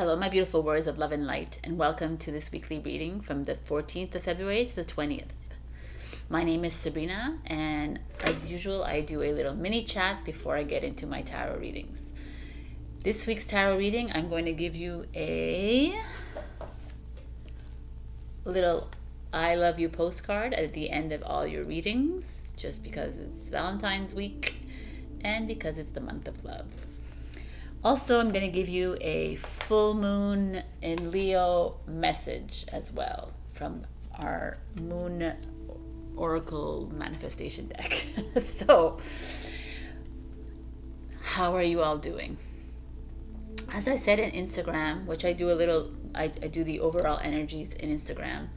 Hello, my beautiful words of love and light, and welcome to this weekly reading from the 14th of February to the 20th. My name is Sabrina, and as usual, I do a little mini chat before I get into my tarot readings. This week's tarot reading, I'm going to give you a little I love you postcard at the end of all your readings, just because it's Valentine's week and because it's the month of love. Also, I'm going to give you a full moon in Leo message as well from our moon oracle manifestation deck. So, how are you all doing? As I said in Instagram, which I do I do the overall energies in Instagram.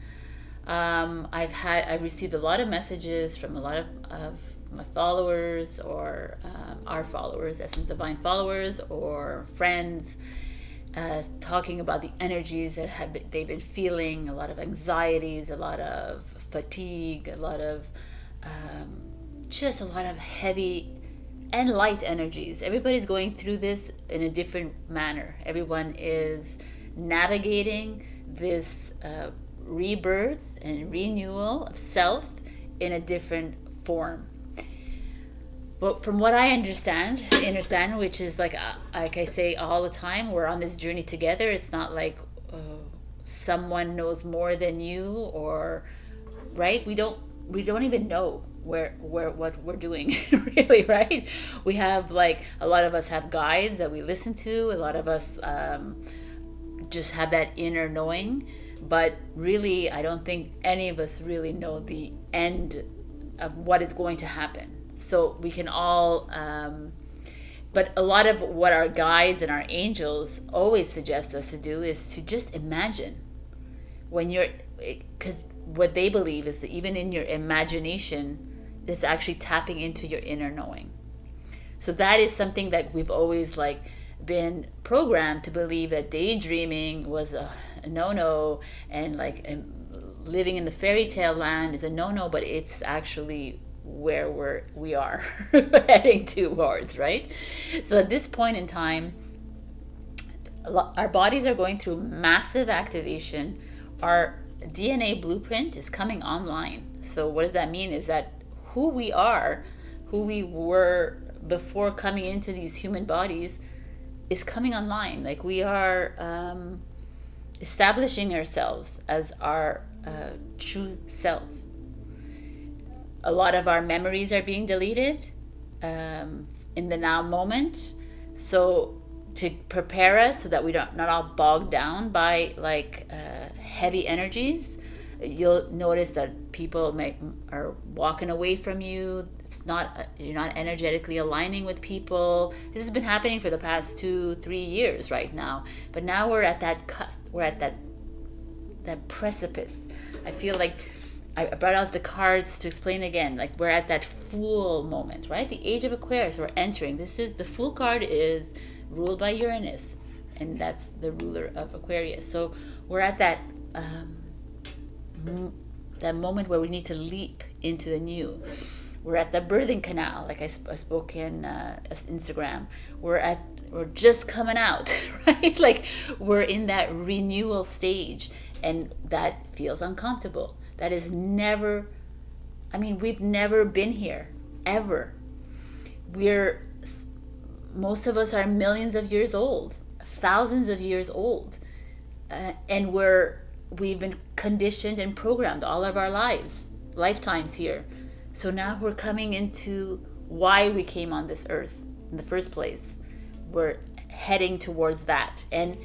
I've received a lot of messages from a lot of my followers or our followers, Essence Divine followers or friends, talking about the energies that they've been feeling, a lot of anxieties, a lot of fatigue, a lot of just a lot of heavy and light energies. Everybody's going through this in a different manner. Everyone is navigating this rebirth and renewal of self in a different form. But from what I understand, which is like I say all the time, we're on this journey together. It's not like someone knows more than you, or right? We don't even know what we're doing really, right? We have like a lot of us have guides that we listen to. A lot of us just have that inner knowing, but really, I don't think any of us really know the end of what is going to happen. So we can all, but a lot of what our guides and our angels always suggest us to do is to just imagine because what they believe is that even in your imagination, it's actually tapping into your inner knowing. So that is something that we've always been programmed to believe, that daydreaming was a no-no, and living in the fairy tale land is a no-no, but it's actually where we are heading towards, right? So at this point in time, our bodies are going through massive activation. Our DNA blueprint is coming online. So what does that mean? Is that who we are, who we were before coming into these human bodies, is coming online. Like we are establishing ourselves as our true self. A lot of our memories are being deleted in the now moment. So to prepare us so that we don't not all bogged down by heavy energies, you'll notice that people are walking away from you. You're not energetically aligning with people. This has been happening for the past 2-3 years right now. But now we're at that cusp. We're at that precipice. I feel like I brought out the cards to explain again. Like we're at that Fool moment, right? The age of Aquarius we're entering. The Fool card is ruled by Uranus, and that's the ruler of Aquarius. So we're at that moment where we need to leap into the new. We're at the birthing canal, like I spoke in Instagram. We're just coming out, right? Like we're in that renewal stage, and that feels uncomfortable. That is never, we've never been here, ever. Most of us are millions of years old, thousands of years old. And we've been conditioned and programmed all of our lifetimes here. So now we're coming into why we came on this earth in the first place. We're heading towards that. And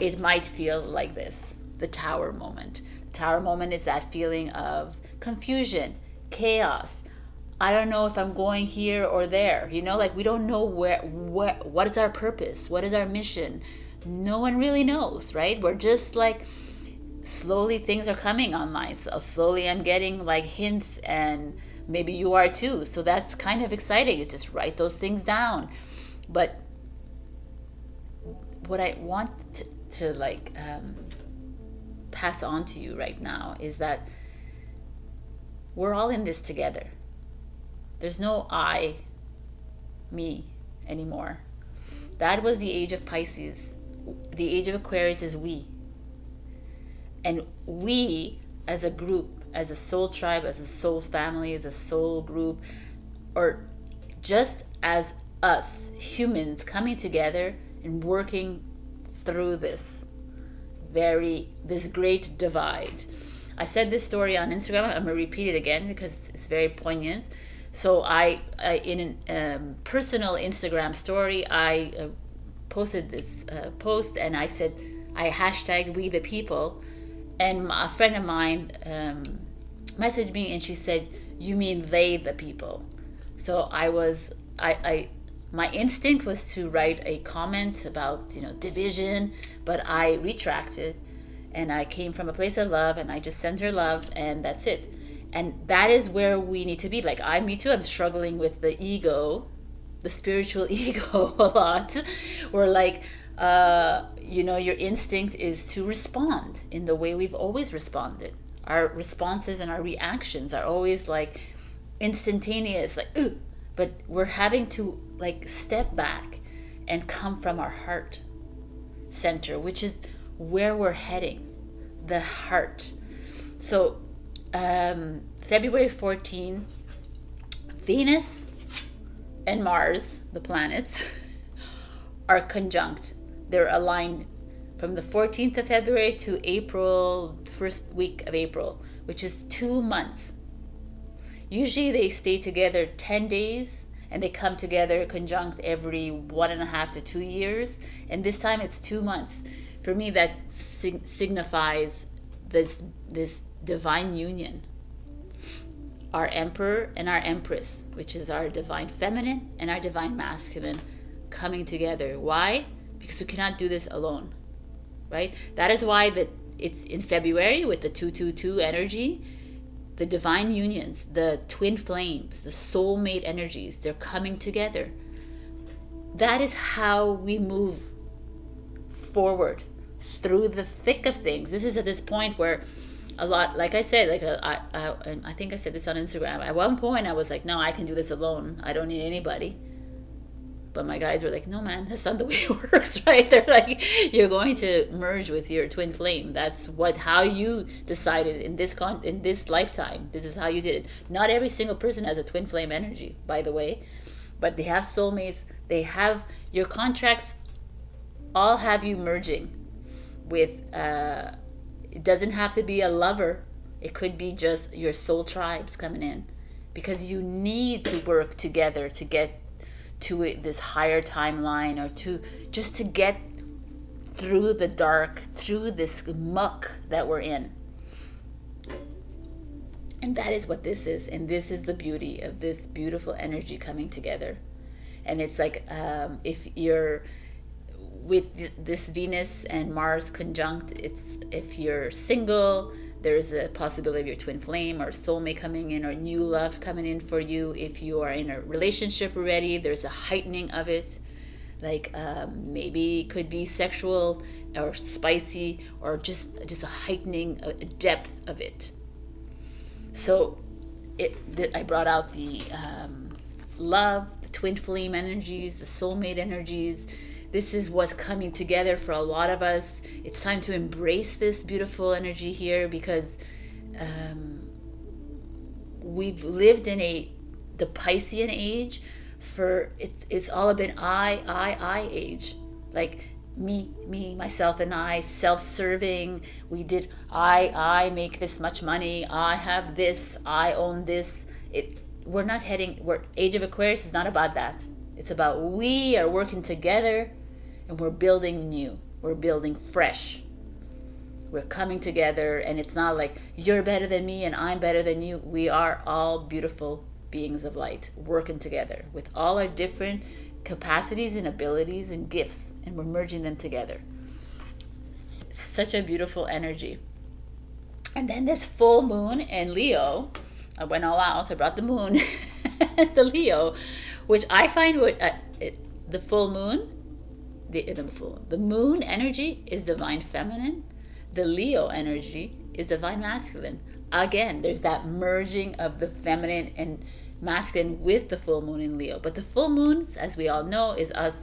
it might feel like this, the Tower moment. Tower moment is that feeling of confusion, chaos. I don't know if I'm going here or there. We don't know what is our purpose? What is our mission? No one really knows, right? We're just slowly things are coming online. So slowly I'm getting hints, and maybe you are too. So that's kind of exciting. It's just write those things down. But what I want to pass on to you right now is that we're all in this together. There's no I, me anymore. That was the age of Pisces. the age of Aquarius is we. And we, as a group, as a soul tribe, as a soul family, as a soul group, or just as us, humans, coming together and working through this great divide. I said this story on Instagram. I'm gonna repeat it again because it's very poignant. So I in a personal Instagram story, I posted this post, and I said, I hashtag we the people, and a friend of mine messaged me, and she said, you mean they the people. So my instinct was to write a comment about division, but I retracted, and I came from a place of love, and I just sent her love, and that's it. And that is where we need to be. Like, me too, I'm struggling with the ego, the spiritual ego a lot. Where like, your instinct is to respond in the way we've always responded. Our responses and our reactions are always like instantaneous, like, ugh. But we're having to like step back and come from our heart center, which is where we're heading, the heart. So February 14, Venus and Mars, the planets, are conjunct. They're aligned from the 14th of February to April, first week of April, which is 2 months. Usually they stay together 10 days, and they come together conjunct every 1.5 to 2 years. And this time it's 2 months. For me, that signifies this divine union. Our emperor and our empress, which is our divine feminine and our divine masculine, coming together. Why? Because we cannot do this alone, right? That is why it's in February with the 222 energy. The divine unions, the twin flames, the soulmate energies, they're coming together. That is how we move forward through the thick of things. This is at this point where a lot, like I said, I think I said this on Instagram. At one point I was like, no, I can do this alone. I don't need anybody. But my guys were like, no, man, that's not the way it works, right? They're like, you're going to merge with your twin flame. That's how you decided in this lifetime. This is how you did it. Not every single person has a twin flame energy, by the way, but they have soulmates. They have your contracts. All have you merging with. It doesn't have to be a lover. It could be just your soul tribes coming in, because you need to work together to get to this higher timeline, or to get through the dark, through this muck that we're in. And that is what this is. And this is the beauty of this beautiful energy coming together. And it's like, if you're with this Venus and Mars conjunct, if you're single, there's a possibility of your twin flame or soulmate coming in, or new love coming in for you. If you are in a relationship already, there's a heightening of it. Like maybe it could be sexual or spicy, or just a heightening, a depth of it. So I brought out the love, the twin flame energies, the soulmate energies. This is what's coming together for a lot of us. It's time to embrace this beautiful energy here, because we've lived in the Piscean age for it's all been I age, like me, myself, and I, self-serving. We did I make this much money. I have this. I own this. We're Age of Aquarius is not about that. It's about we are working together. And we're building new. We're building fresh. We're coming together, and it's not like you're better than me and I'm better than you. We are all beautiful beings of light working together with all our different capacities and abilities and gifts, and we're merging them together. It's such a beautiful energy. And then this full moon in Leo, I went all out. I brought the moon, the Leo, which I find the full moon. The moon energy is divine feminine. The Leo energy is divine masculine. Again, there's that merging of the feminine and masculine with the full moon in Leo. But the full moon, as we all know, is us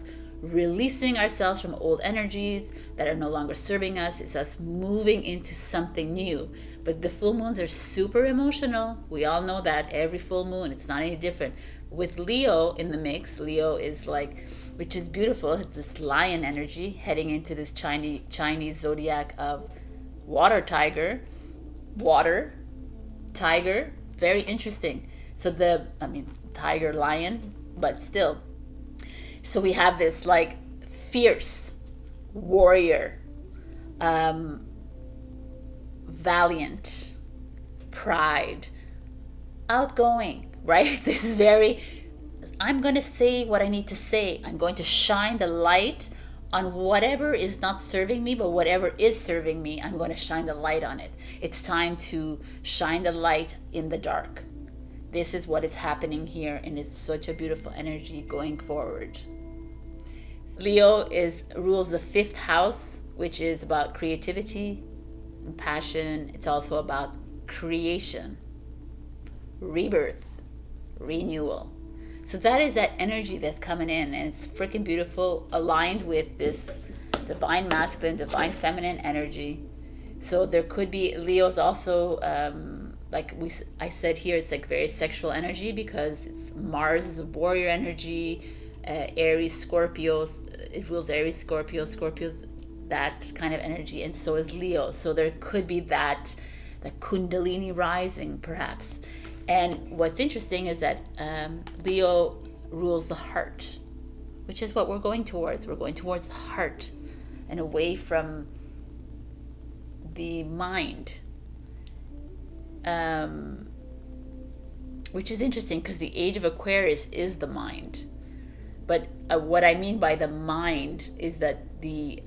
releasing ourselves from old energies that are no longer serving us. It's us moving into something new. But the full moons are super emotional. We all know that. Every full moon, it's not any different. With Leo in the mix, Leo is like, which is beautiful. It's this lion energy heading into this Chinese zodiac of water tiger. Water tiger, very interesting. So tiger, lion, but still. So we have this like fierce warrior, valiant, pride, outgoing, right? This is very, I'm going to say what I need to say. I'm going to shine the light on whatever is not serving me, but whatever is serving me, I'm going to shine the light on it. It's time to shine the light in the dark. This is what is happening here, and it's such a beautiful energy going forward. Leo rules the 5th house, which is about creativity and passion. It's also about creation, rebirth, renewal. So that is that energy that's coming in, and it's freaking beautiful, aligned with this divine masculine, divine feminine energy. So there could be, Leo's also, I said here, it's like very sexual energy because it's Mars is a warrior energy, Aries, Scorpio, it rules Aries, Scorpio's that kind of energy, and so is Leo. So there could be that Kundalini rising, perhaps. And what's interesting is that Leo rules the heart, which is what we're going towards. We're going towards the heart and away from the mind. Which is interesting because the age of Aquarius is the mind. But what I mean by the mind is that the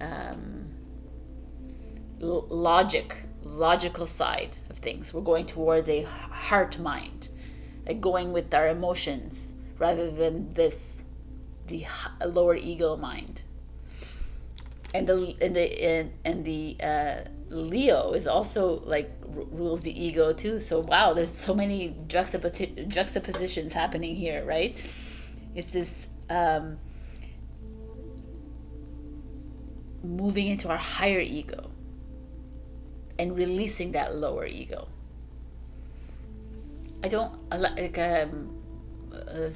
logical side of things. We're going towards a heart mind, like going with our emotions rather than the lower ego mind. And the Leo is also like rules the ego too. So wow, there's so many juxtapositions happening here, right? It's this moving into our higher ego and releasing that lower ego. There's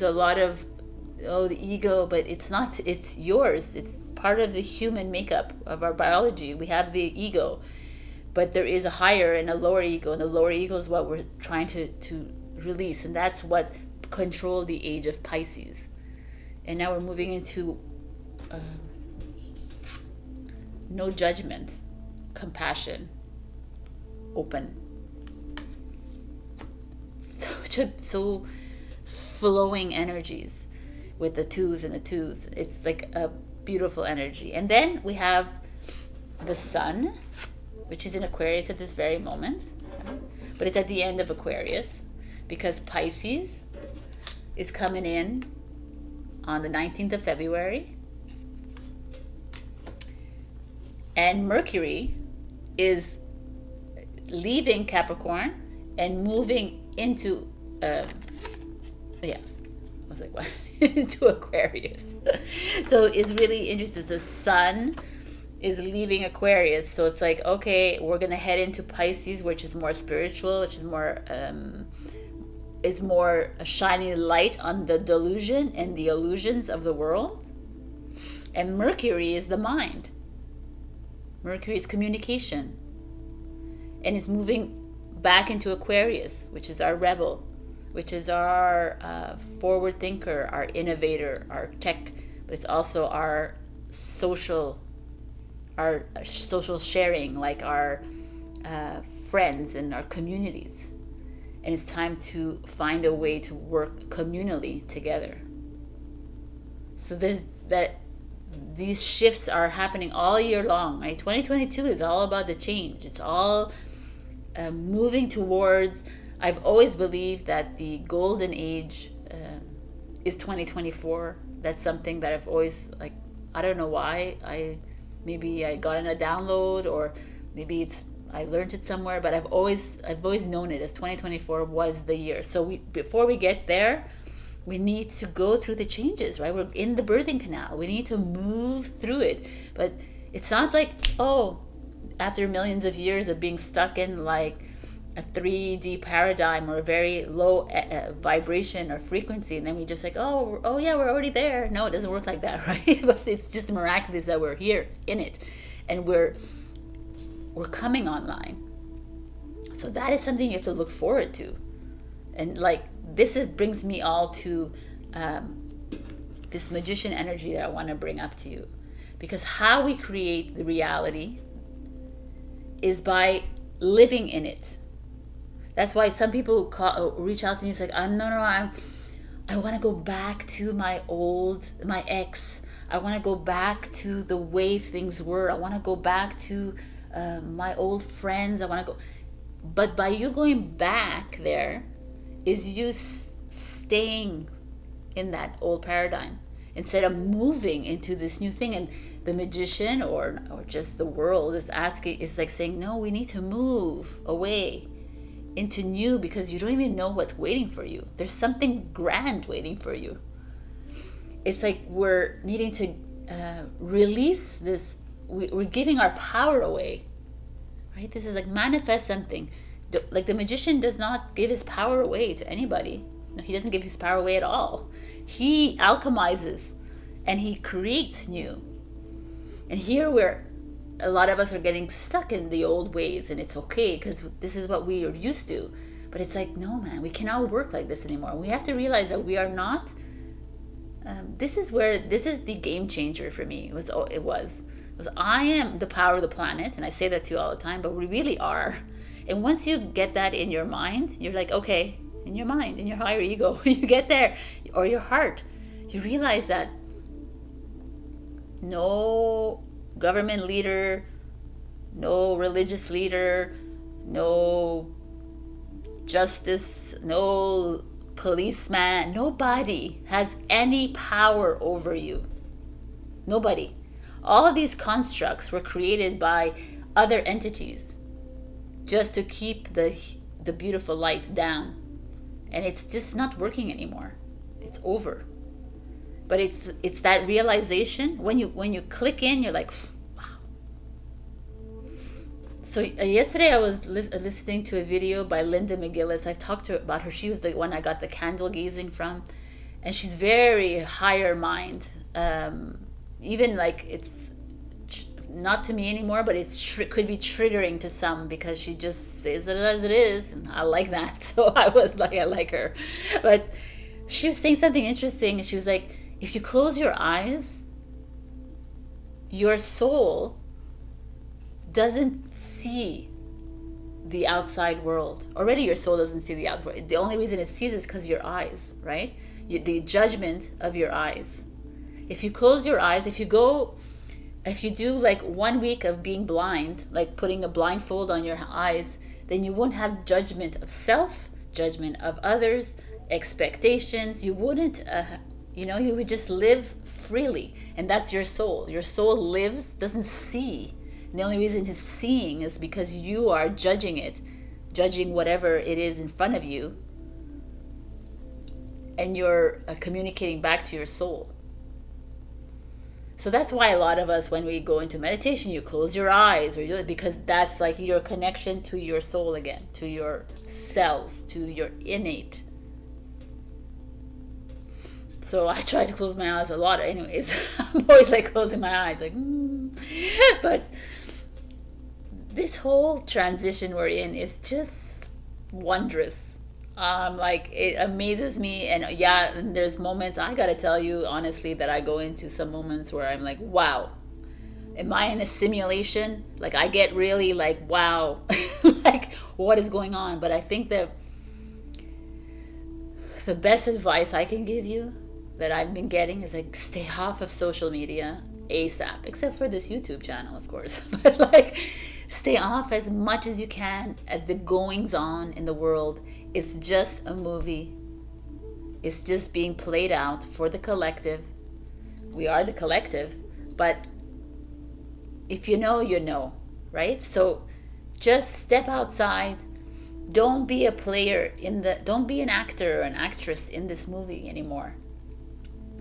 a lot of the ego, but it's not, it's yours. It's part of the human makeup of our biology. We have the ego, but there is a higher and a lower ego, and the lower ego is what we're trying to release, and that's what controlled the age of Pisces. And now we're moving into no judgment, compassion, open. So flowing energies with the twos and the twos. It's like a beautiful energy. And then we have the sun, which is in Aquarius at this very moment, but it's at the end of Aquarius because Pisces is coming in on the 19th of February, and Mercury is leaving Capricorn and moving into into Aquarius. So it's really interesting. The sun is leaving Aquarius, so it's like, okay, we're gonna head into Pisces, which is more spiritual, which is more shining light on the delusion and the illusions of the world. And Mercury is the mind. Mercury is communication, and is moving back into Aquarius, which is our rebel, which is our forward thinker, our innovator, our tech, but it's also our social sharing, like our friends and our communities. And it's time to find a way to work communally together. So these shifts are happening all year long, right? 2022 is all about the change. It's all moving towards, I've always believed that the golden age is 2024. That's something that I've always, like, I don't know why. Maybe I got in a download, or maybe I learned it somewhere, but I've always known it as 2024 was the year. So before we get there, we need to go through the changes, right? We're in the birthing canal. We need to move through it. But it's not like, oh, after millions of years of being stuck in like a 3D paradigm or a very low vibration or frequency, and then we just like, oh yeah, we're already there. No, it doesn't work like that, right? But it's just miraculous that we're here in it, and we're coming online. So that is something you have to look forward to. And like this brings me all to this magician energy that I want to bring up to you, because how we create the reality is by living in it. That's why some people reach out to me. It's like, I want to go back to my ex. I want to go back to the way things were. I want to go back to my old friends. I want to go. But by you going back there, is you staying in that old paradigm instead of moving into this new thing. And the magician or just the world is like saying, no, we need to move away into new, because you don't even know what's waiting for you. There's something grand waiting for you. It's like we're needing to release this. We're giving our power away, right? This is like manifest something. Like the magician does not give his power away to anybody. No, he doesn't give his power away at all. He alchemizes and he creates new. And here a lot of us are getting stuck in the old ways, and it's okay because this is what we are used to. But it's like, no, man, we cannot work like this anymore. We have to realize that we are not. This is the game changer for me. It was I am the power of the planet, and I say that to you all the time. But we really are. And once you get that in your mind, you're like, okay, in your mind, in your higher ego, you get there, or your heart, you realize that no government leader, no religious leader, no justice, no policeman, nobody has any power over you. Nobody. All of these constructs were created by other entities just to keep the beautiful light down. And it's just not working anymore. It's over. But it's that realization when you click in, you're like, wow. So yesterday I was listening to a video by Linda McGillis. I've talked about her. She was the one I got the candle gazing from, and she's very higher mind. Even like it's not to me anymore, but could be triggering to some because she just says it as it is, and I like that. So I was like, I like her, but she was saying something interesting. She was like, if you close your eyes, your soul doesn't see the outside world. Already your soul doesn't see the outside world. The only reason it sees is because your eyes, right? The judgment of your eyes. If you close your eyes, if you do like 1 week of being blind, like putting a blindfold on your eyes, then you won't have judgment of self, judgment of others, expectations. You wouldn't you would just live freely. And that's your soul. Your soul lives, doesn't see. And the only reason it's seeing is because you are judging it, judging whatever it is in front of you. And you're communicating back to your soul. So that's why a lot of us, when we go into meditation, you close your eyes, because that's like your connection to your soul again, to your cells, to your innate. So I try to close my eyes a lot anyways. I'm always like closing my eyes, like, But this whole transition we're in is just wondrous. Like, it amazes me. And yeah, and there's moments, I gotta tell you honestly, that I go into some moments where I'm like, wow, am I in a simulation? Like, I get really like, wow, like, what is going on? But I think that the best advice I can give you that I've been getting is like, stay off of social media ASAP, except for this YouTube channel, of course. But like, stay off as much as you can at the goings on in the world. It's just a movie. It's just being played out for the collective. We are the collective, but if you know, you know, right? So just step outside, Don't be a player don't be an actor or an actress in this movie anymore.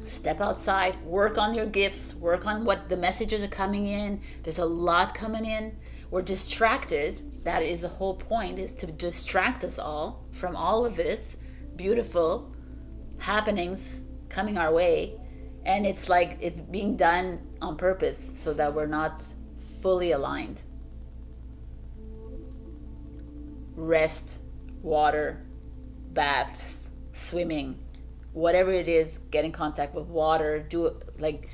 Step outside, work on your gifts, work on what the messages are coming in. There's a lot coming in. We're distracted. That is the whole point, is to distract us all from all of this beautiful happenings coming our way. And it's like it's being done on purpose so that we're not fully aligned. Rest, water, baths, swimming, whatever it is, get in contact with water, do it, like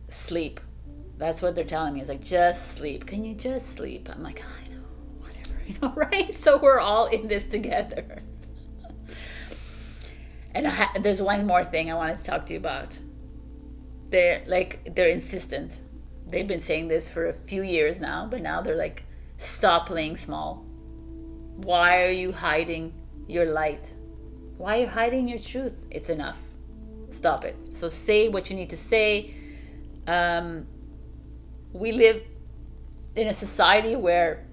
sleep. That's what they're telling me. It's like, just sleep. Can you just sleep? I'm like, I know, whatever, right? So we're all in this together. And there's one more thing I wanted to talk to you about. They're insistent. They've been saying this for a few years now, but now they're like, stop playing small. Why are you hiding your light? Why are you hiding your truth? It's enough. Stop it. So say what you need to say. We live in a society where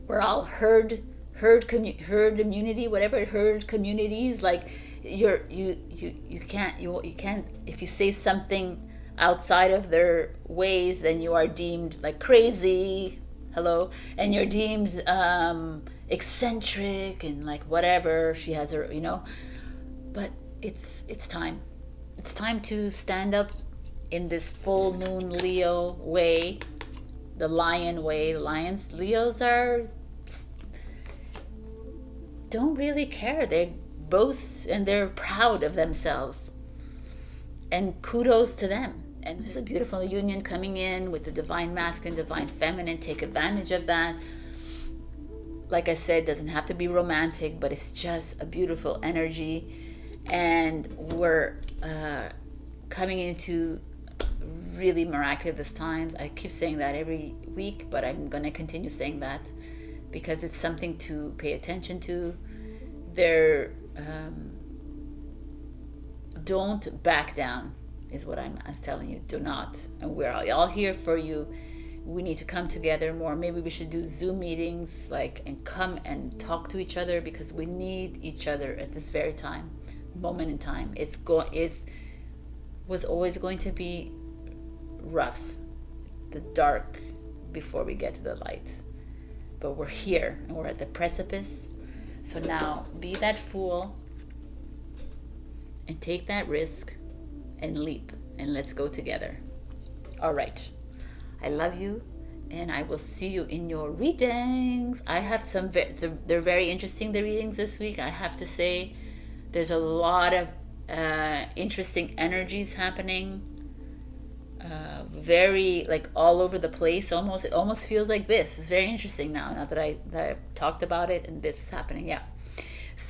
we're all herd immunity, whatever, herd communities. Like you can't if you say something outside of their ways, then you are deemed like crazy. Hello, and you're deemed eccentric and like whatever. She has her, but it's time. It's time to stand up in this full moon Leo way, the lion way. Leos don't really care. They boast and they're proud of themselves, and kudos to them. And there's a beautiful union coming in with the divine masculine, divine feminine. Take advantage of that. Like I said, doesn't have to be romantic, but it's just a beautiful energy. And we're coming into really miraculous times. I keep saying that every week, but I'm going to continue saying that because it's something to pay attention to. Don't back down is what I'm telling you. Do not. And we're all here for you. We need to come together more. Maybe we should do Zoom meetings, and come and talk to each other, because we need each other at this very moment in time. It was always going to be rough, the dark, before we get to the light. But we're here and we're at the precipice. So now be that fool and take that risk and leap, and let's go together. All right. I love you, and I will see you in your readings. I have some, they're very interesting, the readings this week. I have to say, there's a lot of interesting energies happening. Very all over the place. It almost feels like this. It's very interesting now that I've talked about it, and this is happening. Yeah.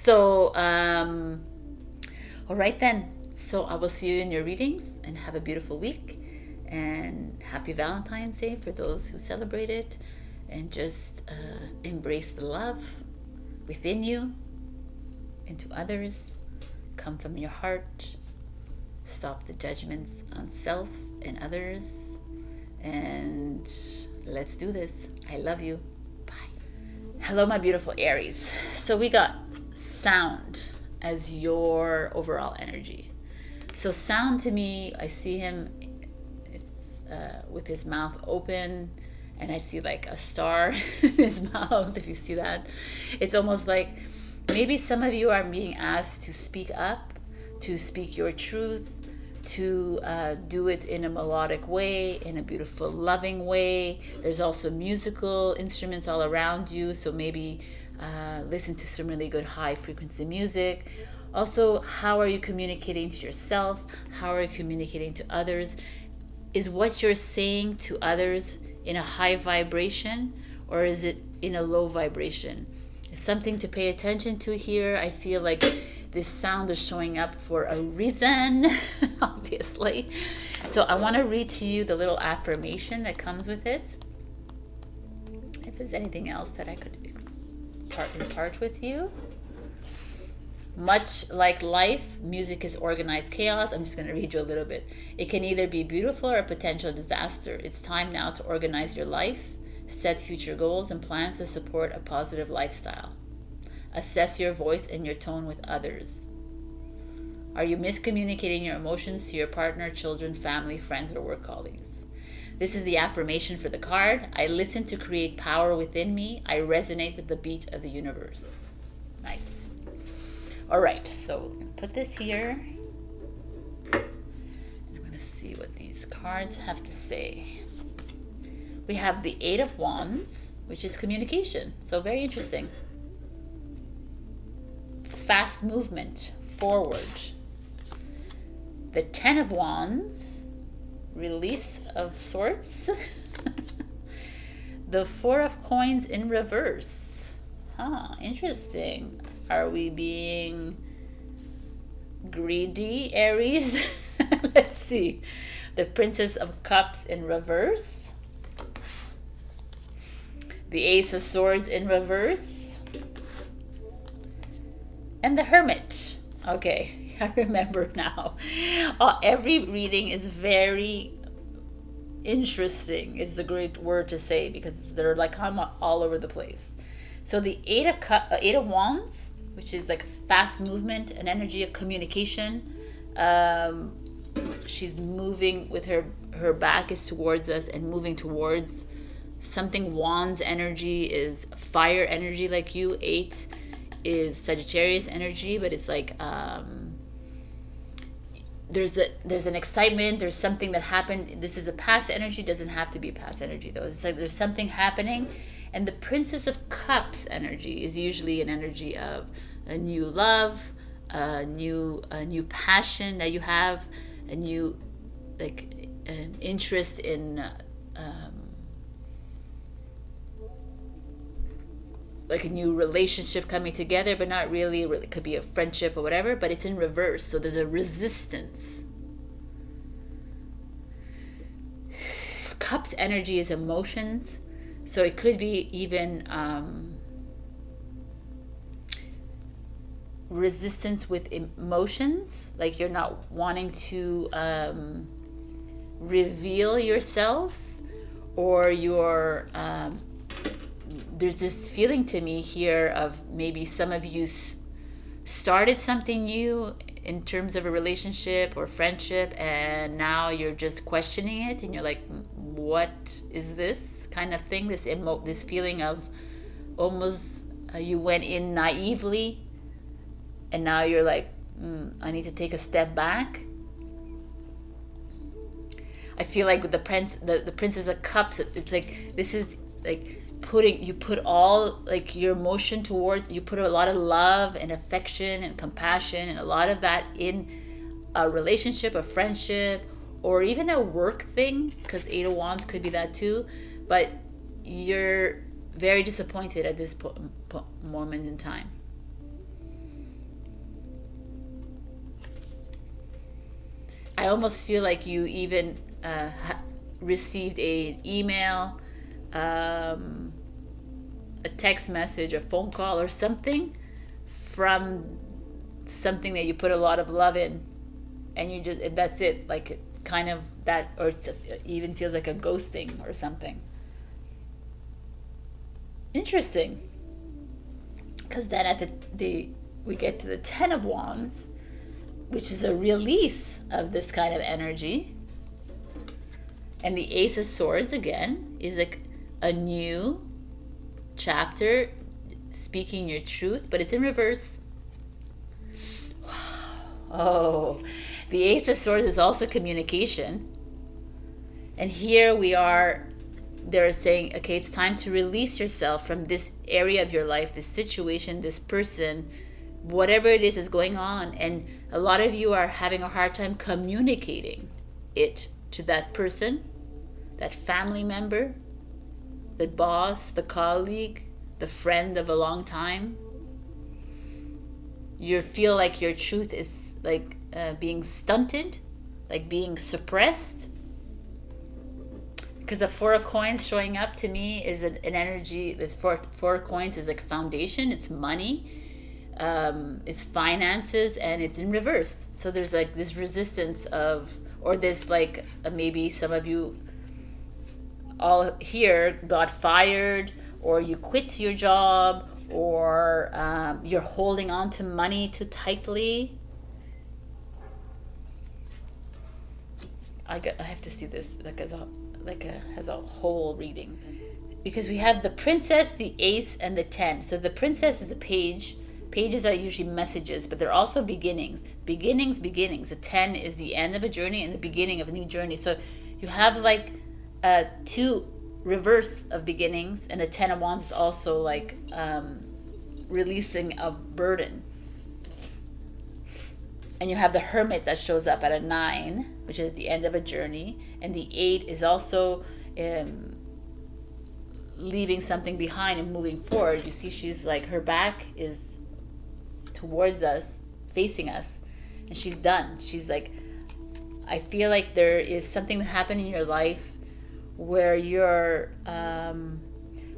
So, all right then. So I will see you in your readings, and have a beautiful week, and happy Valentine's Day for those who celebrate it, and just embrace the love within you and to others. Come from your heart. Stop the judgments on self and others, and let's do this. I love you. Bye. Hello, my beautiful Aries. So we got sound as your overall energy. So sound, to me, I see him with his mouth open, and I see like a star in his mouth, if you see that. It's almost like maybe some of you are being asked to speak up, to speak your truth, to do it in a melodic way, in a beautiful, loving way. There's also musical instruments all around you, so maybe listen to some really good high frequency music. Also, how are you communicating to yourself? How are you communicating to others? Is what you're saying to others in a high vibration, or is it in a low vibration? It's something to pay attention to here. I feel like this sound is showing up for a reason, obviously. So I want to read to you the little affirmation that comes with it. If there's anything else that I could impart with you. Much like life, music is organized chaos. I'm just going to read you a little bit. It can either be beautiful or a potential disaster. It's time now to organize your life. Set future goals and plans to support a positive lifestyle. Assess your voice and your tone with others. Are you miscommunicating your emotions to your partner, children, family, friends, or work colleagues? This is the affirmation for the card. I listen to create power within me. I resonate with the beat of the universe. Nice. All right, so we're going to put this here. And I'm going to see what these cards have to say. We have the Eight of Wands, which is communication. So very interesting. Fast movement, forward. The Ten of Wands, release of sorts. The Four of Coins in reverse. Interesting. Are we being greedy, Aries? Let's see. The Princess of Cups in reverse. The Ace of Swords in reverse. And the Hermit. Okay, I remember now. Every reading is very interesting, is the great word to say, because they're like all over the place. So the Eight of Wands, which is like fast movement, an energy of communication. She's moving with her back is towards us and moving towards something. Wands energy is fire energy like you. 8 is Sagittarius energy, but it's like there's an excitement, there's something that happened. This is a past energy, doesn't have to be past energy though. It's like there's something happening. And the Princess of Cups energy is usually an energy of a new love, a new passion that you have, a new an interest in like a new relationship coming together, but not really. It could be a friendship or whatever, but it's in reverse. So there's a resistance. Cups energy is emotions. So it could be even resistance with emotions, like you're not wanting to reveal yourself, or you're there's this feeling to me here of maybe some of you started something new in terms of a relationship or friendship, and now you're just questioning it, and you're like, what is this kind of thing? This feeling of almost you went in naively, and now you're like, I need to take a step back. I feel like with the Princess of Cups, it's like this is like you put all like your emotion towards, you put a lot of love and affection and compassion and a lot of that in a relationship, a friendship, or even a work thing, because Eight of Wands could be that too. But you're very disappointed at this moment in time. I almost feel like you even received an email, a text message, a phone call, or something from something that you put a lot of love in, and you just, that's it, like kind of that, or it even feels like a ghosting or something. Interesting, because then at we get to the Ten of Wands, which is a release of this kind of energy. And the Ace of Swords again is like a new chapter, speaking your truth, but it's in reverse. Oh, the Ace of Swords is also communication. And here we are, they're saying, okay, it's time to release yourself from this area of your life, this situation, this person, whatever it is going on. And a lot of you are having a hard time communicating it to that person, that family member, the boss, the colleague, the friend of a long time. You feel like your truth is like being stunted, like being suppressed. Because the Four of Coins showing up to me is an energy. This four of Coins is like foundation. It's money, it's finances, and it's in reverse. So there's like this resistance of, or this like maybe some of you all here got fired, or you quit your job, or you're holding on to money too tightly. I have to see this like as a whole reading, because we have the princess, the ace, and the 10. So the princess is a page. Pages are usually messages, but they're also beginnings. Beginnings. The 10 is the end of a journey and the beginning of a new journey. So you have like two reverse of beginnings, and the 10 of wands is also like releasing a burden. And you have the hermit that shows up at a 9, which is the end of a journey, and the 8 is also leaving something behind and moving forward. You see, she's like, her back is towards us, facing us, and she's done. She's like, I feel like there is something that happened in your life where you're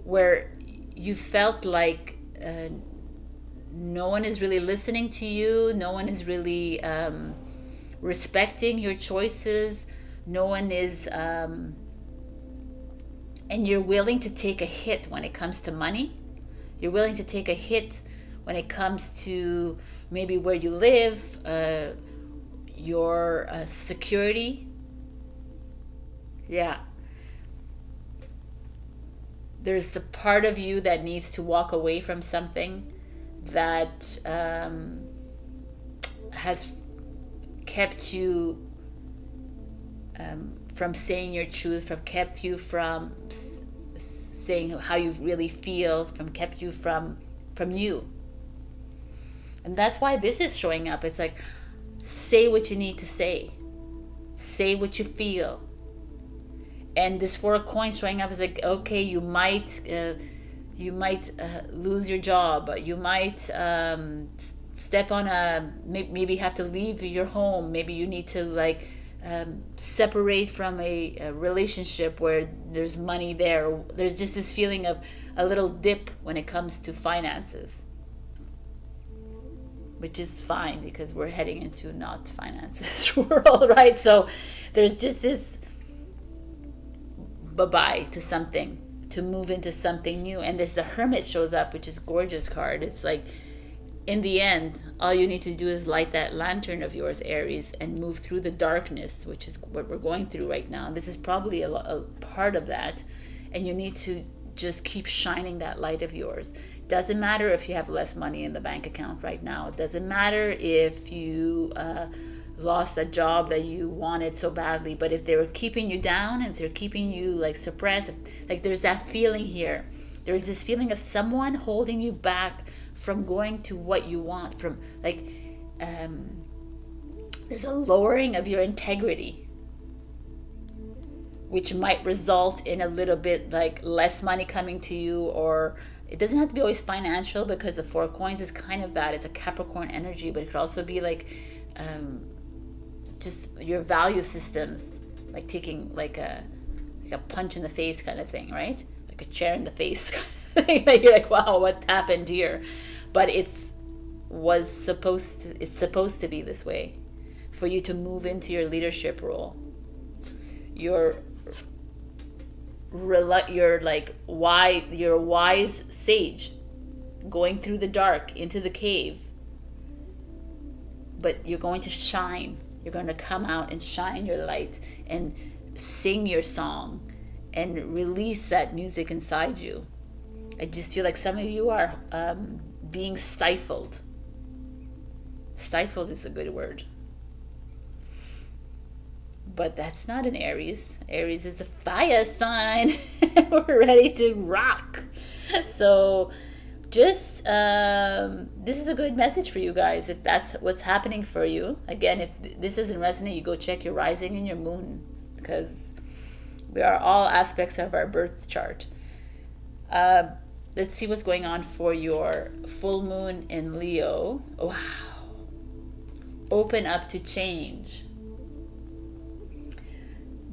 where you felt like no one is really listening to you, no one is really respecting your choices, no one is and you're willing to take a hit when it comes to money. You're willing to take a hit when it comes to maybe where you live, your security. Yeah. There's a part of you that needs to walk away from something that has kept you from saying your truth, from kept you from saying how you really feel, from kept you from you. And that's why this is showing up. It's like, say what you need to say. Say what you feel. And this 4 of coins showing up is like, okay, you might lose your job. You might step on maybe have to leave your home. Maybe you need to like separate from a relationship where there's money there. There's just this feeling of a little dip when it comes to finances, which is fine because we're heading into not finances world, right? So there's just this bye-bye to something, to move into something new. And this the hermit shows up, which is a gorgeous card. It's like, in the end, all you need to do is light that lantern of yours, Aries, and move through the darkness, which is what we're going through right now. This is probably a part of that, and you need to just keep shining that light of yours. Doesn't matter if you have less money in the bank account right now. It doesn't matter if you lost a job that you wanted so badly, but if they were keeping you down and they're keeping you like suppressed, like there's that feeling here. There's this feeling of someone holding you back from going to what you want, from like there's a lowering of your integrity, which might result in a little bit like less money coming to you, or it doesn't have to be always financial, because the 4 of coins is kind of that. It's a Capricorn energy, but it could also be like just your value systems, like taking like a punch in the face kind of thing, right? Like a chair in the face kind of thing. Like you're like, wow, what happened here? But it's supposed to be this way for you to move into your leadership role. You're like you're a wise sage going through the dark into the cave, but you're going to shine. You're going to come out and shine your light and sing your song and release that music inside you. I just feel like some of you are being stifled. Stifled is a good word, but that's not an Aries. Aries is a fire sign. We're ready to rock. So just this is a good message for you guys if that's what's happening for you. Again, if this doesn't resonate, you go check your rising and your moon, because we are all aspects of our birth chart. Let's see what's going on for your full moon in Leo. Wow. Open up to change.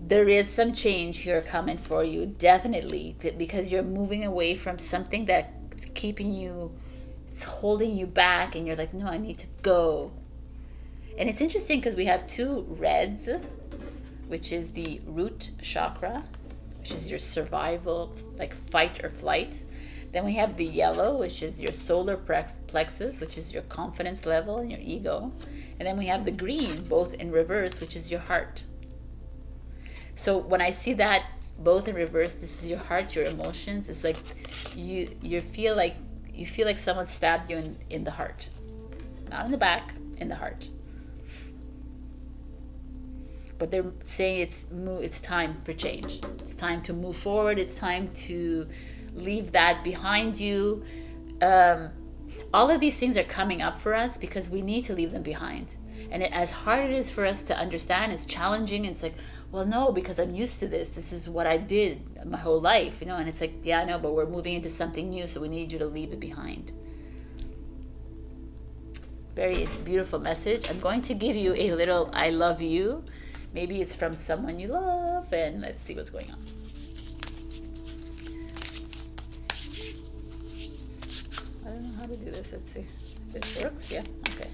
There is some change here coming for you, definitely, because you're moving away from something that's keeping you, it's holding you back, and you're like, no, I need to go. And it's interesting because we have 2 reds, which is the root chakra, which is your survival, like fight or flight. Then we have the yellow, which is your solar plexus, which is your confidence level and your ego. And then we have the green, both in reverse, which is your heart. So when I see that both in reverse, this is your heart, your emotions. It's like you feel like someone stabbed you in the heart, not in the back, in the heart. But they're saying it's time for change. It's time to move forward. It's time to leave that behind you. All of these things are coming up for us because we need to leave them behind. And as hard it is for us to understand, it's challenging. And it's like, well, no, because I'm used to this. This is what I did my whole life, you know. And it's like, yeah, I know, but we're moving into something new, so we need you to leave it behind. Very beautiful message. I'm going to give you a little I love you. Maybe it's from someone you love, and let's see what's going on. I don't know how to do this. Let's see if this works. Yeah, okay.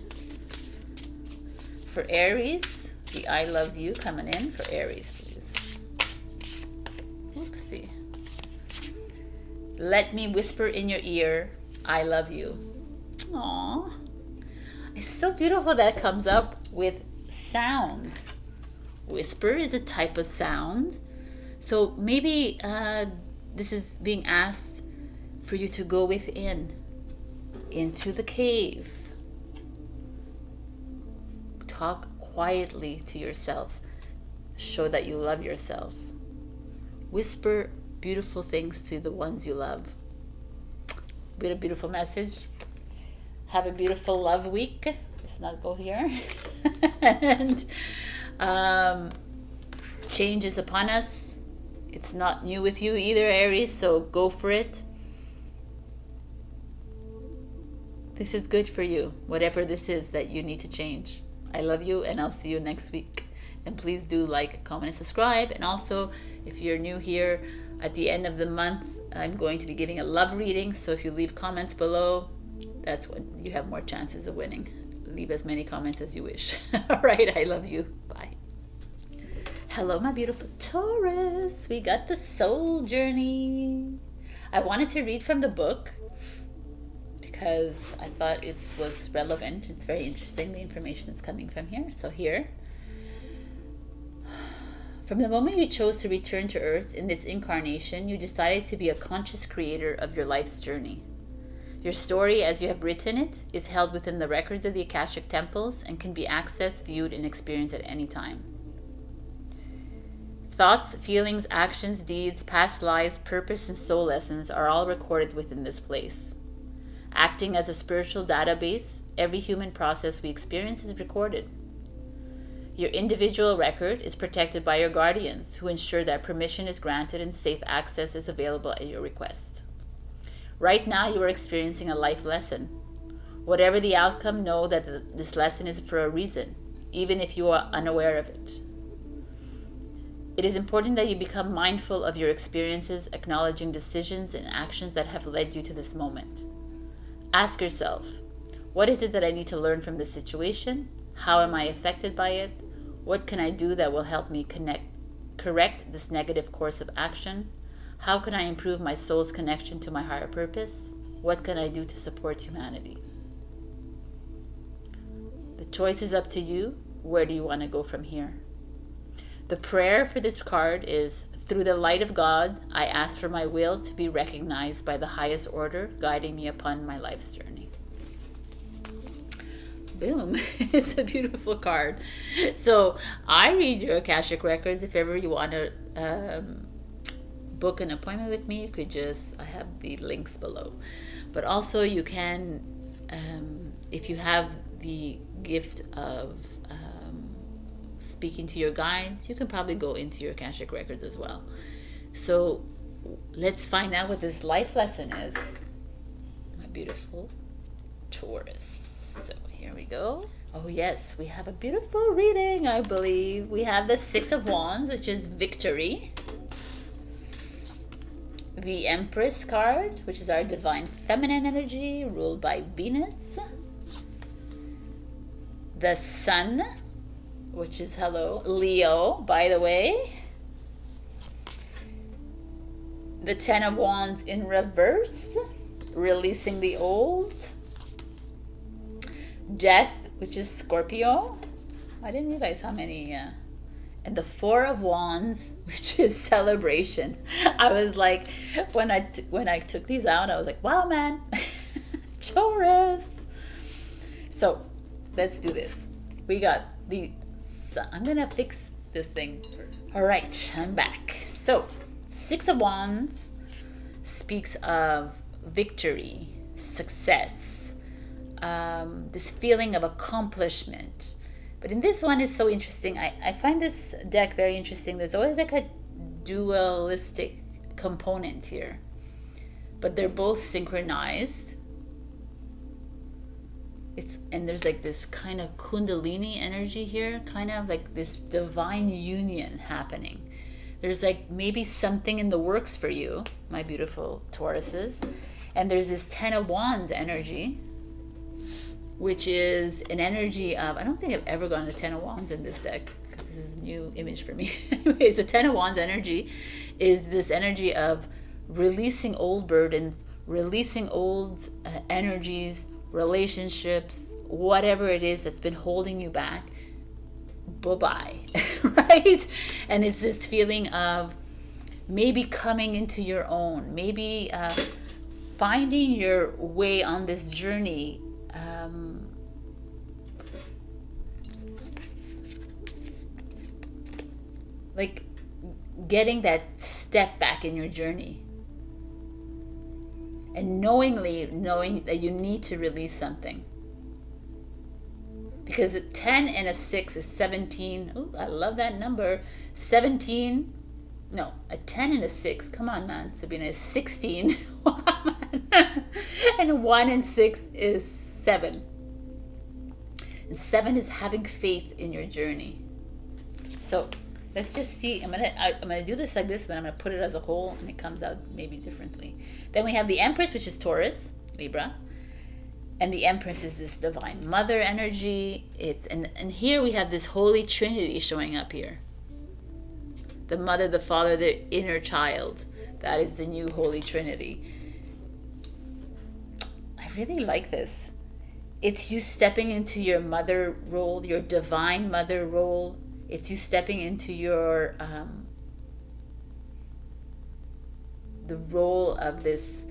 For Aries, the I love you coming in for Aries, please. Oopsie. Let me whisper in your ear, I love you. Aww. It's so beautiful that it comes up with sound. Whisper is a type of sound. So maybe this is being asked for you to go within, into the cave. Talk quietly to yourself. Show that you love yourself. Whisper beautiful things to the ones you love. Be a beautiful message. Have a beautiful love week. Let's not go here. And change is upon us. It's not new with you either, Aries, so go for it. This is good for you, whatever this is that you need to change. I love you, and I'll see you next week. And please do like, comment, and subscribe. And also, if you're new here, at the end of the month, I'm going to be giving a love reading. So if you leave comments below, that's when you have more chances of winning. Leave as many comments as you wish. All right, I love you. Bye. Hello, my beautiful Taurus. We got the soul journey. I wanted to read from the book because I thought it was relevant. It's very interesting, the information that's coming from here. So here. From the moment you chose to return to Earth in this incarnation, you decided to be a conscious creator of your life's journey. Your story, as you have written it, is held within the records of the Akashic temples and can be accessed, viewed, and experienced at any time. Thoughts, feelings, actions, deeds, past lives, purpose, and soul lessons are all recorded within this place. Acting as a spiritual database, every human process we experience is recorded. Your individual record is protected by your guardians, who ensure that permission is granted and safe access is available at your request. Right now, you are experiencing a life lesson. Whatever the outcome, know that this lesson is for a reason, even if you are unaware of it. It is important that you become mindful of your experiences, acknowledging decisions and actions that have led you to this moment. Ask yourself, what is it that I need to learn from this situation? How am I affected by it? What can I do that will help me correct this negative course of action? How can I improve my soul's connection to my higher purpose? What can I do to support humanity? The choice is up to you. Where do you want to go from here? The prayer for this card is, through the light of God, I ask for my will to be recognized by the highest order, guiding me upon my life's journey. Boom. It's a beautiful card. So I read your Akashic records. If ever you want to book an appointment with me, you could I have the links below. But also you can, if you have the gift of speaking to your guides, you can probably go into your Akashic records as well. So let's find out what this life lesson is, my beautiful Taurus. So here we go. Oh yes, we have a beautiful reading, I believe. We have the Six of Wands, which is victory. The Empress card, which is our divine feminine energy, ruled by Venus. The Sun, which is, hello, Leo, by the way. The Ten of Wands in reverse, releasing the old. Death, which is Scorpio. I didn't realize how many. And the Four of Wands, which is celebration. I was like, when I took these out, I was like, wow, man, Taurus. So let's do this. We got the. I'm gonna fix this thing. All right, I'm back. So, Six of Wands speaks of victory, success, this feeling of accomplishment. But in this one, it's so interesting. I find this deck very interesting. There's always like a dualistic component here, but they're both synchronized. And there's like this kind of kundalini energy here, kind of like this divine union happening. There's like maybe something in the works for you, my beautiful Tauruses. And there's this Ten of Wands energy, which is an energy of, I don't think I've ever gotten the Ten of Wands in this deck, because this is a new image for me. Anyways, the Ten of Wands energy is this energy of releasing old burdens, releasing old energies, relationships, whatever it is that's been holding you back. Bye-bye. Right? And it's this feeling of maybe coming into your own, maybe finding your way on this journey, like getting that step back in your journey, and knowing that you need to release something. Because a 10 and a 6 is 17. Ooh, I love that number. 17. No, a 10 and a 6. Come on, man. Sabrina is 16. And a 1 and 6 is 7. And 7 is having faith in your journey. So let's just see. I'm gonna do this like this, but I'm gonna put it as a whole, and it comes out maybe differently. Then we have the Empress, which is Taurus, Libra. And the Empress is this divine mother energy. And here we have this Holy Trinity showing up here. The mother, the father, the inner child. That is the new Holy Trinity. I really like this. It's you stepping into your mother role, your divine mother role. It's you stepping into your the role of this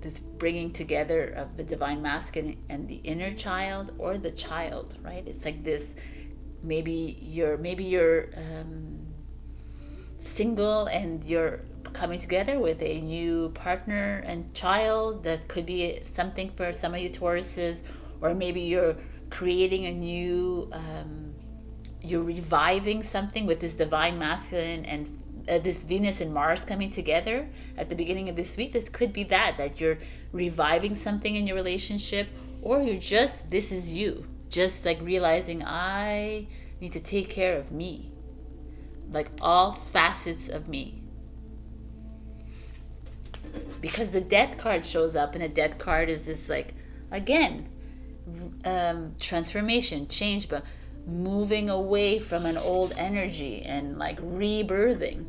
this bringing together of the divine masculine and the inner child, or the child, right? It's like this, maybe you're single and you're coming together with a new partner and child. That could be something for some of you Tauruses. Or maybe you're creating a new you're reviving something with this divine masculine and this Venus and Mars coming together at the beginning of this week. This could be that you're reviving something in your relationship, or you're just, this is you, just like realizing I need to take care of me, like all facets of me. Because the Death card shows up, and the Death card is this, like, again, transformation, change, but moving away from an old energy and like rebirthing.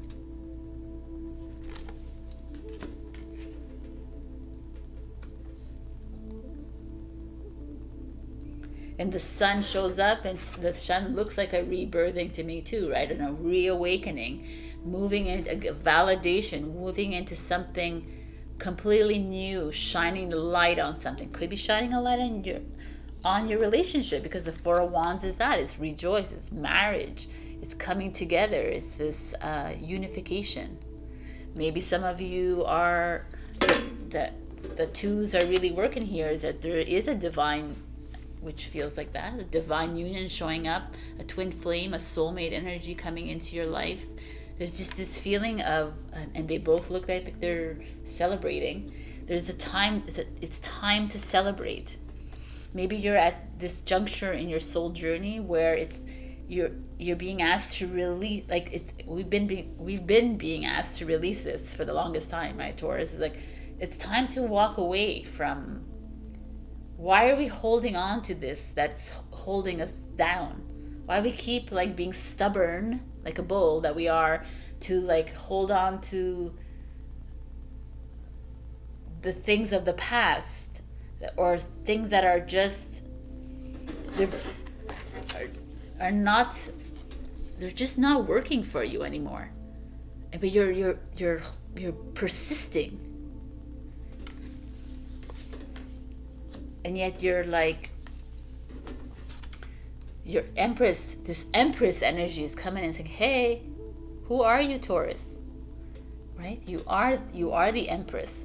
And the sun shows up, and the sun looks like a rebirthing to me too, right? And a reawakening, moving into a validation, moving into something completely new, shining the light on something. Could be shining a light on your relationship, because the Four of Wands is that. It's rejoice, it's marriage, it's coming together, it's this unification. Maybe some of you are, the twos are really working here, is that there is a divine, which feels like that, a divine union showing up, a twin flame, a soulmate energy coming into your life. There's just this feeling of, and they both look like they're celebrating. There's a time, it's time to celebrate. Maybe you're at this juncture in your soul journey where you're being asked to release, like we've been being asked to release this for the longest time, right, Taurus? It's like, it's time to walk away from, why are we holding on to this that's holding us down? Why we keep like being stubborn like a bull that we are to like hold on to the things of the past, or things that are just are not, they're just not working for you anymore. But you're persisting, and yet you're like, your Empress, this Empress energy is coming in and saying, hey, who are you, Taurus? Right? You are the Empress.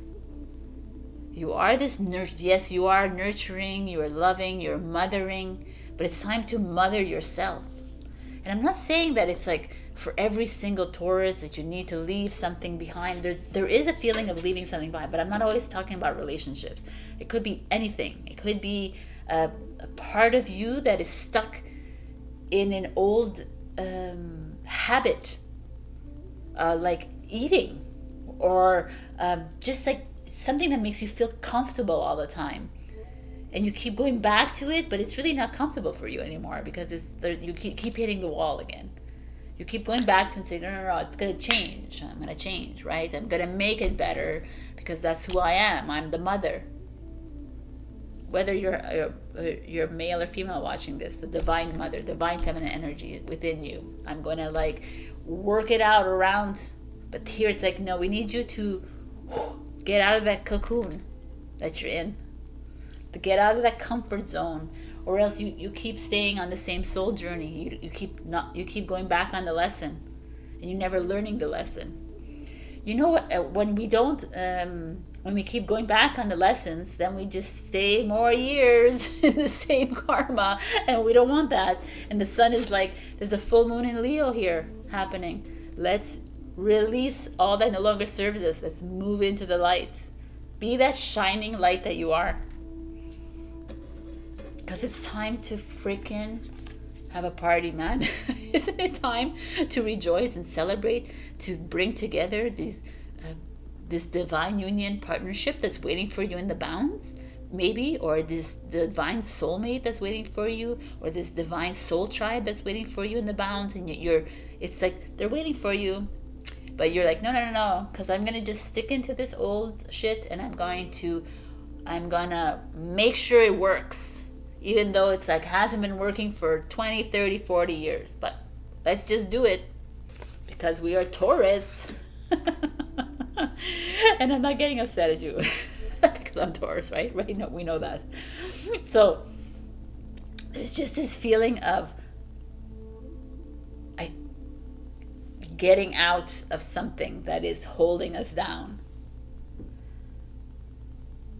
You are this yes, you are nurturing, you are loving, you're mothering, but it's time to mother yourself. And I'm not saying that it's like for every single Taurus that you need to leave something behind. There is a feeling of leaving something behind, but I'm not always talking about relationships. It could be anything. It could be a part of you that is stuck in an old habit, like eating, or just like something that makes you feel comfortable all the time. And you keep going back to it, but it's really not comfortable for you anymore, because you keep hitting the wall again. You keep going back to it and say, no, it's going to change. I'm going to change, right? I'm going to make it better because that's who I am. I'm the mother. Whether you're male or female watching this, the divine mother, divine feminine energy within you. I'm going to like work it out around. But here it's like, no, we need you to get out of that cocoon that you're in. To get out of that comfort zone, or else you keep staying on the same soul journey. You keep going back on the lesson, and you're never learning the lesson. You know what? When we keep going back on the lessons, then we just stay more years in the same karma, and we don't want that. And the sun is like, there's a full moon in Leo here happening. Let's release all that no longer serves us. Let's move into the light. Be that shining light that you are. Because it's time to freaking have a party, man. Isn't it time to rejoice and celebrate, to bring together this divine union partnership that's waiting for you in the bounds, maybe, or this divine soulmate that's waiting for you, or this divine soul tribe that's waiting for you in the bounds, and it's like they're waiting for you, but you're like, no, because I'm gonna just stick into this old shit, and I'm gonna make sure it works. Even though it's like hasn't been working for 20, 30, 40 years. But let's just do it because we are Taurus. And I'm not getting upset at you because I'm Taurus, right? Right? No, we know that. So there's just this feeling of getting out of something that is holding us down.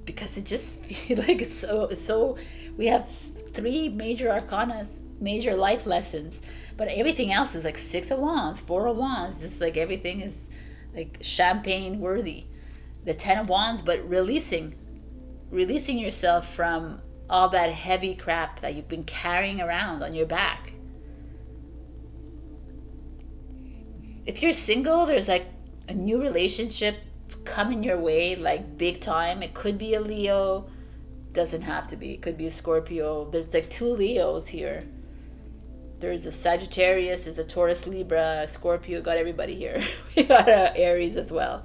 Because it just feels like it's so we have 3 major arcanas, major life lessons, but everything else is like 6 of Wands, 4 of Wands. Just like everything is like champagne worthy. The 10 of Wands, but releasing yourself from all that heavy crap that you've been carrying around on your back. If you're single, there's like a new relationship coming your way, like big time. It could be a Leo, doesn't have to be. It could be a Scorpio. There's like 2 Leos here. There's a Sagittarius, there's a Taurus, Libra, Scorpio. Got everybody here. We got Aries as well.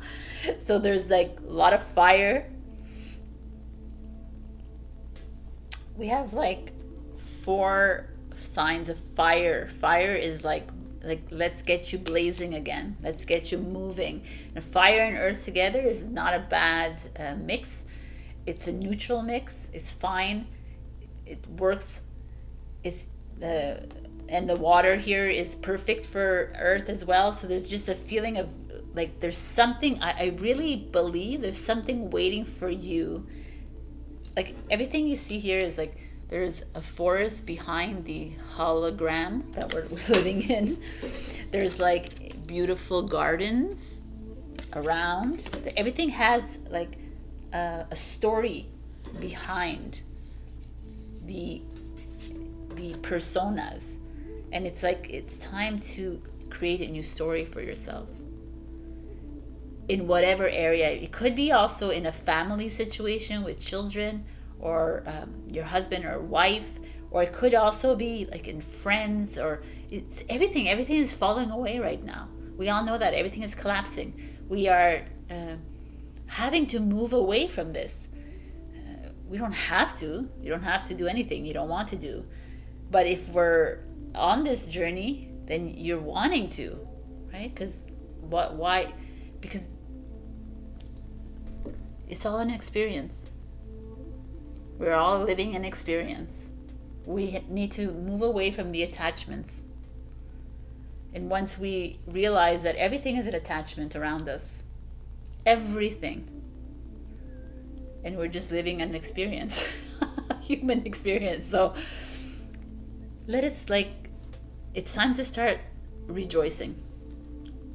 So there's like a lot of fire. We have like 4 signs of fire. Fire is like let's get you blazing again. Let's get you moving. And fire and earth together is not a bad mix. It's a neutral mix. It's fine. It works. And the water here is perfect for earth as well. So there's just a feeling of like there's something. I really believe there's something waiting for you. Like everything you see here is like there's a forest behind the hologram that we're living in. There's like beautiful gardens around. Everything has like a story behind the personas, and it's like it's time to create a new story for yourself in whatever area. It could be also in a family situation with children, or your husband or wife, or it could also be like in friends, or it's everything is falling away right now. We all know that everything is collapsing. We are having to move away from this. We don't have to. You don't have to do anything you don't want to do. But if we're on this journey, then you're wanting to, right? Because why? Because it's all an experience. We're all living an experience. We need to move away from the attachments. And once we realize that everything is an attachment around us, everything, and we're just living an experience, human experience. So it's time to start rejoicing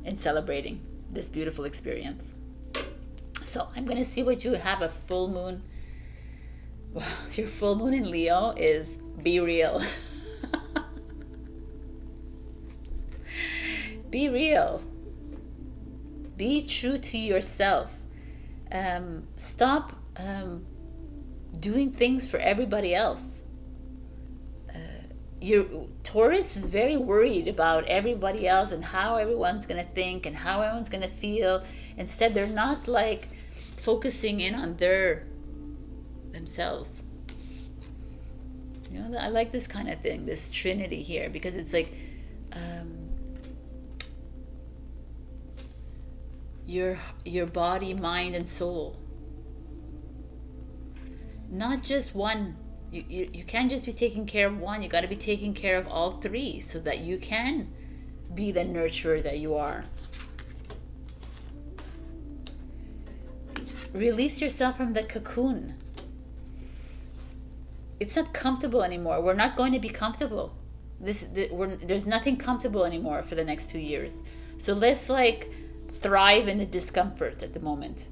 and celebrating this beautiful experience. So I'm going to see what you have a full moon. Your full moon in Leo is be real. Be real. Be true to yourself. Stop doing things for everybody else. Your Taurus is very worried about everybody else and how everyone's going to think and how everyone's going to feel. Instead, they're not like focusing in on themselves. You know, I like this kind of thing, this trinity here, because it's like your body, mind, and soul. Not just one. You can't just be taking care of one. You got to be taking care of all three so that you can be the nurturer that you are. Release yourself from the cocoon. It's not comfortable anymore. We're not going to be comfortable. There's nothing comfortable anymore for the next 2 years. So let's thrive in the discomfort at the moment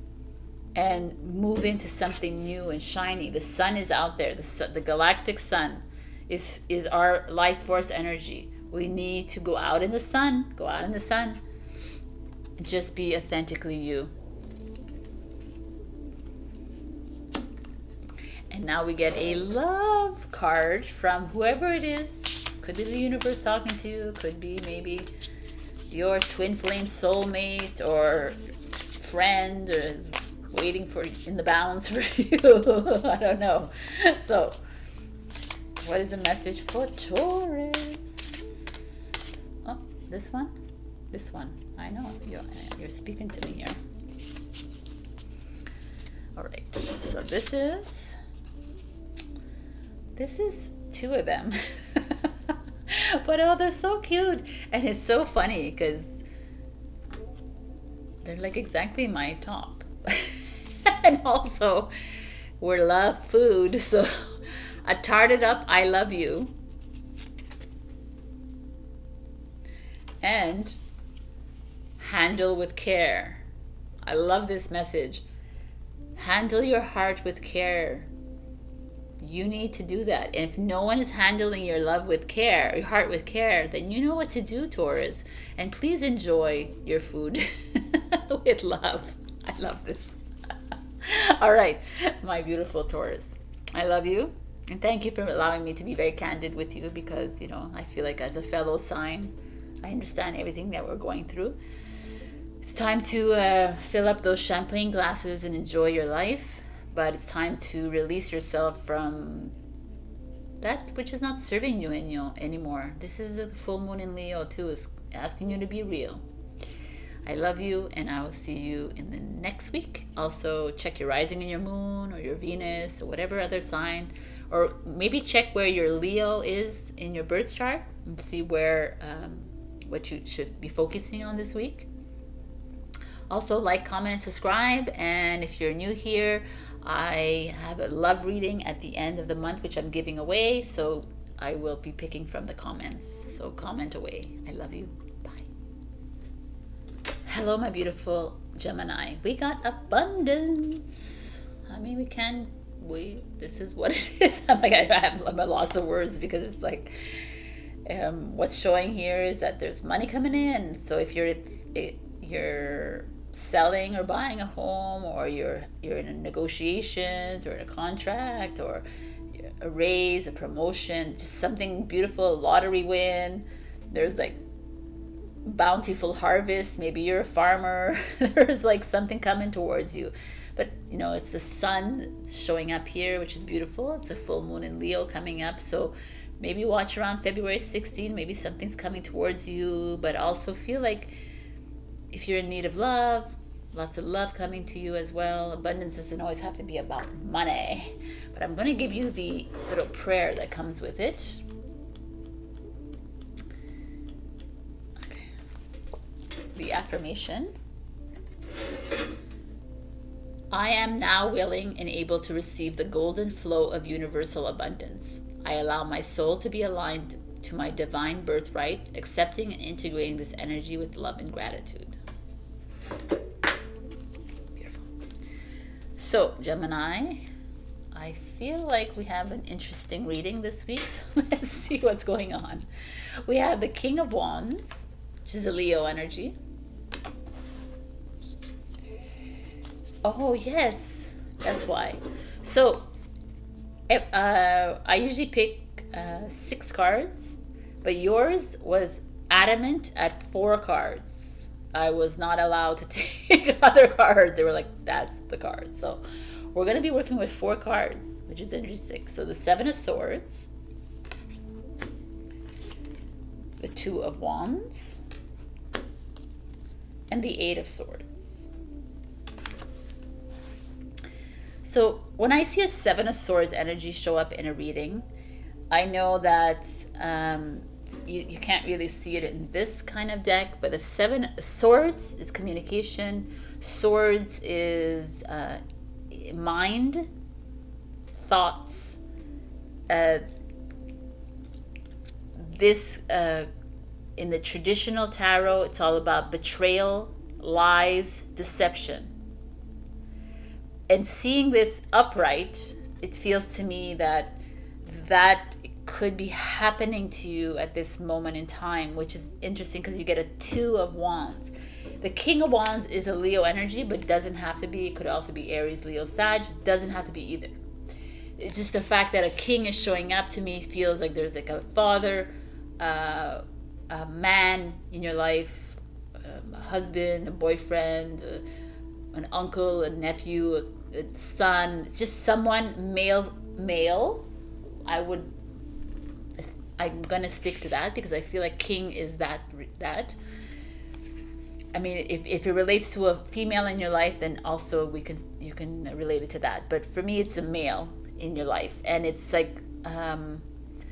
and move into something new and shiny. The sun is out there. The galactic sun is our life force energy. We need to go out in the sun. Go out in the sun. Just be authentically you. And now we get a love card from whoever it is. Could be the universe talking to you. Could be maybe your twin flame soulmate or friend or waiting in the balance for you. I don't know. So, what is the message for Taurus? Oh, this one? This one. I know. You're speaking to me here. All right. So this is two of them. But oh, they're so cute. And it's so funny because they're like exactly my top. And also, we're love food. So I tarted up, I love you. And handle with care. I love this message. Handle your heart with care. You need to do that. And if no one is handling your love with care, your heart with care, then you know what to do, Taurus. And please enjoy your food with love. I love this. All right, my beautiful Taurus. I love you. And thank you for allowing me to be very candid with you because, I feel like as a fellow sign, I understand everything that we're going through. It's time to fill up those champagne glasses and enjoy your life. But it's time to release yourself from that which is not serving you anymore. This is a full moon in Leo too. It's asking you to be real. I love you, and I will see you in the next week. Also, check your rising and your moon, or your Venus, or whatever other sign. Or maybe check where your Leo is in your birth chart and see where what you should be focusing on this week. Also, like, comment, and subscribe. And if you're new here, I have a love reading at the end of the month, which I'm giving away. So I will be picking from the comments. So comment away. I love you. Bye. Hello, my beautiful Gemini. We got abundance. I mean, this is what it is. I'm like, I have a loss of words because it's like, what's showing here is that there's money coming in. So if you're selling or buying a home, or you're in negotiations or in a contract, or a raise, a promotion, just something beautiful, a lottery win, there's bountiful harvest. Maybe you're a farmer. There's like something coming towards you. But, you know, it's the sun showing up here, which is beautiful. It's a full moon in Leo coming up. So maybe watch around February 16. Maybe something's coming towards you. But also feel like if you're in need of love, lots of love coming to you as well. Abundance doesn't always have to be about money. But I'm going to give you the little prayer that comes with it. Okay. The affirmation. I am now willing and able to receive the golden flow of universal abundance. I allow my soul to be aligned to my divine birthright, accepting and integrating this energy with love and gratitude. Beautiful. So, Gemini, I feel like we have an interesting reading this week. Let's see what's going on. We have the King of Wands, which is a Leo energy. Oh, yes, that's why. So, I usually pick 6 cards, but yours was adamant at 4 cards. I was not allowed to take other cards. They were like, that's the card. So, we're going to be working with 4 cards, which is interesting. So, the 7 of Swords, the 2 of Wands, and the 8 of Swords. So when I see a 7 of Swords energy show up in a reading, I know that you can't really see it in this kind of deck, but the 7 of Swords is communication. Swords is mind, thoughts. This in the traditional tarot, it's all about betrayal, lies, deception. And seeing this upright, it feels to me that could be happening to you at this moment in time, which is interesting because you get a 2 of Wands. The King of Wands is a Leo energy, but it doesn't have to be. It could also be Aries, Leo, Sag. It doesn't have to be either. It's just the fact that a king is showing up to me feels like there's like a father, a man in your life, a husband, a boyfriend, an uncle, a nephew, a son. It's just someone male. I'm gonna stick to that because I feel like king is that. I mean, if it relates to a female in your life, then also you can relate it to that. But for me, it's a male in your life, and it's like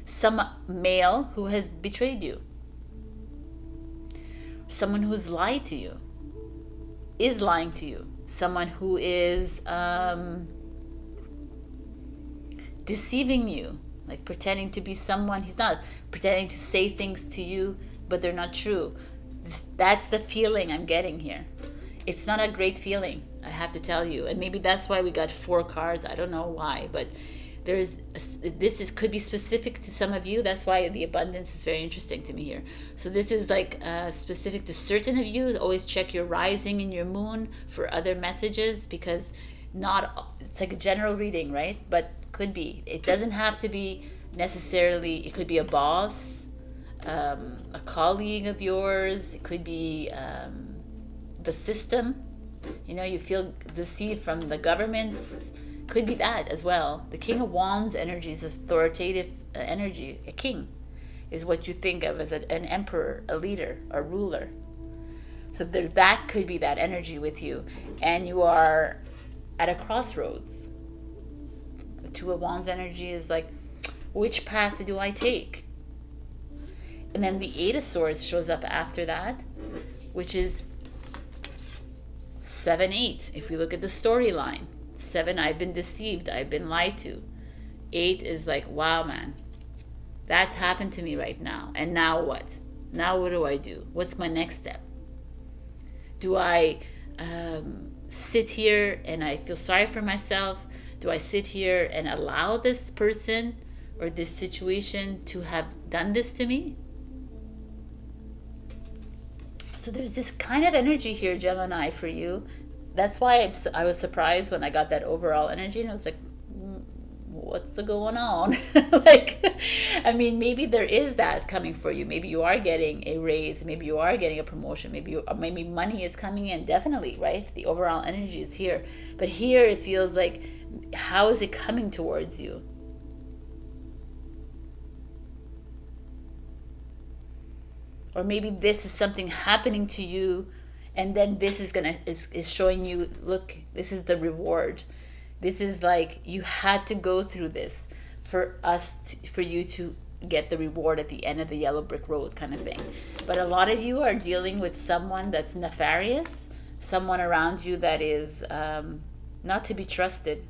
some male who has betrayed you, someone who's lied to you, is lying to you. Someone who is deceiving you, like pretending to be someone he's not, pretending to say things to you, but they're not true. That's the feeling I'm getting here. It's not a great feeling, I have to tell you. And maybe that's why we got 4 cards. I don't know why, but could be specific to some of you. That's why the abundance is very interesting to me here. So this is like specific to certain of you. Always check your rising and your moon for other messages, because it's like a general reading, right? But could be. It doesn't have to be necessarily. It could be a boss, a colleague of yours. It could be the system. You know, you feel deceived from the governments. Could be that as well. The King of Wands energy is authoritative energy. A king is what you think of as an emperor, a leader, a ruler. So that could be that energy with you. And you are at a crossroads. The 2 of Wands energy is like, which path do I take? And then the 8 of Swords shows up after that, which is 7-8. If we look at the storyline. 7, I've been deceived, I've been lied to. 8 is like, wow, man, that's happened to me right now. And now what? Now what do I do? What's my next step? Do I sit here and I feel sorry for myself? Do I sit here and allow this person or this situation to have done this to me? So there's this kind of energy here, Gemini, for you. That's why I was surprised when I got that overall energy, and I was like, what's going on? Like, I mean, maybe there is that coming for you. Maybe you are getting a raise. Maybe you are getting a promotion. Maybe money is coming in. Definitely, right? The overall energy is here. But here it feels like, how is it coming towards you? Or maybe this is something happening to you, and then this is showing you, look, this is the reward. This is like, you had to go through this for you to get the reward at the end of the yellow brick road, kind of thing. But a lot of you are dealing with someone that's nefarious, someone around you that is not to be trusted,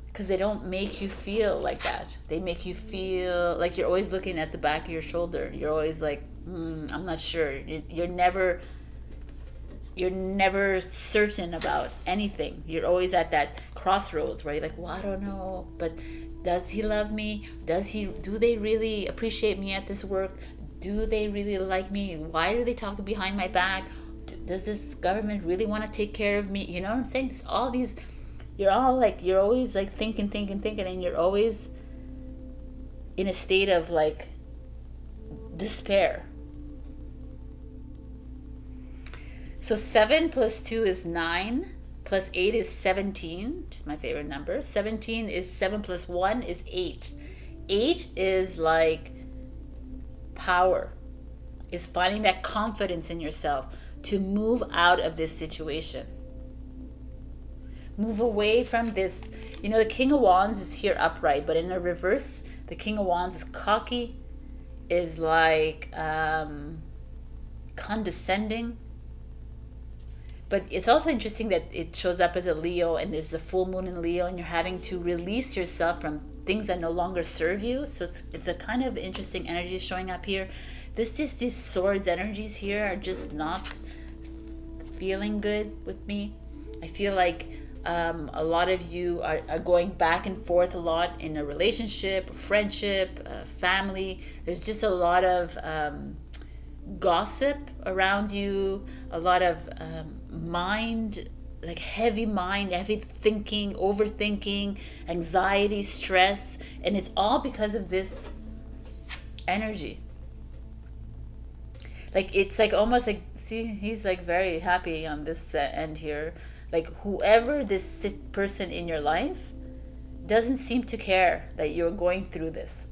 because they don't make you feel like that. They make you feel like you're always looking at the back of your shoulder. You're always like, I'm not sure. You're never certain about anything. You're always at that crossroads where you're like, well, I don't know, but does he love me? Do they really appreciate me at this work? Do they really like me? Why are they talking behind my back? Does this government really want to take care of me? You know what I'm saying? It's all these, you're always like thinking, and you're always in a state of like despair. So 7 plus 2 is 9, plus 8 is 17, which is my favorite number. 17 is 7 plus 1 is 8. 8 is like power, is finding that confidence in yourself to move out of this situation. Move away from this. You know, the King of Wands is here upright, but in a reverse, the King of Wands is cocky, is like condescending. But it's also interesting that it shows up as a Leo, and there's the full moon in Leo, and you're having to release yourself from things that no longer serve you. So it's a kind of interesting energy showing up here. These swords energies here are just not feeling good with me. I feel like a lot of you are going back and forth a lot in a relationship, friendship, family. There's just a lot of gossip around you, a lot of mind, like heavy thinking, overthinking, anxiety, stress, and it's all because of this energy. Like, it's like almost like, see, he's like very happy on this end here. Like, whoever this person in your life doesn't seem to care that you're going through this.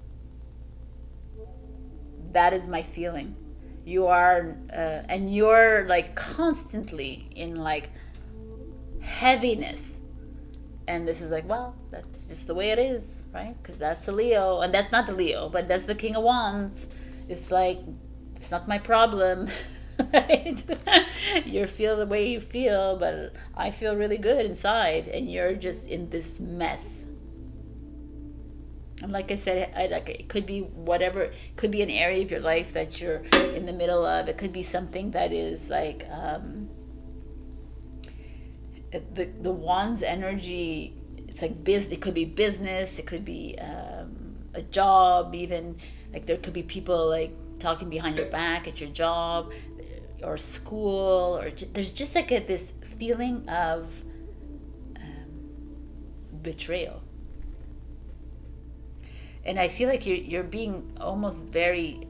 That is my feeling. You are, and you're like constantly in like heaviness. And this is like, well, that's just the way it is, right? Because that's the Leo, and that's not the Leo, but that's the King of Wands. It's like, it's not my problem. Right? You feel the way you feel, but I feel really good inside, and you're just in this mess. And like I said, it could be whatever. It could be an area of your life that you're in the middle of. It could be something that is like the Wands energy. It's like business. It could be business. It could be a job. Even like there could be people like talking behind your back at your job, or school, or there's just like this feeling of betrayal. And I feel like you're being almost very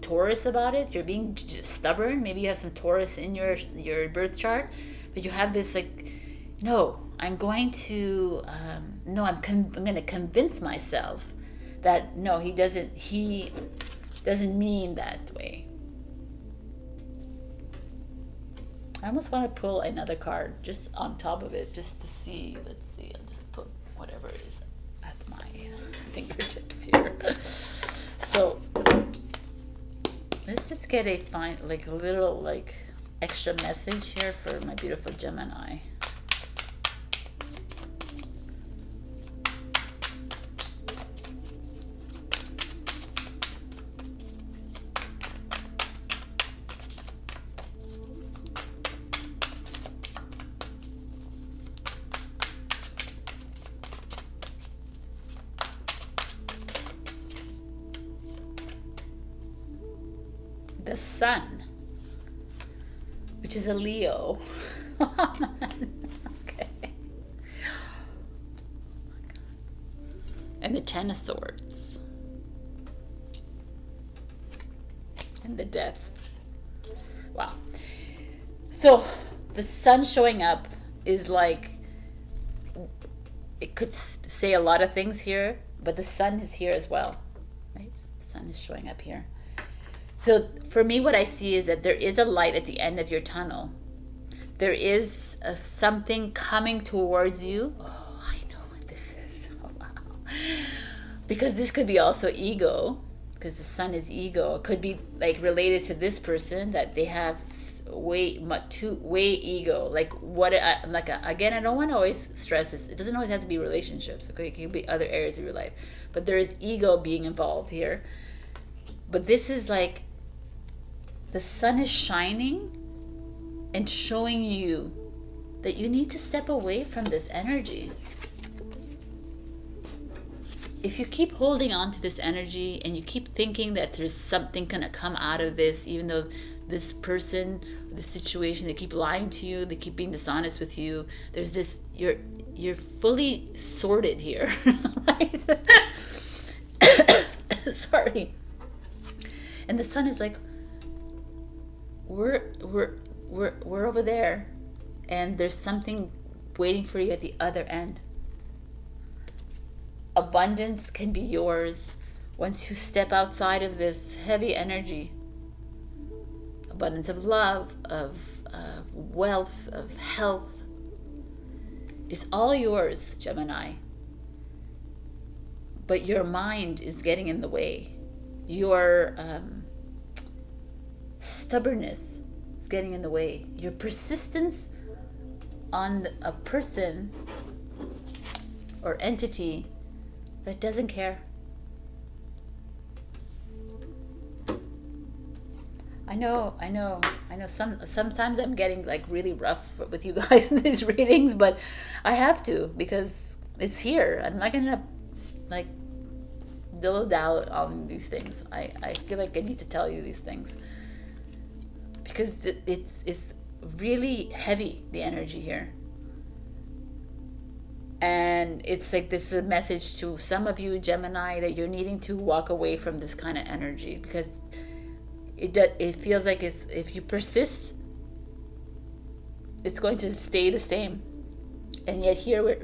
Taurus about it. You're being stubborn. Maybe you have some Taurus in your birth chart, but you have this like, no, I'm going to I'm going to convince myself that no, he doesn't mean that way. I almost want to pull another card just on top of it, just to see. Let's see. I'll just put whatever is at my fingertips here. So let's just get a little like extra message here for my beautiful Gemini. The Sun, which is a Leo. Okay. Ten of Swords. And the Death. Wow. So the Sun showing up is like, it could say a lot of things here, but the Sun is here as well, right? The Sun is showing up here. So for me, what I see is that there is a light at the end of your tunnel. There is something coming towards you. Oh, I know what this is. Oh, wow. Because this could be also ego, because the Sun is ego. It could be like related to this person, that they have way ego. Like what? Again, I don't want to always stress this. It doesn't always have to be relationships. Okay, it can be other areas of your life, but there is ego being involved here. But this is like the Sun is shining and showing you that you need to step away from this energy. If you keep holding on to this energy and you keep thinking that there's something gonna come out of this, even though this person, the situation, they keep lying to you, they keep being dishonest with you, there's this, you're fully sorted here, right? Sorry. And the Sun is like, we're over there, and there's something waiting for you at the other end. Abundance can be yours once you step outside of this heavy energy. Abundance of love, of wealth, of health. It's all yours, Gemini. But your mind is getting in the way. Your stubbornness is getting in the way. Your persistence on a person or entity that doesn't care. I know. Sometimes I'm getting like really rough with you guys in these readings, but I have to, because it's here. I'm not gonna like dilly-dally on these things. I feel like I need to tell you these things, because it's really heavy, the energy here. And it's like, this is a message to some of you, Gemini, that you're needing to walk away from this kind of energy, because it feels like if you persist, it's going to stay the same. And yet here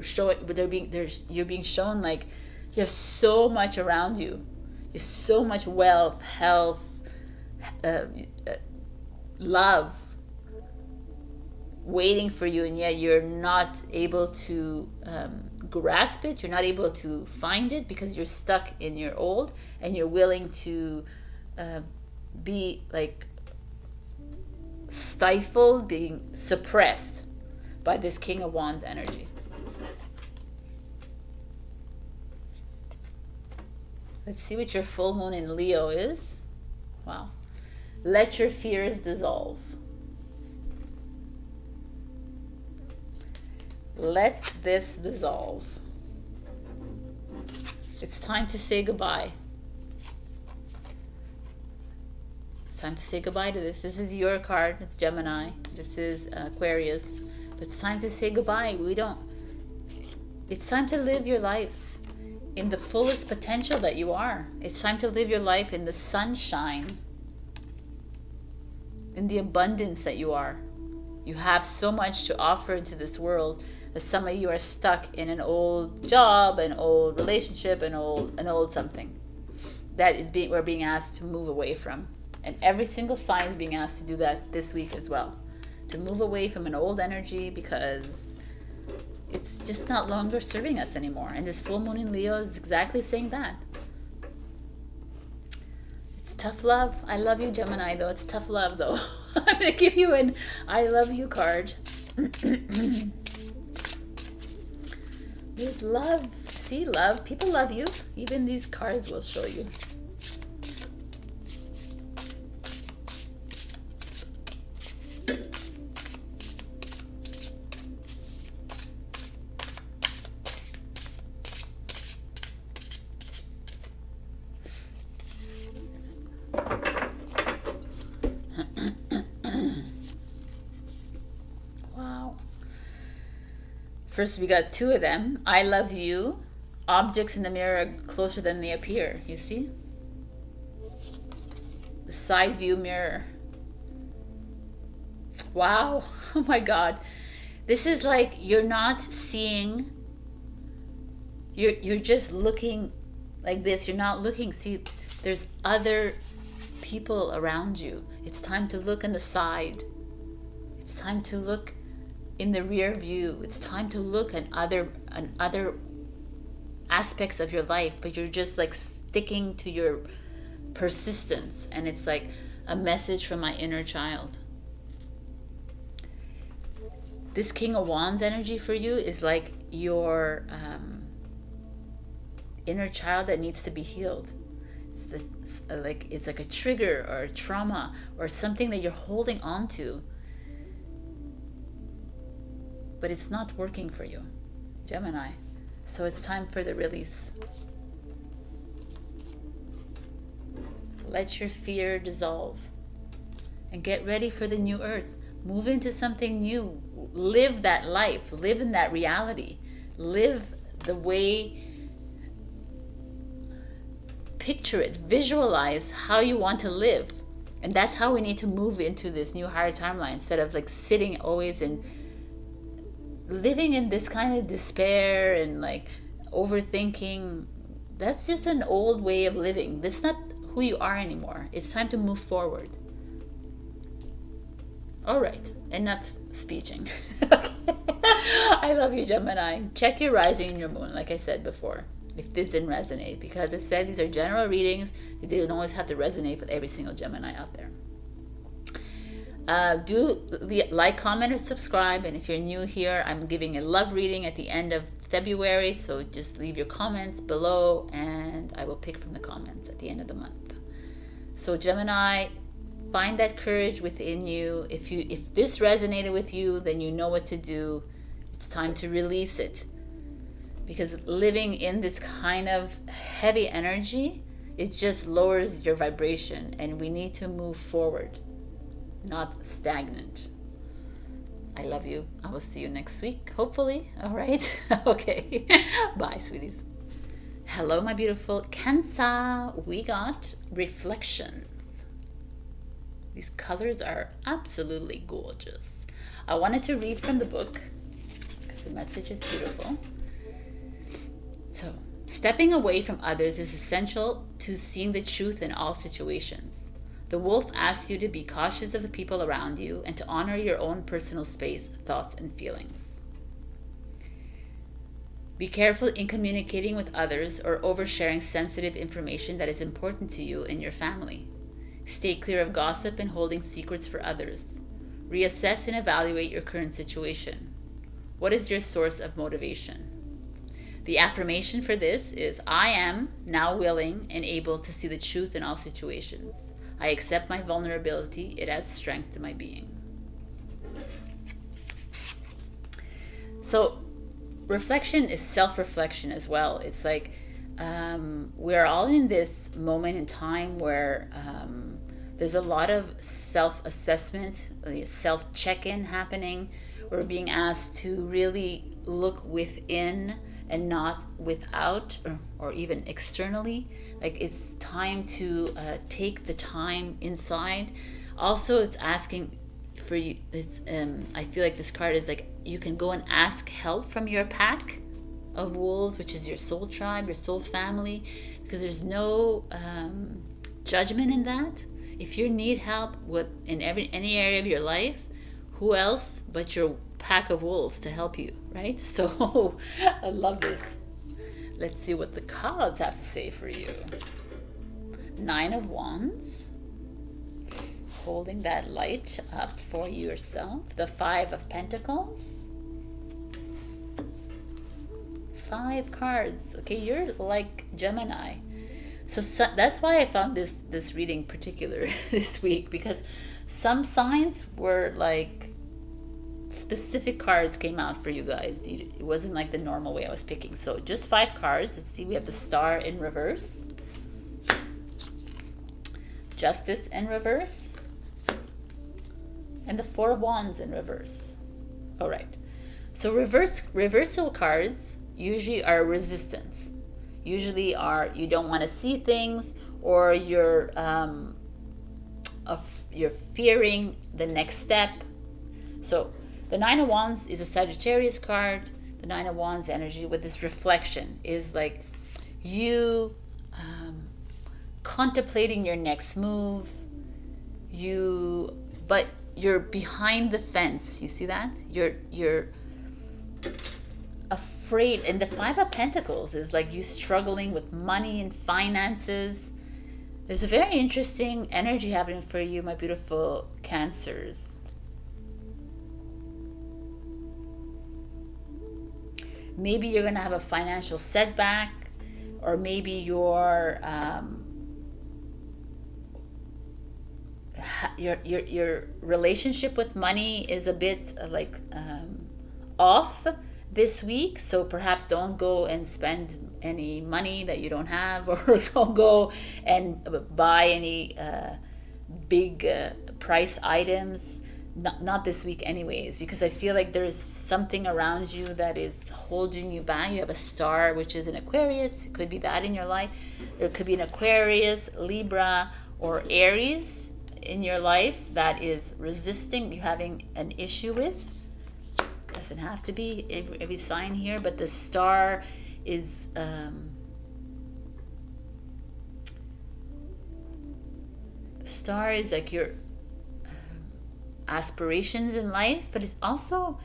you're being shown like you have so much around you. You have so much wealth, health, love waiting for you, and yet you're not able to grasp it. You're not able to find it because you're stuck in your old, and you're willing to be like stifled, being suppressed by this King of Wands energy. Let's see what your full moon in Leo is. Wow. Let your fears dissolve. Let this dissolve. It's time to say goodbye. It's time to say goodbye to this. This is your card. It's Gemini. This is Aquarius. But it's time to say goodbye. It's time to live your life in the fullest potential that you are. It's time to live your life in the sunshine, in the abundance that you are. You have so much to offer into this world. As some of you are stuck in an old job, an old relationship, an old something that we're being asked to move away from. And every single sign is being asked to do that this week as well. To move away from an old energy, because it's just not longer serving us anymore. And this full moon in Leo is exactly saying that. It's tough love. I love you, Gemini, though. It's tough love, though. I'm going to give you an I love you card. There's love. See, love. People love you. Even these cards will show you. First, we got two of them. I love you. objects in the mirror are closer than they appear. You see? The side view mirror. Wow. Oh my God. This is like you're not seeing. You're just looking like this. You're not looking. See, there's other people around you. It's time to look in the side. It's time to look in the rear view. It's time to look at other aspects of your life, but you're just like sticking to your persistence. And it's like a message from my inner child. This King of Wands energy for you is like your inner child that needs to be healed. It's like a trigger or a trauma or something that you're holding on to, but it's not working for you, Gemini. So it's time for the release. Let your fear dissolve and get ready for the new earth. Move into something new. Live that life. Live in that reality. Live the way. Picture it. Visualize how you want to live. And that's how we need to move into this new higher timeline, instead of like sitting always in living in this kind of despair and like overthinking. That's just an old way of living. That's not who you are anymore. It's time to move forward. All right, enough speeching. I love you, Gemini. Check your rising and your moon, like I said before, if this didn't resonate, because I said these are general readings. They don't always have to resonate with every single Gemini out there. Do like, comment, or subscribe. And if you're new here, I'm giving a love reading at the end of February, so just leave your comments below and I will pick from the comments at the end of the month. So Gemini, find that courage within you. If this resonated with you, then you know what to do. It's time to release it, because living in this kind of heavy energy, it just lowers your vibration, and we need to move forward, not stagnant. I love you. I will see you next week, hopefully. All right. Okay. Bye, sweeties. Hello, my beautiful Cancer. We got reflections. These colors are absolutely gorgeous. I wanted to read from the book because the message is beautiful. So, stepping away from others is essential to seeing the truth in all situations. The wolf asks you to be cautious of the people around you and to honor your own personal space, thoughts, and feelings. Be careful in communicating with others or oversharing sensitive information that is important to you and your family. Stay clear of gossip and holding secrets for others. Reassess and evaluate your current situation. What is your source of motivation? The affirmation for this is, I am now willing and able to see the truth in all situations. I accept my vulnerability. It adds strength to my being. So, reflection is self-reflection as well. It's like we're all in this moment in time where there's a lot of self-assessment, self-check-in happening. We're being asked to really look within and not without, or even externally. Like, it's time to take the time inside. Also, it's asking for you. I feel like this card is like, you can go and ask help from your pack of wolves, which is your soul tribe, your soul family, because there's no judgment in that. If you need help in any area of your life, who else but your pack of wolves to help you, right? So I love this. Let's see what the cards have to say for you. 9 of Wands, holding that light up for yourself. The 5 of Pentacles. 5 cards. Okay, you're like Gemini. So that's why I found this reading particular this week, because some signs were like specific cards came out for you guys. It wasn't like the normal way I was picking. So just 5 cards. Let's see. We have the Star in reverse, Justice in reverse, and the 4 of Wands in reverse. All right. So reversal cards usually are resistance. usually are you don't want to see things, or you're fearing the next step. So the Nine of Wands is a Sagittarius card. The Nine of Wands energy with this reflection is like you contemplating your next move. But you're behind the fence. You see that? You're afraid. And the Five of Pentacles is like you struggling with money and finances. There's a very interesting energy happening for you, my beautiful Cancers. Maybe you're going to have a financial setback, or maybe your relationship with money is a bit off this week. So perhaps don't go and spend any money that you don't have, or don't go and buy any big price items. Not this week anyways, because I feel like there's something around you that is holding you back. You have a star, which is an Aquarius. It could be that in your life. There could be an Aquarius, Libra, or Aries in your life that is resisting, you having an issue with. Doesn't have to be every sign here, but the star is like your aspirations in life, but it's also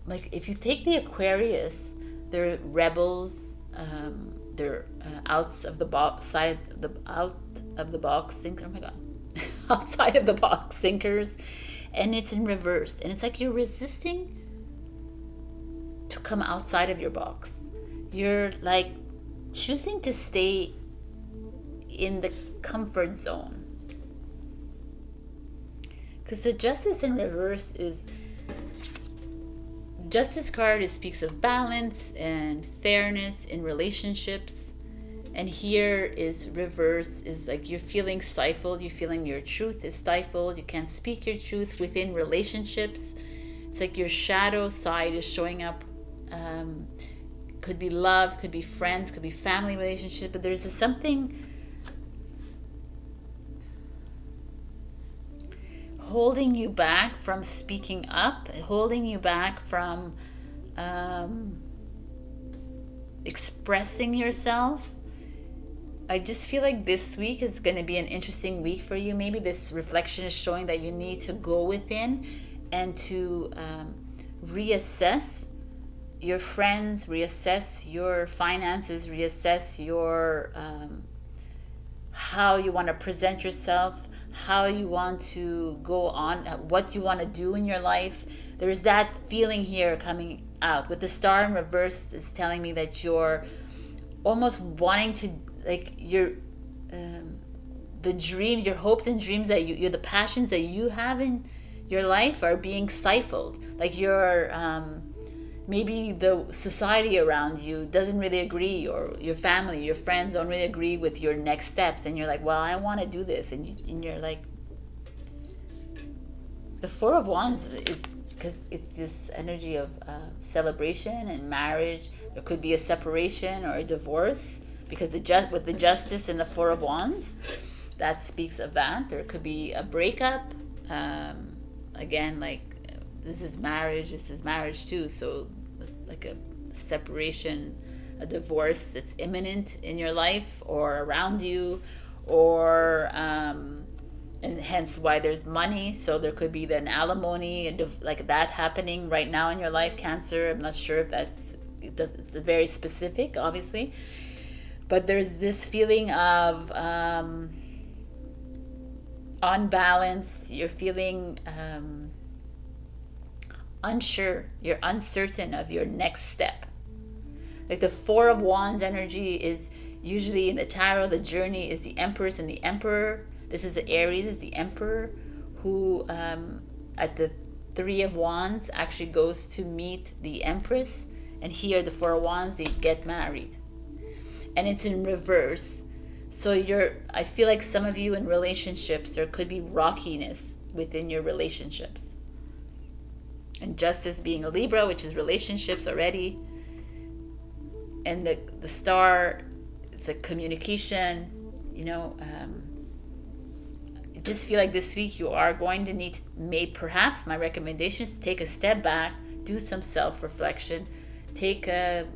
like if you take the Aquarius, they're rebels, they're out of the box thinkers. Oh my god, outside of the box thinkers, and it's in reverse, and it's like you're resisting to come outside of your box. You're like choosing to stay in the comfort zone. Because the Justice in reverse is, Justice card speaks of balance and fairness in relationships. And here is reverse, is like you're feeling stifled, you're feeling your truth is stifled, you can't speak your truth within relationships. It's like your shadow side is showing up. Could be love, could be friends, could be family relationship, but there's something holding you back from speaking up, holding you back from expressing yourself. I just feel like this week is going to be an interesting week for you. Maybe this reflection is showing that you need to go within and to reassess your friends, reassess your finances, reassess your how you want to present yourself, how you want to go on, what you want to do in your life. There's that feeling here coming out. With the star in reverse, it's telling me that you're almost wanting to, like, you're the dream, your hopes and dreams that you're the passions that you have in your life are being stifled. Like you're maybe the society around you doesn't really agree, or your family, your friends don't really agree with your next steps, and you're like, well, I want to do this, and you're like, the Four of Wands is, because it's this energy of celebration and marriage. There could be a separation or a divorce, because with the Justice and the Four of Wands, that speaks of that. There could be a breakup. Again, like, this is marriage too, so like a separation, a divorce that's imminent in your life or around you, or and hence why there's money. So there could be an alimony, like that happening right now in your life, Cancer. I'm not sure if it's very specific, obviously, but there's this feeling of unbalanced. You're feeling unsure, you're uncertain of your next step. Like the Four of Wands energy is usually in the tarot, the journey is the Empress and the Emperor. This is the Aries, is the Emperor, who at the Three of Wands actually goes to meet the Empress, and here the Four of Wands, they get married, and it's in reverse. So I feel like some of you in relationships, there could be rockiness within your relationships. And Justice being a Libra, which is relationships already. And the star, it's a communication, you know. I just feel like this week you are going to need, perhaps my recommendation is to take a step back, do some self-reflection, take a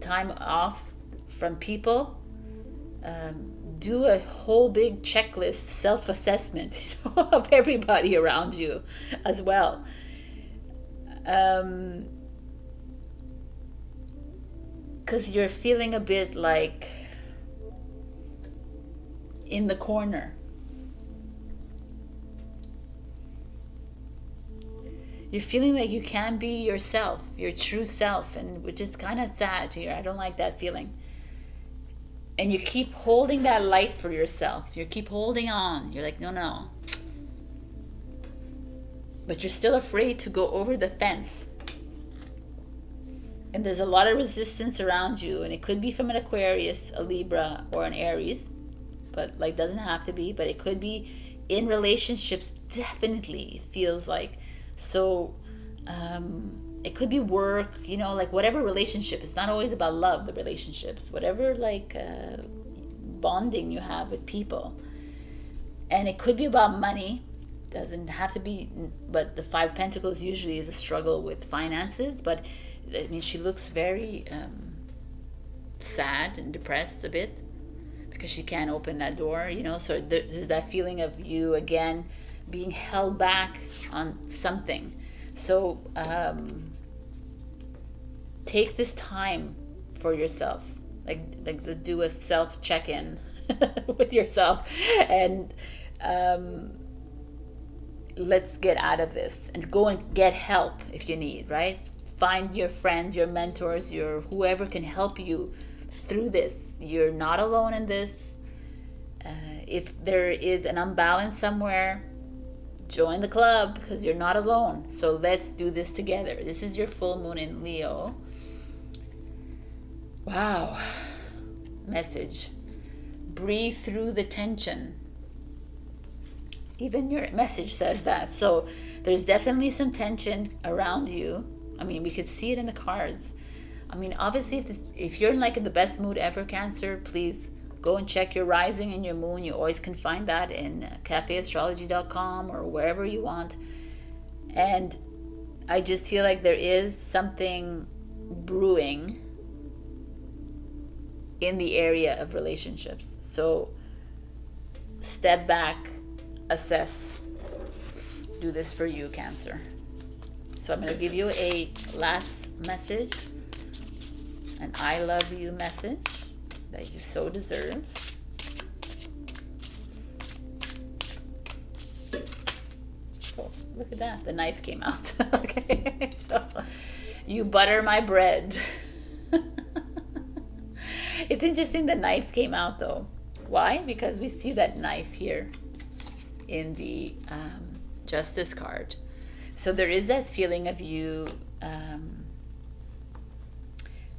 time off from people, do a whole big checklist, self-assessment, you know, of everybody around you as well. Because you're feeling a bit like in the corner. You're feeling like you can't be yourself, your true self, and which is kind of sad to hear. I don't like that feeling. And you keep holding that light for yourself. You keep holding on. You're like, no. But you're still afraid to go over the fence. And there's a lot of resistance around you, and it could be from an Aquarius, a Libra, or an Aries, but like doesn't have to be, but it could be in relationships. Definitely it feels like so. It could be work, you know, like whatever relationship. It's not always about love, the relationships, whatever like bonding you have with people. And it could be about money. Doesn't have to be, but the Five Pentacles usually is a struggle with finances. But I mean, she looks very sad and depressed a bit because she can't open that door, you know. So there's that feeling of you again being held back on something. So take this time for yourself, like do a self check-in with yourself, and let's get out of this and go and get help if you need, right? Find your friends, your mentors, your whoever can help you through this. You're not alone in this. If there is an unbalance somewhere, join the club because you're not alone. So let's do this together. This is your full moon in Leo. Wow. Message. Breathe through the tension. Even your message says that. So there's definitely some tension around you. I mean, we could see it in the cards. I mean, obviously, if you're in like in the best mood ever, Cancer, please go and check your rising and your moon. You always can find that in cafeastrology.com or wherever you want. And I just feel like there is something brewing in the area of relationships. So step back, assess. Do this for you, Cancer. So I'm going to give you a last message, an I love you message that you so deserve. Oh, look at that. The knife came out. Okay. So, you butter my bread. It's interesting the knife came out though. Why? Because we see that knife here in the Justice card. So there is that feeling of you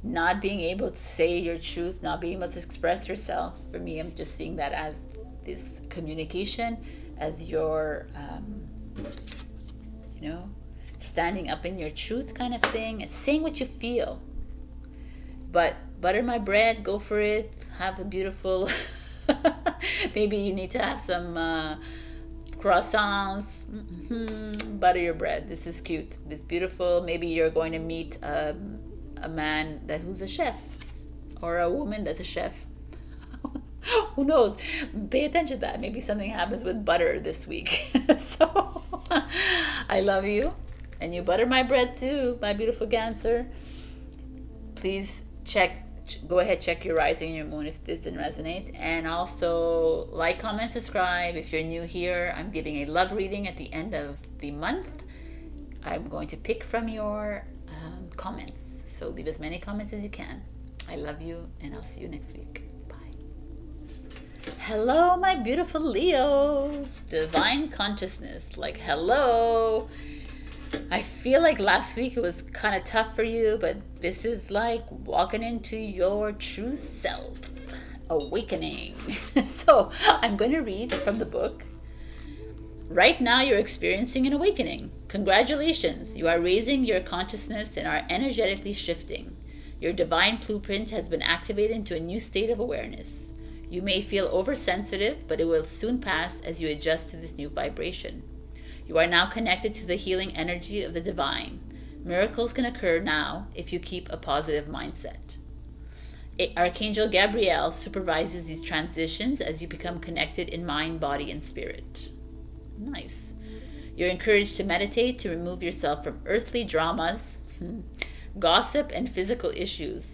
not being able to say your truth, not being able to express yourself. For me, I'm just seeing that as this communication, as your, you know, standing up in your truth kind of thing. It's saying what you feel. But butter my bread, go for it. Have a beautiful, maybe you need to have some croissants. Butter your bread. This is cute. This is beautiful. Maybe you're going to meet a man who's a chef, or a woman that's a chef. Who knows? Pay attention to that. Maybe something happens with butter this week. So I love you, and you butter my bread too, my beautiful Cancer. Please go ahead, check your rising and your moon if this didn't resonate, and also like, comment, subscribe. If you're new here, I'm giving a love reading at the end of the month. I'm going to pick from your comments, so leave as many comments as you can. I love you, and I'll see you next week. Bye. Hello, my beautiful Leos. Divine consciousness, like hello. I feel like last week it was kind of tough for you, but this is like walking into your true self, awakening. So I'm going to read from the book. Right now you're experiencing an awakening. Congratulations, you are raising your consciousness and are energetically shifting. Your divine blueprint has been activated into a new state of awareness. You may feel oversensitive, but it will soon pass as you adjust to this new vibration. You are now connected to the healing energy of the divine. Miracles can occur now if you keep a positive mindset. Archangel Gabriel supervises these transitions as you become connected in mind, body, and spirit. Nice. You're encouraged to meditate to remove yourself from earthly dramas, gossip, and physical issues.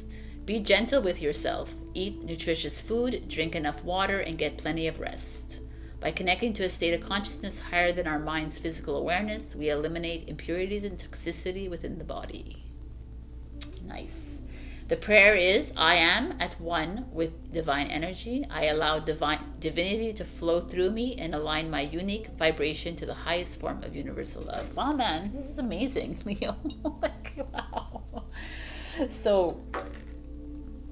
Be gentle with yourself. Eat nutritious food, drink enough water, and get plenty of rest. By connecting to a state of consciousness higher than our mind's physical awareness, we eliminate impurities and toxicity within the body. Nice. The prayer is, I am at one with divine energy. I allow divinity to flow through me and align my unique vibration to the highest form of universal love. Wow, man, this is amazing, Leo. Wow. So,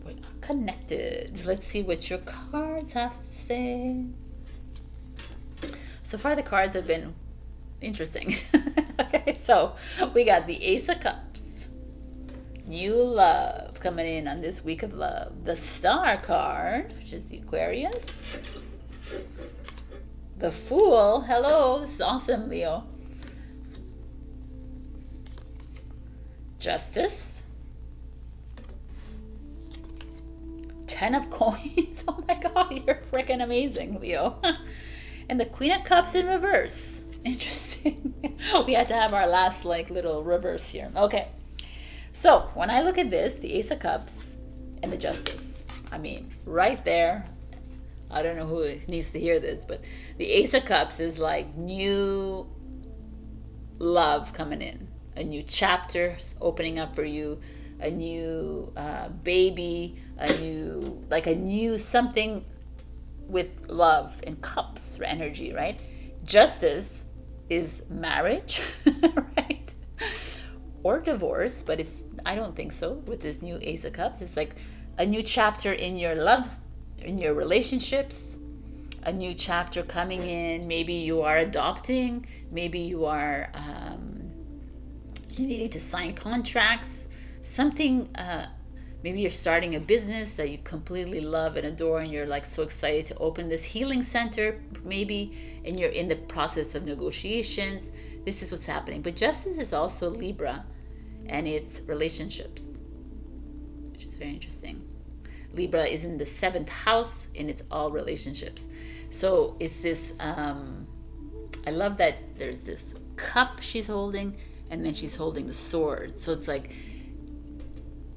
we are connected. Let's see what your cards have to say. So far, the cards have been interesting. Okay, so we got the Ace of Cups. New love coming in on this week of love. The Star card, which is the Aquarius. The Fool. Hello, this is awesome, Leo. Justice. 10 of Coins. Oh my God, you're freaking amazing, Leo. And the Queen of Cups in reverse. Interesting. We had to have our last little reverse here. Okay. So when I look at this, the Ace of Cups and the Justice, I mean, right there, I don't know who needs to hear this, but the Ace of Cups is like new love coming in, a new chapter opening up for you, a new baby, a new something with love and cups for energy, right? Justice is marriage, right? Or divorce, but I don't think so with this new Ace of Cups. It's like a new chapter in your love, in your relationships, a new chapter coming in. Maybe you are adopting, maybe you are needing to sign contracts, something, maybe you're starting a business that you completely love and adore and you're like so excited to open this healing center, maybe, and you're in the process of negotiations. This is what's happening. But Justice is also Libra, and it's relationships, which is very interesting. Libra is in the 7th house, and it's all relationships. So it's this, I love that there's this cup she's holding, and then she's holding the sword. So it's like,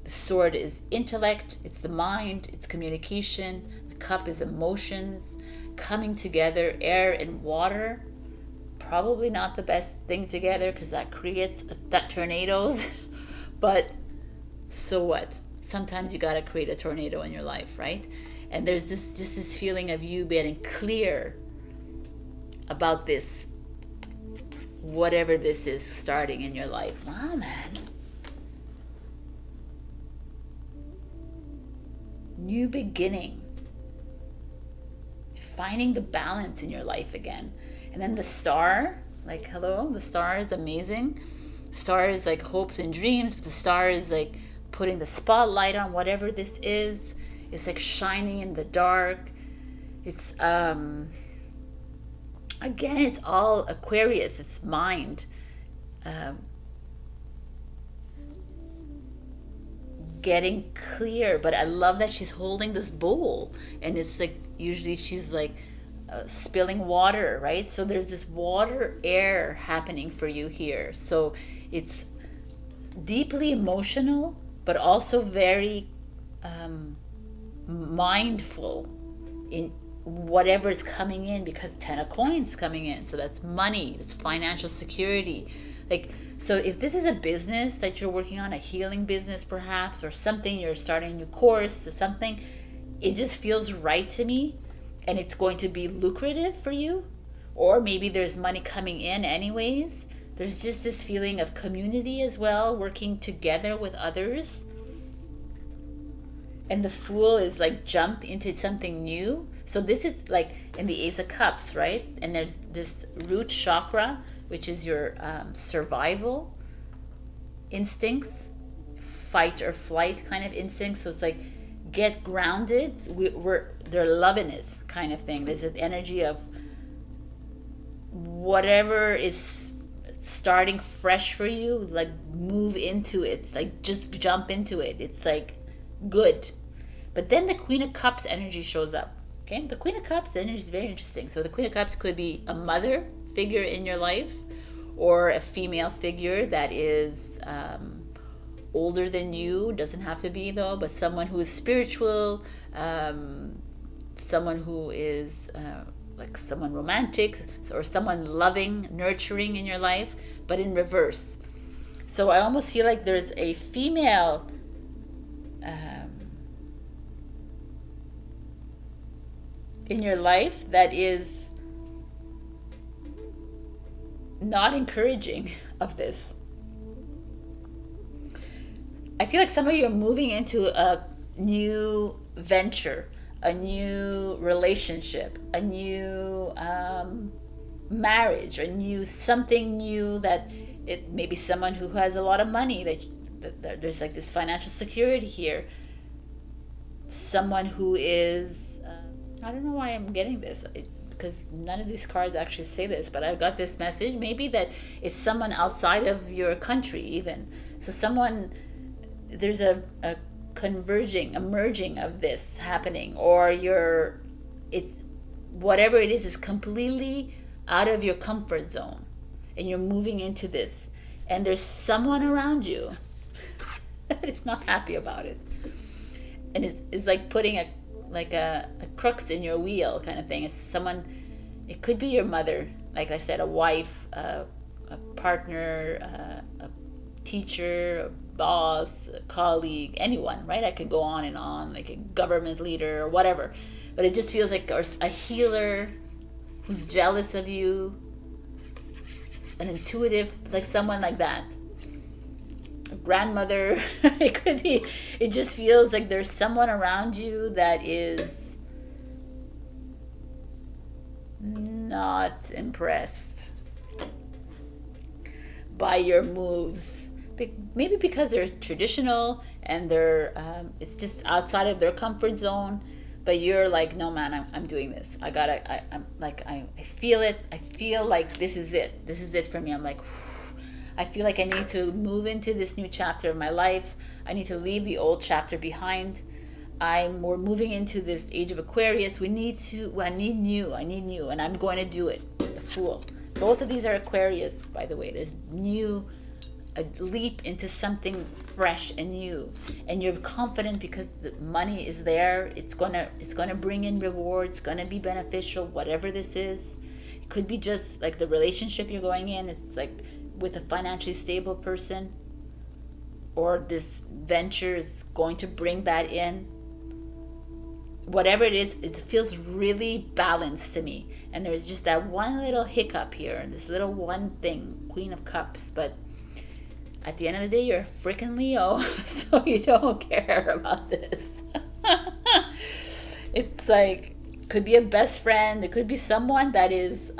the sword is intellect, it's the mind, it's communication. The cup is emotions coming together, air and water. Probably not the best thing together because that creates that tornadoes. But so what? Sometimes you got to create a tornado in your life, right? And there's this feeling of you getting clear about this, whatever this is starting in your life. Wow, man. New beginning. Finding the balance in your life again. And then the Star, like, hello, the Star is amazing. Star is like hopes and dreams, but the Star is like putting the spotlight on whatever this is. It's like shining in the dark. It's, again, it's all Aquarius, it's mind. Getting clear, but I love that she's holding this bowl, and it's like, usually she's like, spilling water, right? So there's this water air happening for you here. So it's deeply emotional, but also very mindful in whatever's coming in, because 10 of Coins coming in. So that's money, it's financial security. Like, so if this is a business that you're working on, a healing business perhaps, or something, you're starting a new course or something, it just feels right to me. And it's going to be lucrative for you, or maybe there's money coming in anyways. There's just this feeling of community as well, working together with others. And the Fool is like jump into something new. So this is like in the Ace of Cups, right? And there's this root chakra, which is your survival instincts, fight or flight kind of instinct. So it's like, get grounded. They're loving it kind of thing. There's an energy of whatever is starting fresh for you, like move into it, like just jump into it. It's like good. But then the Queen of Cups energy shows up. Okay, the Queen of Cups energy is very interesting. So the Queen of Cups could be a mother figure in your life, or a female figure that is older than you. Doesn't have to be though, but someone who is spiritual, someone who is like someone romantic, or someone loving, nurturing in your life, but in reverse. So I almost feel like there's a female in your life that is not encouraging of this. I feel like some of you are moving into a new venture, a new relationship, a new marriage, or something new, that it may be someone who has a lot of money, that there's like this financial security here. Someone who is I don't know why I'm getting this, because none of these cards actually say this, but I've got this message. Maybe that it's someone outside of your country even. So there's a merging of this happening, or whatever it is completely out of your comfort zone, and you're moving into this, and there's someone around you that is not happy about it, and it's like putting a crux in your wheel kind of thing. It's someone, it could be your mother, like I said, a wife, a partner, a teacher, a boss, a colleague, anyone, right? I could go on and on, like a government leader or whatever. But it just feels like, or a healer who's jealous of you, an intuitive, like someone like that. A grandmother. It could be, it just feels like there's someone around you that is not impressed by your moves. Maybe because they're traditional and they're it's just outside of their comfort zone, but you're like, no man, I'm doing this. I feel it. I feel like this is it for me. I'm like, I feel like I need to move into this new chapter of my life. I need to leave the old chapter behind. We're moving into this age of Aquarius. I need new, and I'm going to do it. The Fool. Both of these are Aquarius, by the way. There's a leap into something fresh and new, and you're confident because the money is there. It's gonna bring in rewards. It's gonna be beneficial, whatever this is. It could be just like the relationship you're going in. It's like with a financially stable person, or this venture is going to bring that in. Whatever it is, it feels really balanced to me. And there's just that one little hiccup here, this little one thing, Queen of Cups. But at the end of the day, you're a freaking Leo, so you don't care about this. It's like, could be a best friend. It could be someone that is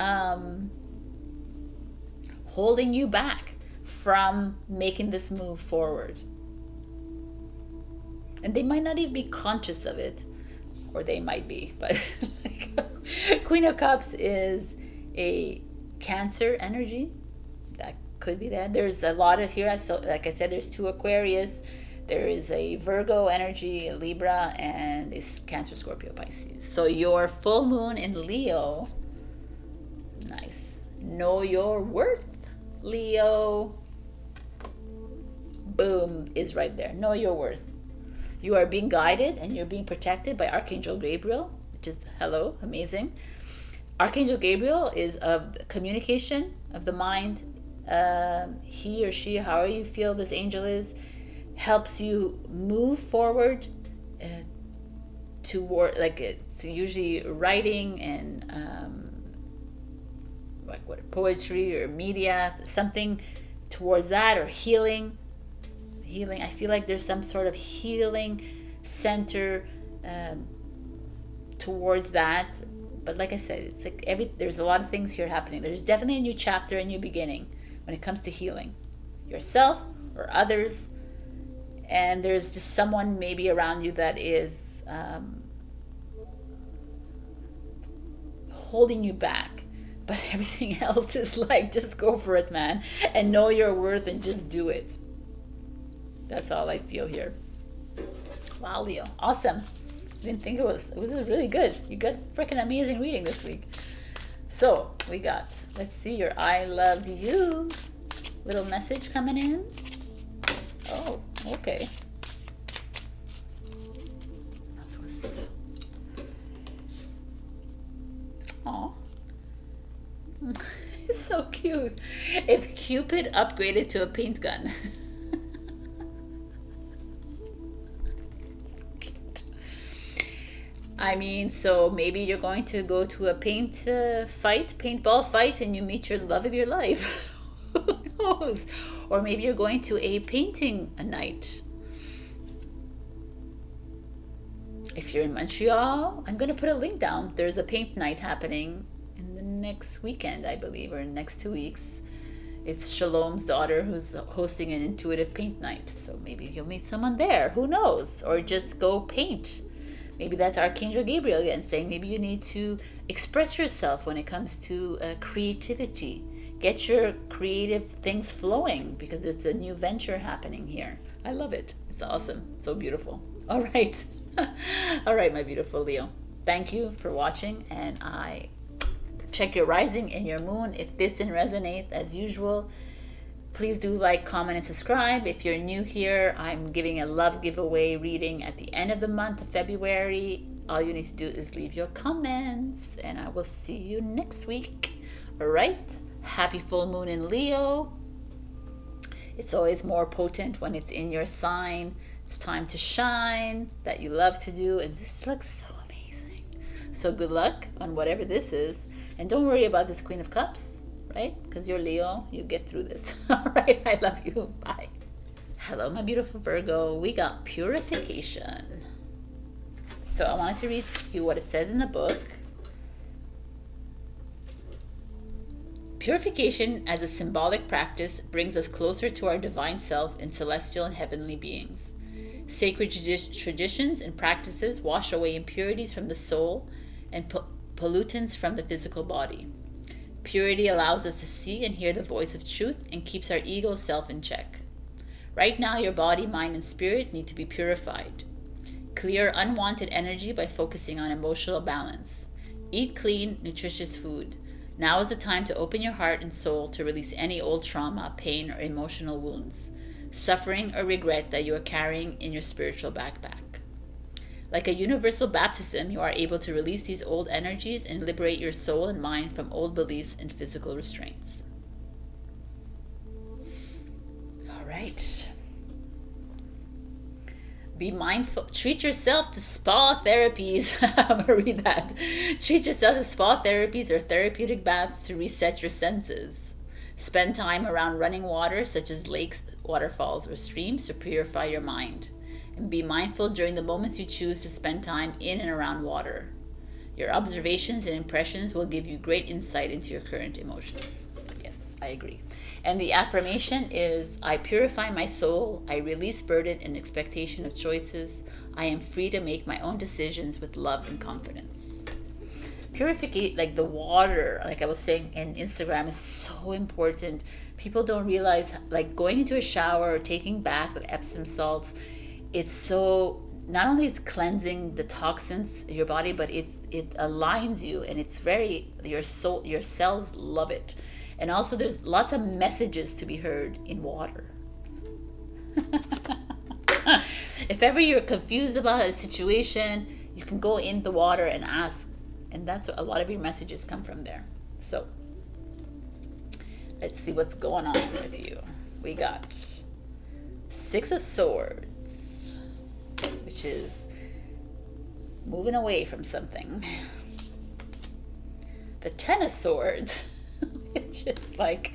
holding you back from making this move forward. And they might not even be conscious of it, or they might be, but Queen of Cups is a Cancer energy. That could be that. There's a lot of here, so like I said, there's 2 Aquarius. There is a Virgo energy, a Libra, and a Cancer, Scorpio, Pisces. So your full moon in Leo, nice. Know your worth, Leo. Boom, is right there. Know your worth. You are being guided and you're being protected by Archangel Gabriel, which is, hello, amazing. Archangel Gabriel is of communication, of the mind. He or she, however you feel this angel is, helps you move forward toward, like, it's usually writing and poetry or media, something towards that, or healing. I feel like there's some sort of healing center towards that. But like I said, it's like there's a lot of things here happening. There's definitely a new chapter, a new beginning when it comes to healing yourself or others. and there's just someone maybe around you that is holding you back, but everything else is like, just go for it, man, and know your worth and just do it. That's all I feel here. Wow, Leo, awesome. Didn't think it was really good. You got freaking amazing reading this week. So we got, let's see, your I love you little message coming in. Oh, okay. Aw. It's so cute. If Cupid upgraded to a paint gun. I mean, so maybe you're going to go to a paintball fight, and you meet your love of your life. Who knows? Or maybe you're going to a painting night. If you're in Montreal, I'm going to put a link down. There's a paint night happening in the next weekend, I believe, or in the next 2 weeks. It's Shalom's daughter who's hosting an intuitive paint night. So maybe you'll meet someone there. Who knows? Or just go paint. Maybe that's Archangel Gabriel again saying maybe you need to express yourself when it comes to creativity. Get your creative things flowing because it's a new venture happening here. I love it. It's awesome. So beautiful. All right. All right, my beautiful Leo. Thank you for watching, and I check your rising and your moon. If this didn't resonate, as usual, please do like, comment, and subscribe. If you're new here, I'm giving a love giveaway reading at the end of the month of February. All you need to do is leave your comments, and I will see you next week. All right? Happy full moon in Leo. It's always more potent when it's in your sign. It's time to shine, that you love to do, and this looks so amazing. So good luck on whatever this is, and don't worry about this Queen of Cups. Right? Because you're Leo, you get through this. All right, I love you. Bye. Hello, my beautiful Virgo. We got purification. So I wanted to read you what it says in the book. Purification as a symbolic practice brings us closer to our divine self and celestial and heavenly beings. Sacred traditions and practices wash away impurities from the soul and pollutants from the physical body. Purity allows us to see and hear the voice of truth and keeps our ego self in check. Right now, your body, mind, and spirit need to be purified. Clear unwanted energy by focusing on emotional balance. Eat clean, nutritious food. Now is the time to open your heart and soul to release any old trauma, pain, or emotional wounds, suffering, or regret that you are carrying in your spiritual backpack. Like a universal baptism, you are able to release these old energies and liberate your soul and mind from old beliefs and physical restraints. All right. Be mindful. Treat yourself to spa therapies. I'm going to read that. Treat yourself to spa therapies or therapeutic baths to reset your senses. Spend time around running water, such as lakes, waterfalls, or streams, to purify your mind. And be mindful during the moments you choose to spend time in and around water. Your observations and impressions will give you great insight into your current emotions. Yes, I agree. And the affirmation is, I purify my soul, I release burden and expectation of choices, I am free to make my own decisions with love and confidence. Purification, like the water, like I was saying in Instagram, is so important. People don't realize, like going into a shower or taking bath with Epsom salts, it's so, not only it's cleansing the toxins in your body, but it aligns you, and it's very, your soul, your cells love it. And also there's lots of messages to be heard in water. If ever you're confused about a situation, you can go in the water and ask, and that's what a lot of your messages come from there. So let's see what's going on with you. We got Six of Swords, which is moving away from something. The Ten of Swords, which is like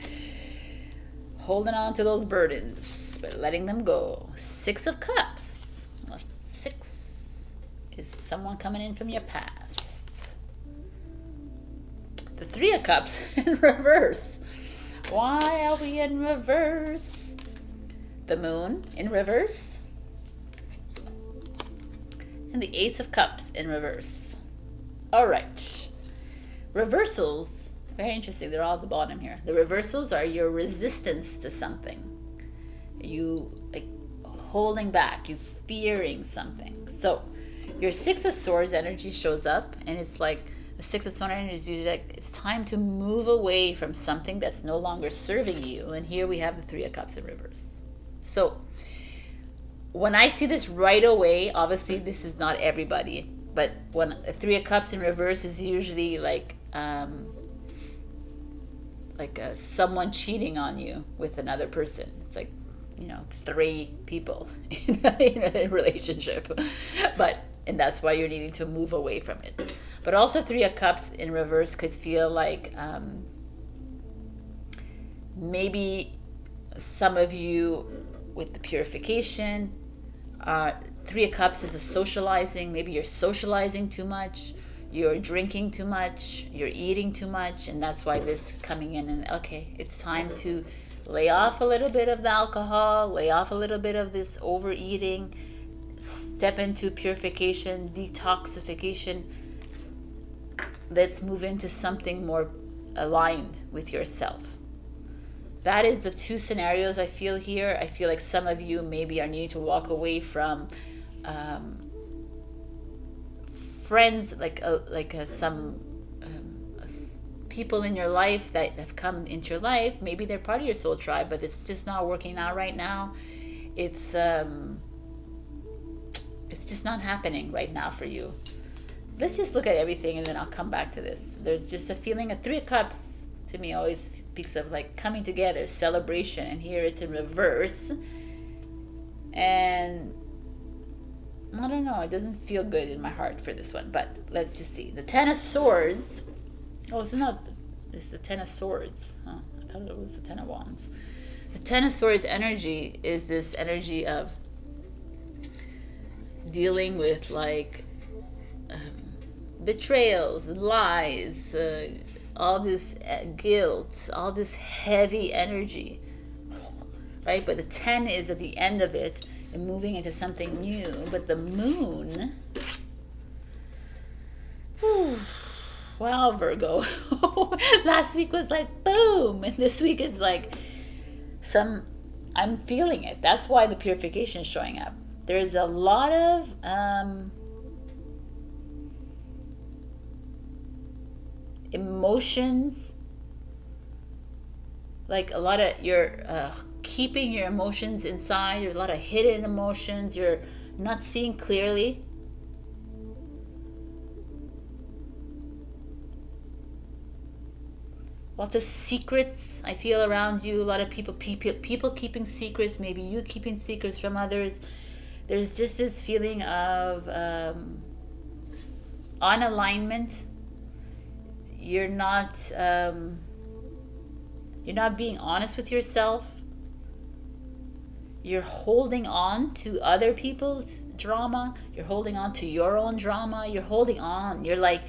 holding on to those burdens but letting them go. Six of Cups. Well, six is someone coming in from your past. The Three of Cups in reverse. Why are we in reverse? The Moon in reverse. And the Ace of Cups in reverse. All right. Reversals, very interesting. They're all at the bottom here. The reversals are your resistance to something. You like holding back, you fearing something. So your Six of Swords energy shows up, and it's like the Six of Swords energy is usually like it's time to move away from something that's no longer serving you. And here we have the Three of Cups in reverse. So when I see this right away, obviously this is not everybody, but when a Three of Cups in reverse is usually like someone cheating on you with another person. It's like, you know, 3 people in a relationship, and that's why you're needing to move away from it. But also Three of Cups in reverse could feel like maybe some of you with the purification. Three of Cups is a socializing. Maybe you're socializing too much, you're drinking too much, you're eating too much, and that's why this coming in and okay, it's time to lay off a little bit of the alcohol, lay off a little bit of this overeating, step into purification, detoxification. Let's move into something more aligned with yourself. That is the 2 scenarios I feel here. I feel like some of you maybe are needing to walk away from friends, some people in your life that have come into your life. Maybe they're part of your soul tribe, but it's just not working out right now. It's just not happening right now for you. Let's just look at everything, and then I'll come back to this. There's just a feeling. A Three of Cups to me always speaks of like coming together, celebration, and here it's in reverse. And I don't know, it doesn't feel good in my heart for this one, but let's just see. The Ten of Swords. Oh, it's not. It's the Ten of Swords. Oh, I thought it was the Ten of Wands. The Ten of Swords energy is this energy of dealing with like betrayals, lies, all this guilt, all this heavy energy, right? But the 10 is at the end of it and moving into something new. But the Moon, whew, wow, Virgo. Last week was like boom, and this week is like I'm feeling it. That's why the purification is showing up. There's a lot of emotions, like a lot of you're keeping your emotions inside. There's a lot of hidden emotions. You're not seeing clearly. Lots of secrets I feel around you. A lot of people keeping secrets. Maybe you keeping secrets from others. There's just this feeling of unalignment. You're not being honest with yourself. You're holding on to other people's drama. You're holding on to your own drama. You're holding on. You're like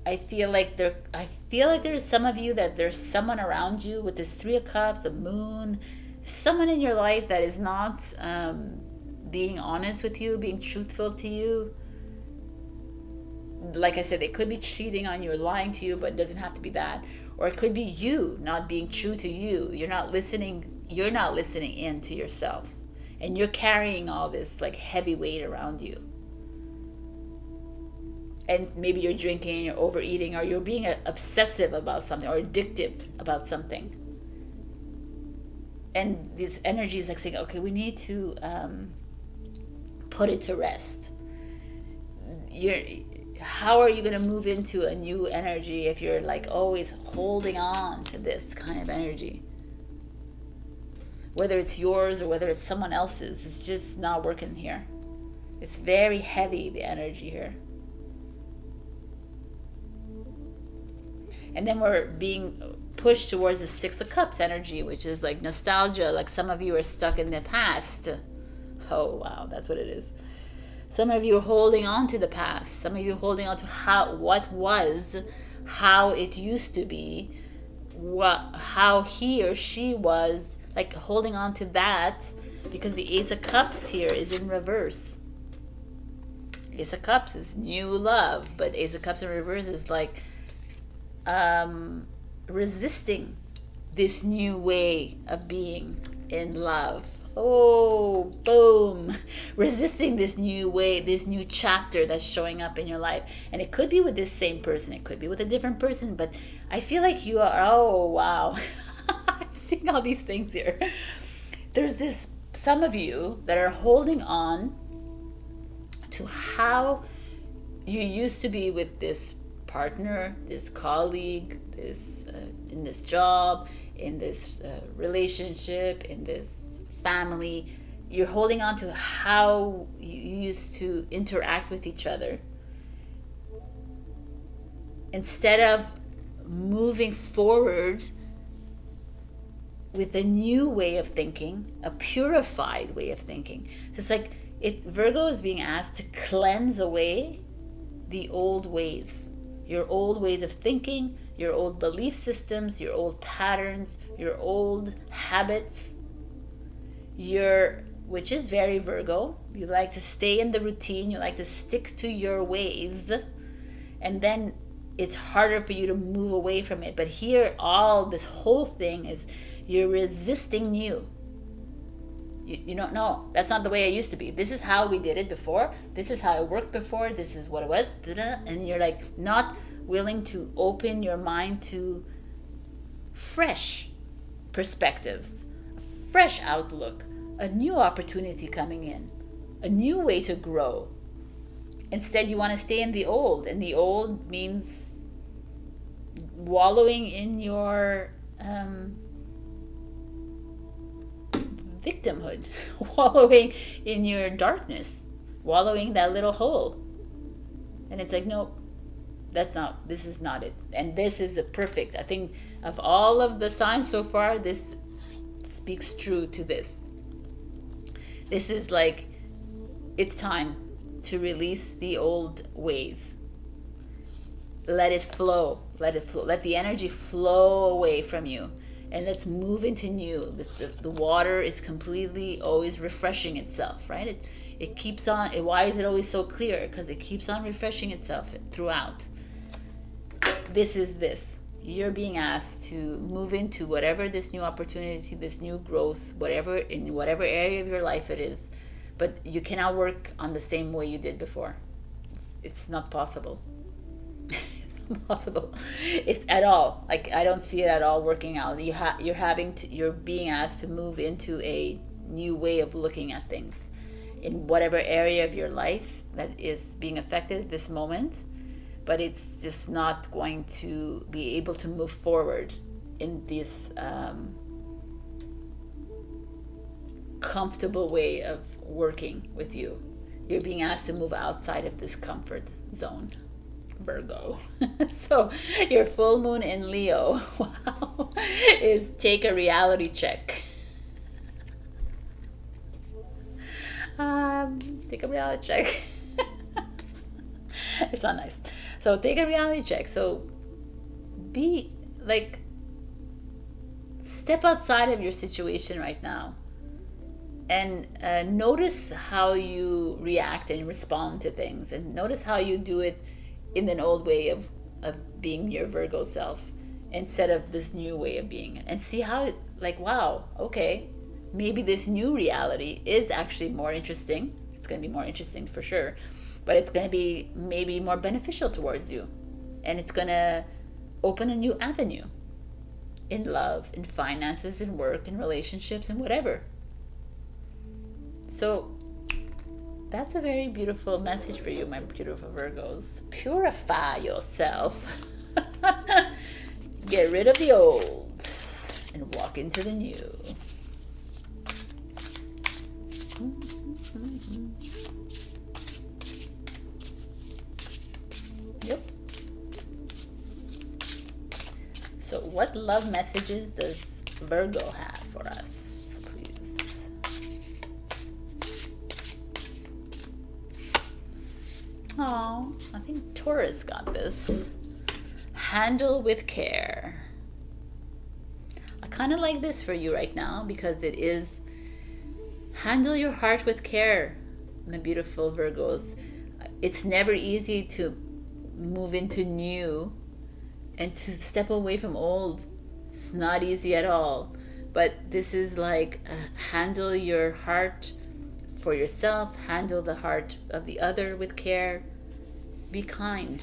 I feel like there's some of you that there's someone around you with this Three of Cups, the Moon, someone in your life that is not being honest with you, being truthful to you. Like I said, they could be cheating on you or lying to you, but it doesn't have to be that. Or it could be you not being true to you. You're not listening in to yourself. And you're carrying all this like heavy weight around you. And maybe you're drinking, you're overeating, or you're being obsessive about something or addictive about something. And this energy is like saying, okay, we need to put it to rest. How are you going to move into a new energy if you're like always holding on to this kind of energy? Whether it's yours or whether it's someone else's, it's just not working here. It's very heavy, the energy here. And then we're being pushed towards the Six of Cups energy, which is like nostalgia. Like some of you are stuck in the past. Oh, wow, that's what it is. Some of you are holding on to the past. Some of you are holding on to what was, how it used to be, how he or she was like holding on to that, because the Ace of Cups here is in reverse. Ace of Cups is new love, but Ace of Cups in reverse is like resisting this new way of being in love. Oh, boom. Resisting this new way, this new chapter that's showing up in your life. And it could be with this same person, it could be with a different person, but I feel like you are, oh, wow. I'm seeing all these things here. There's this, some of you that are holding on to how you used to be with this partner, this colleague, this in this job, in this relationship, in this family. You're holding on to how you used to interact with each other, instead of moving forward with a new way of thinking, a purified way of thinking. So it's like Virgo is being asked to cleanse away the old ways, your old ways of thinking, your old belief systems, your old patterns, your old habits, which is very Virgo. You like to stay in the routine, you like to stick to your ways, and then it's harder for you to move away from it. But here, this whole thing is you're resisting new. You don't know. That's not the way I used to be. This is how we did it before. This is how I worked before. This is what it was. And you're like not willing to open your mind to fresh perspectives, a fresh outlook, a new opportunity coming in, a new way to grow. Instead, you want to stay in the old. And the old means wallowing in your victimhood, wallowing in your darkness, wallowing that little hole. And it's like, nope, this is not it. And this is the perfect, I think, of all of the signs so far, this speaks true to this. This is like, it's time to release the old ways. Let it flow. Let it flow. Let the energy flow away from you. And let's move into new. The water is completely always refreshing itself, right? It keeps on. Why is it always so clear? Because it keeps on refreshing itself throughout. This is this. You're being asked to move into whatever this new opportunity, this new growth, in whatever area of your life it is. But you cannot work on the same way you did before. It's not possible. Possible. It's at all, like, I don't see it at all working out. You're being asked to move into a new way of looking at things in whatever area of your life that is being affected at this moment, but it's just not going to be able to move forward in this comfortable way of working with you. You're being asked to move outside of this comfort zone, Virgo. So your full moon in Leo, wow, is take a reality check. Take a reality check. It's not nice. So take a reality check. So be like, step outside of your situation right now and notice how you react and respond to things, and notice how you do it in an old way of being your Virgo self instead of this new way of being it, and see how, like, wow, okay, maybe this new reality is actually more interesting. It's going to be more interesting for sure, but it's going to be maybe more beneficial towards you, and it's going to open a new avenue in love, in finances, in work, in relationships, and whatever. So that's a very beautiful message for you, my beautiful Virgos. Purify yourself. Get rid of the old and walk into the new. Yep. So what love messages does Virgo have for us? Oh, I think Taurus got this. Handle with care. kind of like this for you right now, because it is handle your heart with care, my beautiful Virgos. It's never easy to move into new and to step away from old. It's not easy at all. But this is like handle your heart for yourself, handle the heart of the other with care, be kind.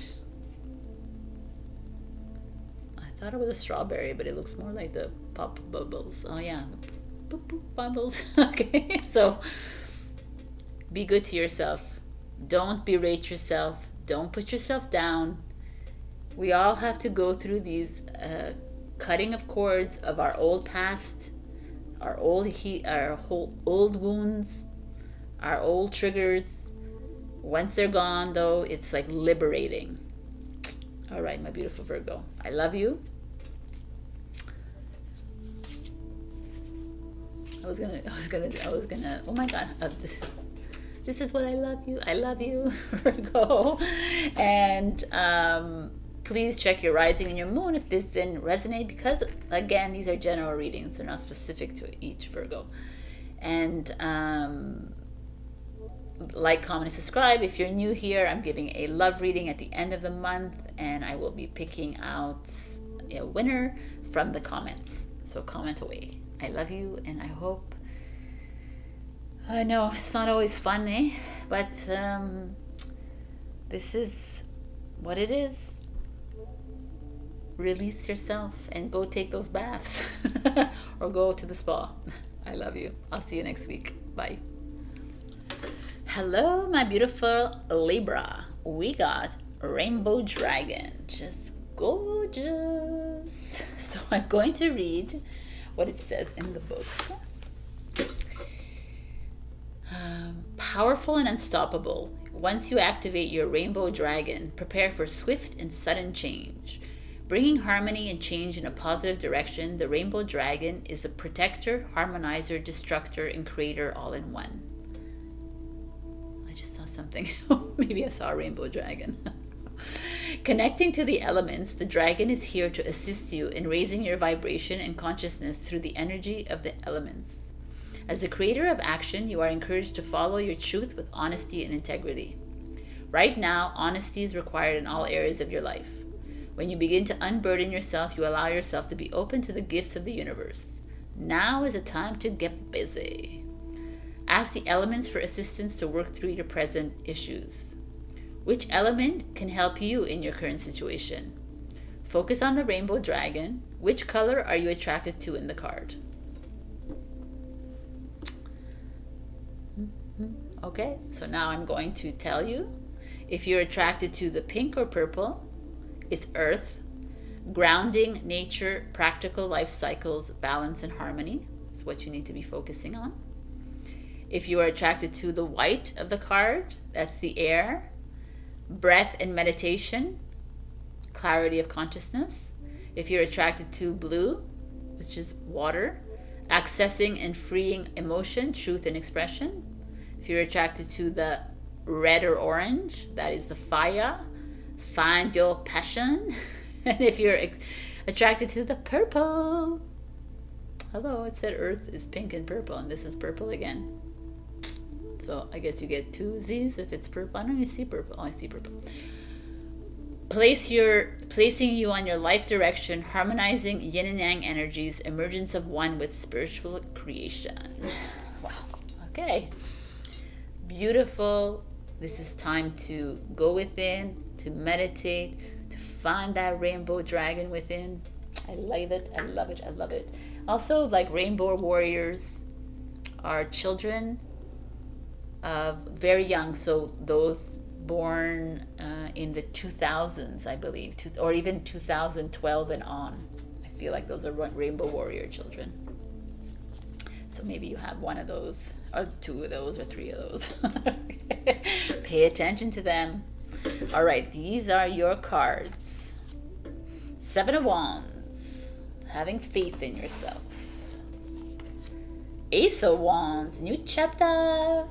I thought it was a strawberry, but it looks more like the pop bubbles. Oh yeah, the boop, boop, bubbles. Okay, so be good to yourself. Don't berate yourself. Don't put yourself down. We all have to go through these cutting of cords of our old past, our old old wounds, our old triggers. Once they're gone, though, it's like liberating. All right, my beautiful Virgo, I love you. I was gonna. Oh my God, this is what I love you. I love you, Virgo. And please check your rising and your moon if this didn't resonate, because again, these are general readings. They're not specific to each Virgo. And like, comment, and subscribe. If you're new here, I'm giving a love reading at the end of the month, and I will be picking out a winner from the comments. So comment away. I love you, and I hope. I know it's not always fun, eh? But this is what it is. Release yourself and go take those baths or go to the spa. I love you. I'll see you next week. Bye. Hello, my beautiful Libra. We got Rainbow Dragon. Just gorgeous. So I'm going to read what it says in the book. Powerful and unstoppable. Once you activate your Rainbow Dragon, prepare for swift and sudden change. Bringing harmony and change in a positive direction, the Rainbow Dragon is a protector, harmonizer, destructor, and creator all in one. I just saw something. Maybe I saw a Rainbow Dragon. Connecting to the elements, the dragon is here to assist you in raising your vibration and consciousness through the energy of the elements. As a creator of action, you are encouraged to follow your truth with honesty and integrity. Right now, honesty is required in all areas of your life. When you begin to unburden yourself, you allow yourself to be open to the gifts of the universe. Now is the time to get busy. Ask the elements for assistance to work through your present issues. Which element can help you in your current situation? Focus on the Rainbow Dragon. Which color are you attracted to in the card? Okay, so now I'm going to tell you. If you're attracted to the pink or purple, it's earth, grounding, nature, practical life cycles, balance, and harmony. It's what you need to be focusing on. If you are attracted to the white of the card, that's the air, breath and meditation, clarity of consciousness. If you're attracted to blue, which is water, accessing and freeing emotion, truth, and expression. If you're attracted to the red or orange, that is the fire, find your passion. And if you're attracted to the purple, hello, it said earth is pink and purple, and this is purple again. So I guess you get two Z's if it's purple. I don't even see purple. Oh, I see purple. Placing you on your life direction, harmonizing yin and yang energies, emergence of one with spiritual creation. Wow. Okay. Beautiful. This is time to go within, to meditate, to find that Rainbow Dragon within. I love it. I love it. I love it. Also, like Rainbow Warriors are children of very young, so those born in the 2000s, I believe, or even 2012 and on. I feel like those are Rainbow Warrior children. So maybe you have one of those, or two of those, or three of those. Pay attention to them. All right, these are your cards. Seven of Wands, having faith in yourself. Ace of Wands, new chapter.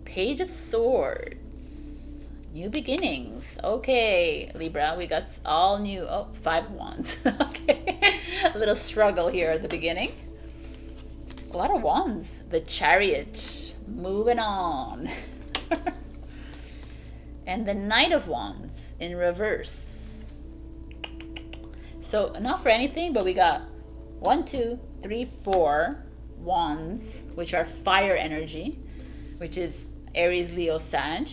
Page of Swords, New beginnings. Okay, Libra, we got all new. Oh, 5 of Wands. Okay, a little struggle here at the beginning. A lot of Wands. The Chariot. Moving on. And the Knight of Wands in reverse. So not for anything, but we got 1, 2, 3, 4 Wands, which are fire energy, which is Aries, Leo, Sag.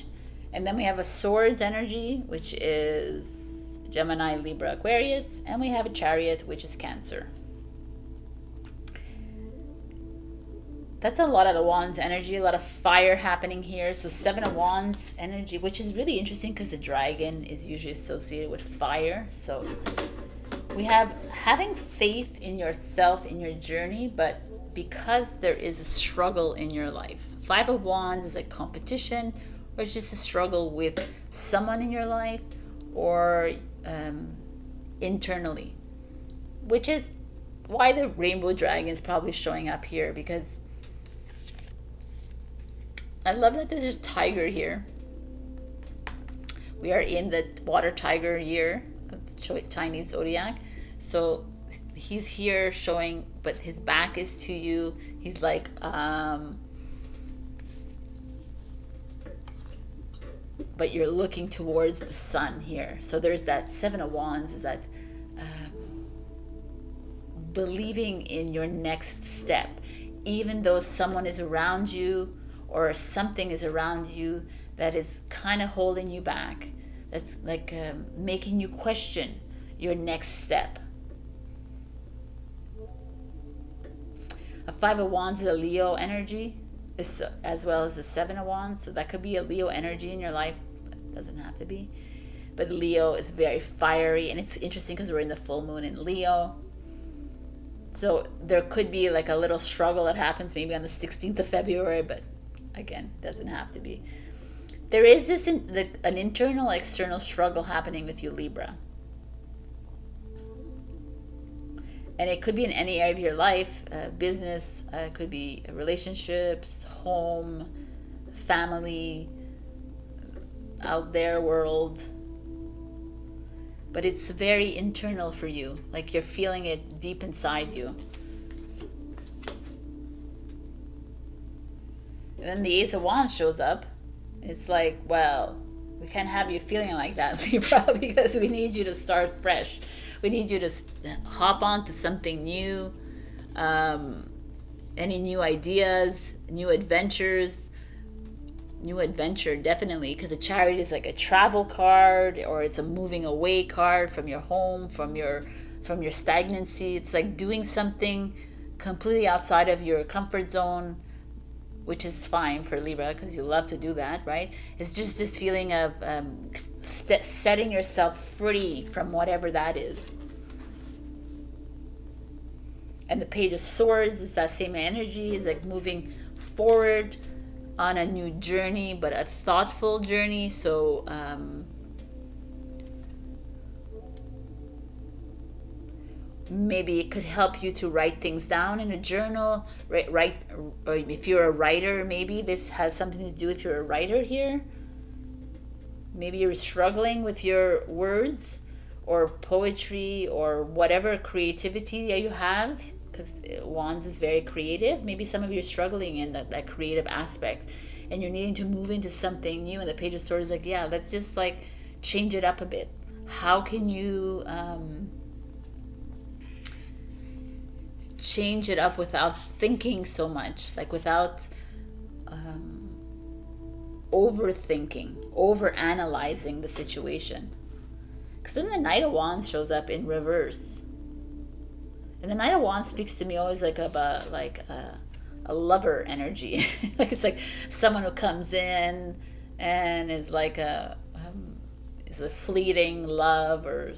And then we have a Swords energy, which is Gemini, Libra, Aquarius. And we have a Chariot, which is Cancer. That's a lot of the Wands energy, a lot of fire happening here. So 7 of Wands energy, which is really interesting because the dragon is usually associated with fire. So we have having faith in yourself, in your journey, but because there is a struggle in your life. 5 of Wands is a competition, or it's just a struggle with someone in your life or internally, which is why the rainbow dragon is probably showing up here, because I love that there's a tiger here. We are in the water tiger year of the Chinese zodiac. So he's here showing, but his back is to you. He's like, but you're looking towards the sun here. So there's that 7 of Wands, is that believing in your next step, even though someone is around you or something is around you that is kind of holding you back. That's like making you question your next step. A 5 of Wands is a Leo energy, as well as the 7 of Wands. So that could be a Leo energy in your life. It doesn't have to be. But Leo is very fiery, and it's interesting because we're in the full moon in Leo. So there could be like a little struggle that happens maybe on the 16th of February, but again, doesn't have to be. There is this an internal, external struggle happening with you, Libra. And it could be in any area of your life, business, it could be relationships, home, family, out there world. But it's very internal for you, like you're feeling it deep inside you. And then the Ace of Wands shows up. It's like, well, we can't have you feeling like that, Libra, because we need you to start fresh. We need you to hop on to something new. Any new ideas, new adventures. New adventure, definitely, because the Chariot is like a travel card, or it's a moving away card from your home, from your stagnancy. It's like doing something completely outside of your comfort zone, which is fine for Libra because you love to do that, right? It's just this feeling of setting yourself free from whatever that is. And the Page of Swords is that same energy, is like moving forward on a new journey, but a thoughtful journey. So maybe it could help you to write things down in a journal, write, or if you're a writer, maybe this has something to do if you're a writer here. Maybe you're struggling with your words or poetry or whatever creativity you have, because Wands is very creative. Maybe some of you are struggling in that creative aspect and you're needing to move into something new, and the Page of Swords is like, yeah, let's just like change it up a bit. How can you change it up without thinking so much, like without overthinking, overanalyzing the situation? Because then the Knight of Wands shows up in reverse, and the Knight of Wands speaks to me always like about like a lover energy. Like it's like someone who comes in and is like is a fleeting love or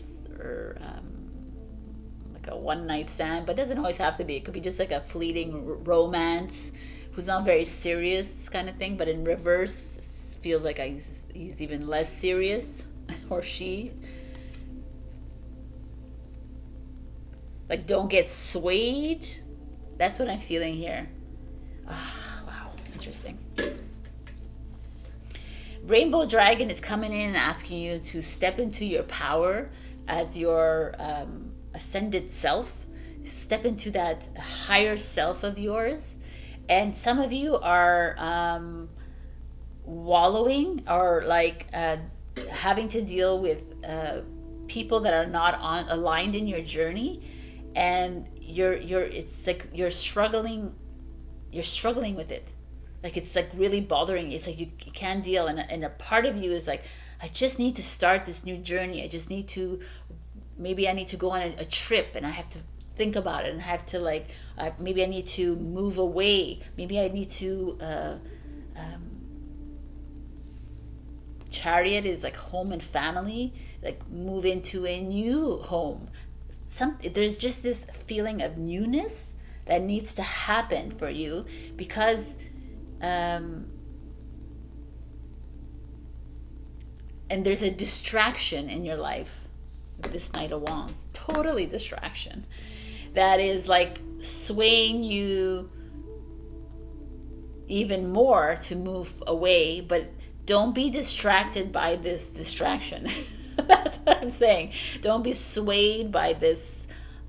like a one night stand, but it doesn't always have to be. It could be just like a fleeting romance who's not very serious kind of thing, but in reverse feels like he's even less serious, or she. Like, don't get swayed. That's what I'm feeling here. Ah, wow, interesting. Rainbow Dragon is coming in and asking you to step into your power as your ascended self. Step into that higher self of yours. And some of you are wallowing or like having to deal with people that are not aligned in your journey, and it's like you're struggling with it. Like it's like really bothering you. It's like you can't deal, and a part of you is like, I just need to start this new journey. I just need to, maybe I need to go on a trip, and I have to think about it, and I have to like, maybe I need to move away. Maybe I need to, Chariot is like home and family, like move into a new home. There's just this feeling of newness that needs to happen for you, because and there's a distraction in your life. This Knight of Wands, totally distraction, that is like swaying you even more to move away. But don't be distracted by this distraction. That's what I'm saying. Don't be swayed by this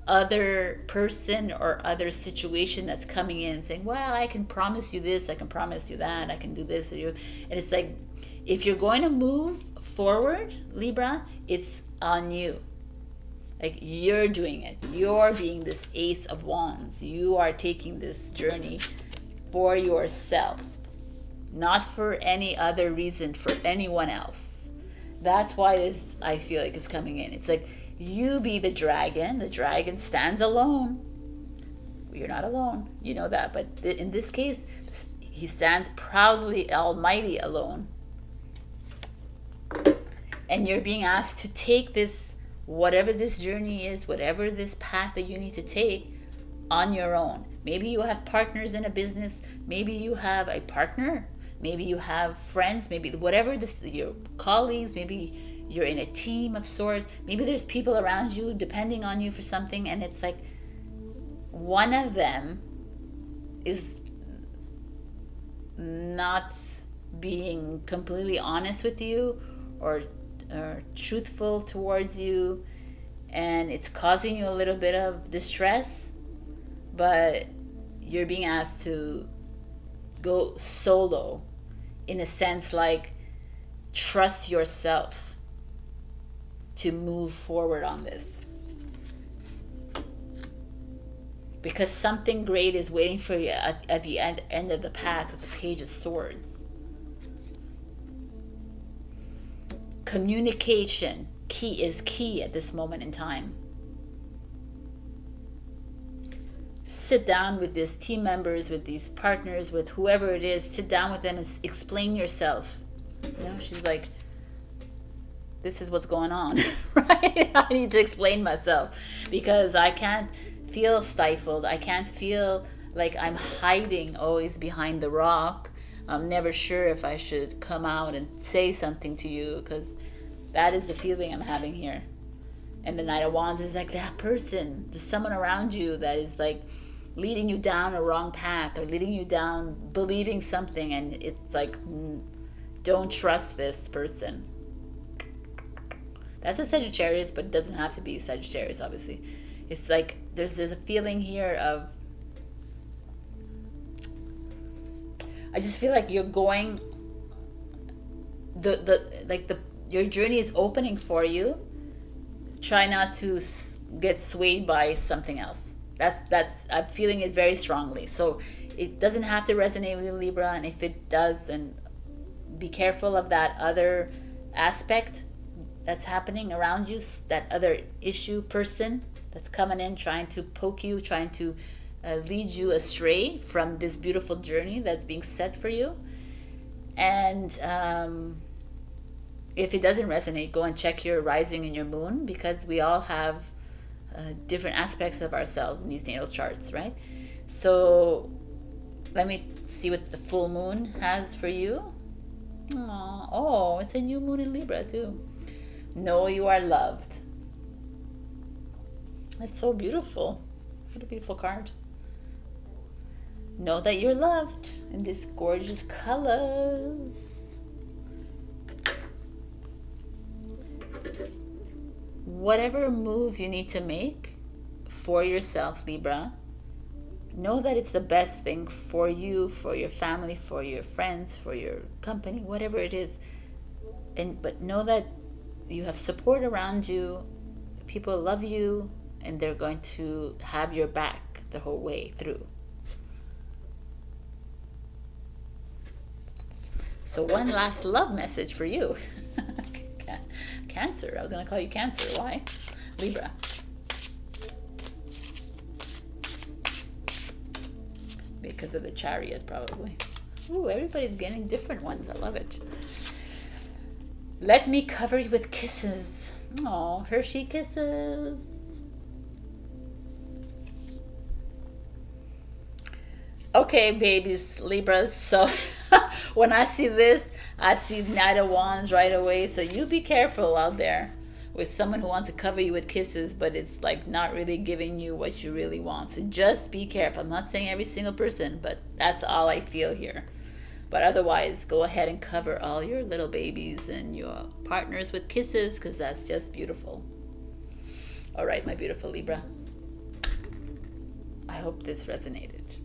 other person or other situation that's coming in saying, well, I can promise you this, I can promise you that, I can do this or you. And it's like, if you're going to move forward, Libra, it's on you. Like, you're doing it. You're being this Ace of Wands. You are taking this journey for yourself, not for any other reason, for anyone else. That's why this, I feel like, it's coming in. It's like, you be the dragon. The dragon stands alone. You're not alone. You know that. But in this case, he stands proudly, almighty alone. And you're being asked to take this, whatever this journey is, whatever this path that you need to take, on your own. Maybe you have partners in a business. Maybe you have a partner. Maybe you have friends. Maybe whatever this, your colleagues. Maybe you're in a team of sorts. Maybe there's people around you depending on you for something, and it's like one of them is not being completely honest with you or truthful towards you, and it's causing you a little bit of distress. But you're being asked to go solo, in a sense, like, trust yourself to move forward on this, because something great is waiting for you at the end of the path with the Page of Swords. Communication is key at this moment in time. Sit down with these team members, with these partners, with whoever it is. Sit down with them and explain yourself. You know, she's like, this is what's going on, right? I need to explain myself, because I can't feel stifled. I can't feel like I'm hiding always behind the rock. I'm never sure if I should come out and say something to you, because that is the feeling I'm having here. And the Knight of Wands is like that person. There's someone around you that is like leading you down a wrong path, or leading you down believing something, and it's like, don't trust this person. That's a Sagittarius, but it doesn't have to be Sagittarius, obviously. It's like there's a feeling here of, I just feel like you're going, your journey is opening for you. Try not to get swayed by something else. That's I'm feeling it very strongly. So it doesn't have to resonate with you, Libra, and if it does, then be careful of that other aspect that's happening around you, that other issue person that's coming in, trying to poke you, trying to lead you astray from this beautiful journey that's being set for you. And if it doesn't resonate, go and check your rising and your moon, because we all have different aspects of ourselves in these natal charts, right? So let me see what the full moon has for you. Aww, oh, it's a new moon in Libra too. Know you are loved. That's so beautiful. What a beautiful card. Know that you're loved in these gorgeous colors. whatever move you need to make for yourself, Libra, know that it's the best thing for you, for your family, for your friends, for your company, whatever it is. But know that you have support around you. People love you, and they're going to have your back the whole way through. So one last love message for you. Cancer. I was going to call you Cancer. Why? Libra. Because of the Chariot, probably. Ooh, everybody's getting different ones. I love it. Let me cover you with kisses. Oh, Hershey kisses. Okay, babies, Libras. So when I see this, I see Knight of Wands right away. So you be careful out there with someone who wants to cover you with kisses, but it's like not really giving you what you really want. So just be careful. I'm not saying every single person, but that's all I feel here. But otherwise, go ahead and cover all your little babies and your partners with kisses, because that's just beautiful. All right, my beautiful Libra. I hope this resonated.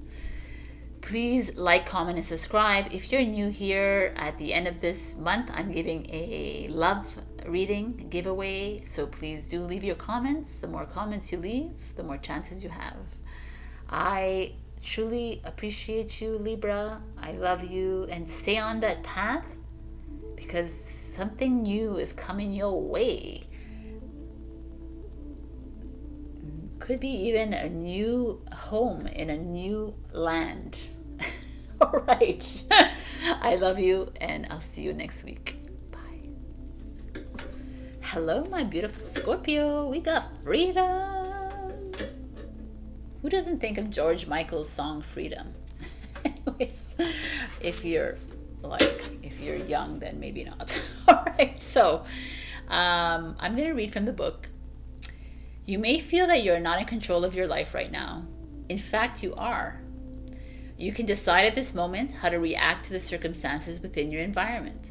Please like, comment, and subscribe. If you're new here, at the end of this month, I'm giving a love reading giveaway. So please do leave your comments. The more comments you leave, the more chances you have. I truly appreciate you, Libra. I love you, and stay on that path, because something new is coming your way. Could be even a new home in a new land. All right. I love you, and I'll see you next week. Bye. Hello, my beautiful Scorpio. We got freedom. Who doesn't think of George Michael's song Freedom? Anyways, if you're young, then maybe not. All right, so I'm going to read from the book. You may feel that you're not in control of your life right now. In fact, you are. You can decide at this moment how to react to the circumstances within your environment.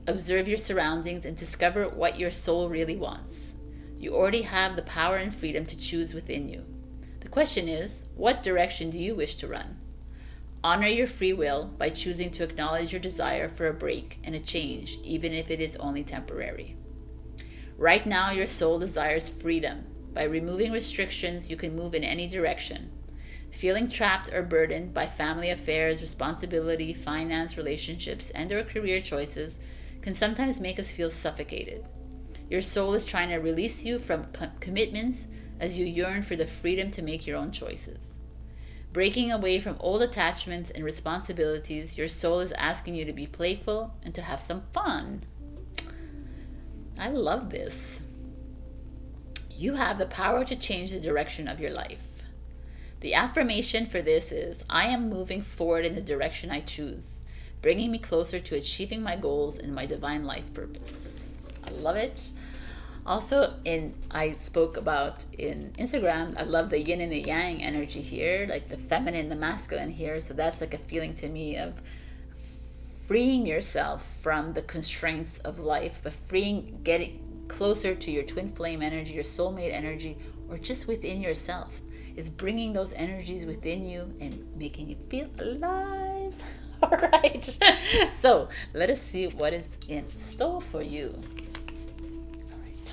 Observe your surroundings and discover what your soul really wants. You already have the power and freedom to choose within you. The question is, what direction do you wish to run? Honor your free will by choosing to acknowledge your desire for a break and a change, even if it is only temporary. Right now, your soul desires freedom. By removing restrictions, you can move in any direction. Feeling trapped or burdened by family affairs, responsibility, finance, relationships, and/or career choices can sometimes make us feel suffocated. Your soul is trying to release you from commitments as you yearn for the freedom to make your own choices. Breaking away from old attachments and responsibilities, your soul is asking you to be playful and to have some fun. I love this. You have the power to change the direction of your life. The affirmation for this is, I am moving forward in the direction I choose, bringing me closer to achieving my goals and my divine life purpose. I love it. Also, I spoke about in Instagram, I love the yin and the yang energy here, like the feminine, the masculine here. So that's like a feeling to me of freeing yourself from the constraints of life, but getting closer to your twin flame energy, your soulmate energy, or just within yourself. It's bringing those energies within you and making you feel alive. All right. So let us see what is in store for you. All right.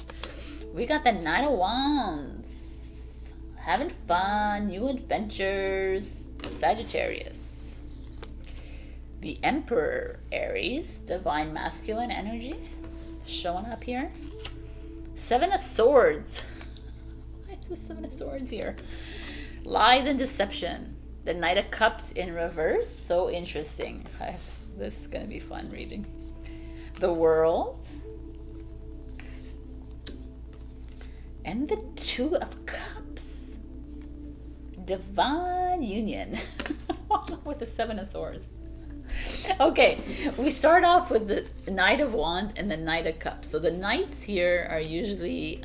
We got the Knight of Wands. Having fun, new adventures, Sagittarius. The Emperor, Aries, divine masculine energy, showing up here. Seven of Swords. Why is the Seven of Swords here? Lies and deception. The Knight of Cups in reverse. So interesting. This is going to be fun reading. The World. And the Two of Cups. Divine union. With the Seven of Swords. Okay, we start off with the Knight of Wands and the Knight of Cups. So the Knights here are usually,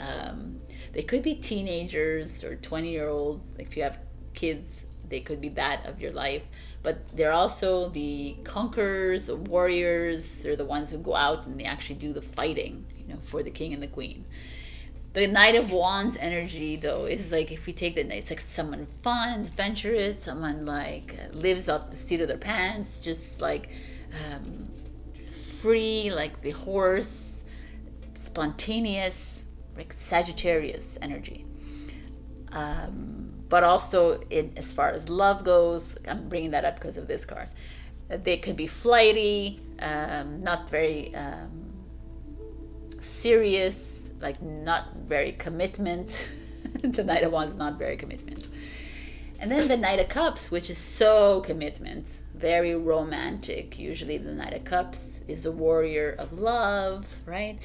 they could be teenagers or 20-year-olds. If you have kids, they could be that of your life. But they're also the conquerors, the warriors. They're the ones who go out and they actually do the fighting, for the king and the queen. The Knight of Wands energy, though, is like, if we take the, it's like someone fun, adventurous, someone like lives off the seat of their pants, just like free, like the horse, spontaneous, like Sagittarius energy. But also, as far as love goes, I'm bringing that up because of this card. They could be flighty, not very serious, like not very commitment. The Knight of Wands is not very commitment. And then the Knight of Cups, which is so commitment, very romantic. Usually the Knight of Cups is the warrior of love, right?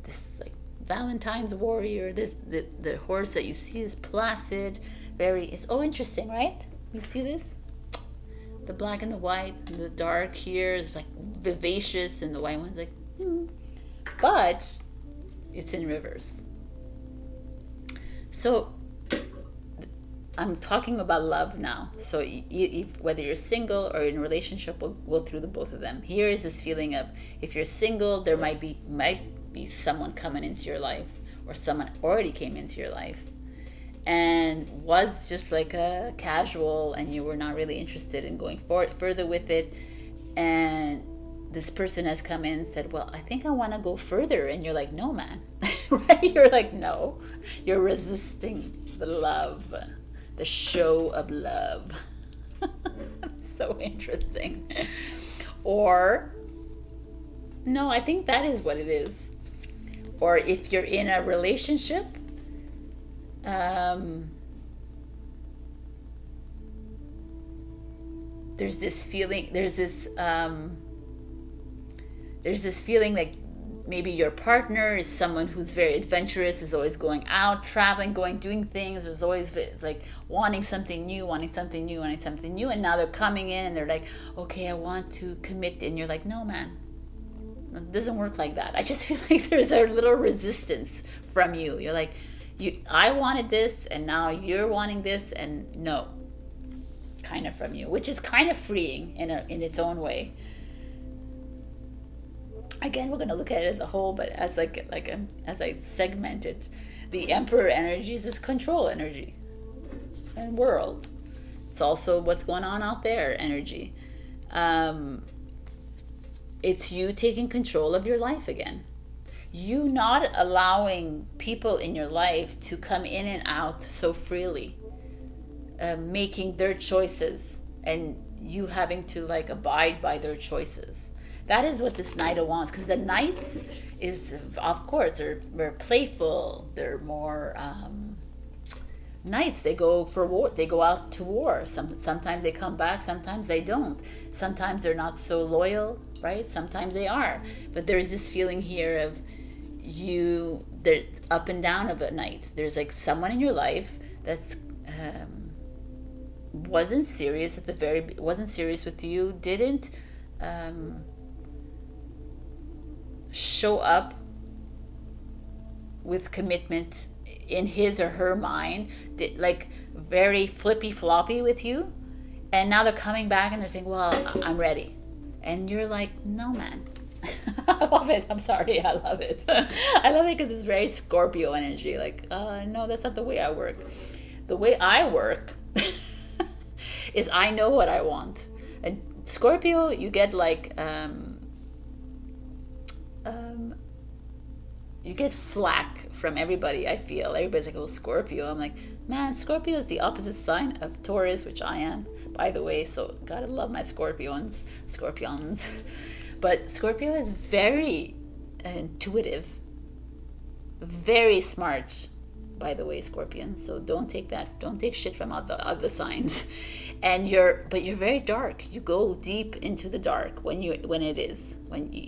This like Valentine's warrior. This the horse that you see is placid, very. It's interesting, right? You see this? The black and the white, and the dark here is like vivacious, and the white one's like, but it's in reverse. So I'm talking about love now. So whether you're single or in a relationship, we'll go through the both of them. Here is this feeling of, if you're single, there might be someone coming into your life, or someone already came into your life and was just like a casual, and you were not really interested in going further with it, and this person has come in and said, well, I think I want to go further, and you're like, no, man. Right? You're like, no. You're resisting the love, the show of love. So interesting. Or, no, I think that is what it is. Or if you're in a relationship, there's this feeling like maybe your partner is someone who's very adventurous, is always going out, traveling, doing things, is always like wanting something new, and now they're coming in and they're like, okay, I want to commit, and you're like, no, man, it doesn't work like that. I just feel like there's a little resistance from you. You're like, I wanted this, and now you're wanting this, and no, kind of from you, which is kind of freeing in its own way. Again, we're going to look at it as a whole, but as as I segmented, the Emperor energy is this control energy and world. It's also what's going on out there energy. It's you taking control of your life again. You not allowing people in your life to come in and out so freely, making their choices, and you having to like abide by their choices. That is what this Knight of Wands, because the Knights is, of course, they're more playful. They're more Knights. They go for war. They go out to war. Sometimes they come back. Sometimes they don't. Sometimes they're not so loyal, right? Sometimes they are. But there's this feeling here of they're up and down of a Knight. There's like someone in your life that's wasn't serious wasn't serious with you. Didn't show up with commitment in his or her mind, like very flippy floppy with you, and now they're coming back and they're saying, well, I'm ready, and you're like, no, man. I love it. I'm sorry, I love it. I love it because it's very Scorpio energy, like, no, that's not the way I work. The way I work is I know what I want. And Scorpio, you get like you get flack from everybody. I feel everybody's like, oh, Scorpio. I'm like, man, Scorpio is the opposite sign of Taurus, which I am, by the way, so gotta love my scorpions. But Scorpio is very intuitive, very smart, by the way, Scorpion. So don't take shit from other signs. And you're very dark. You go deep into the dark when you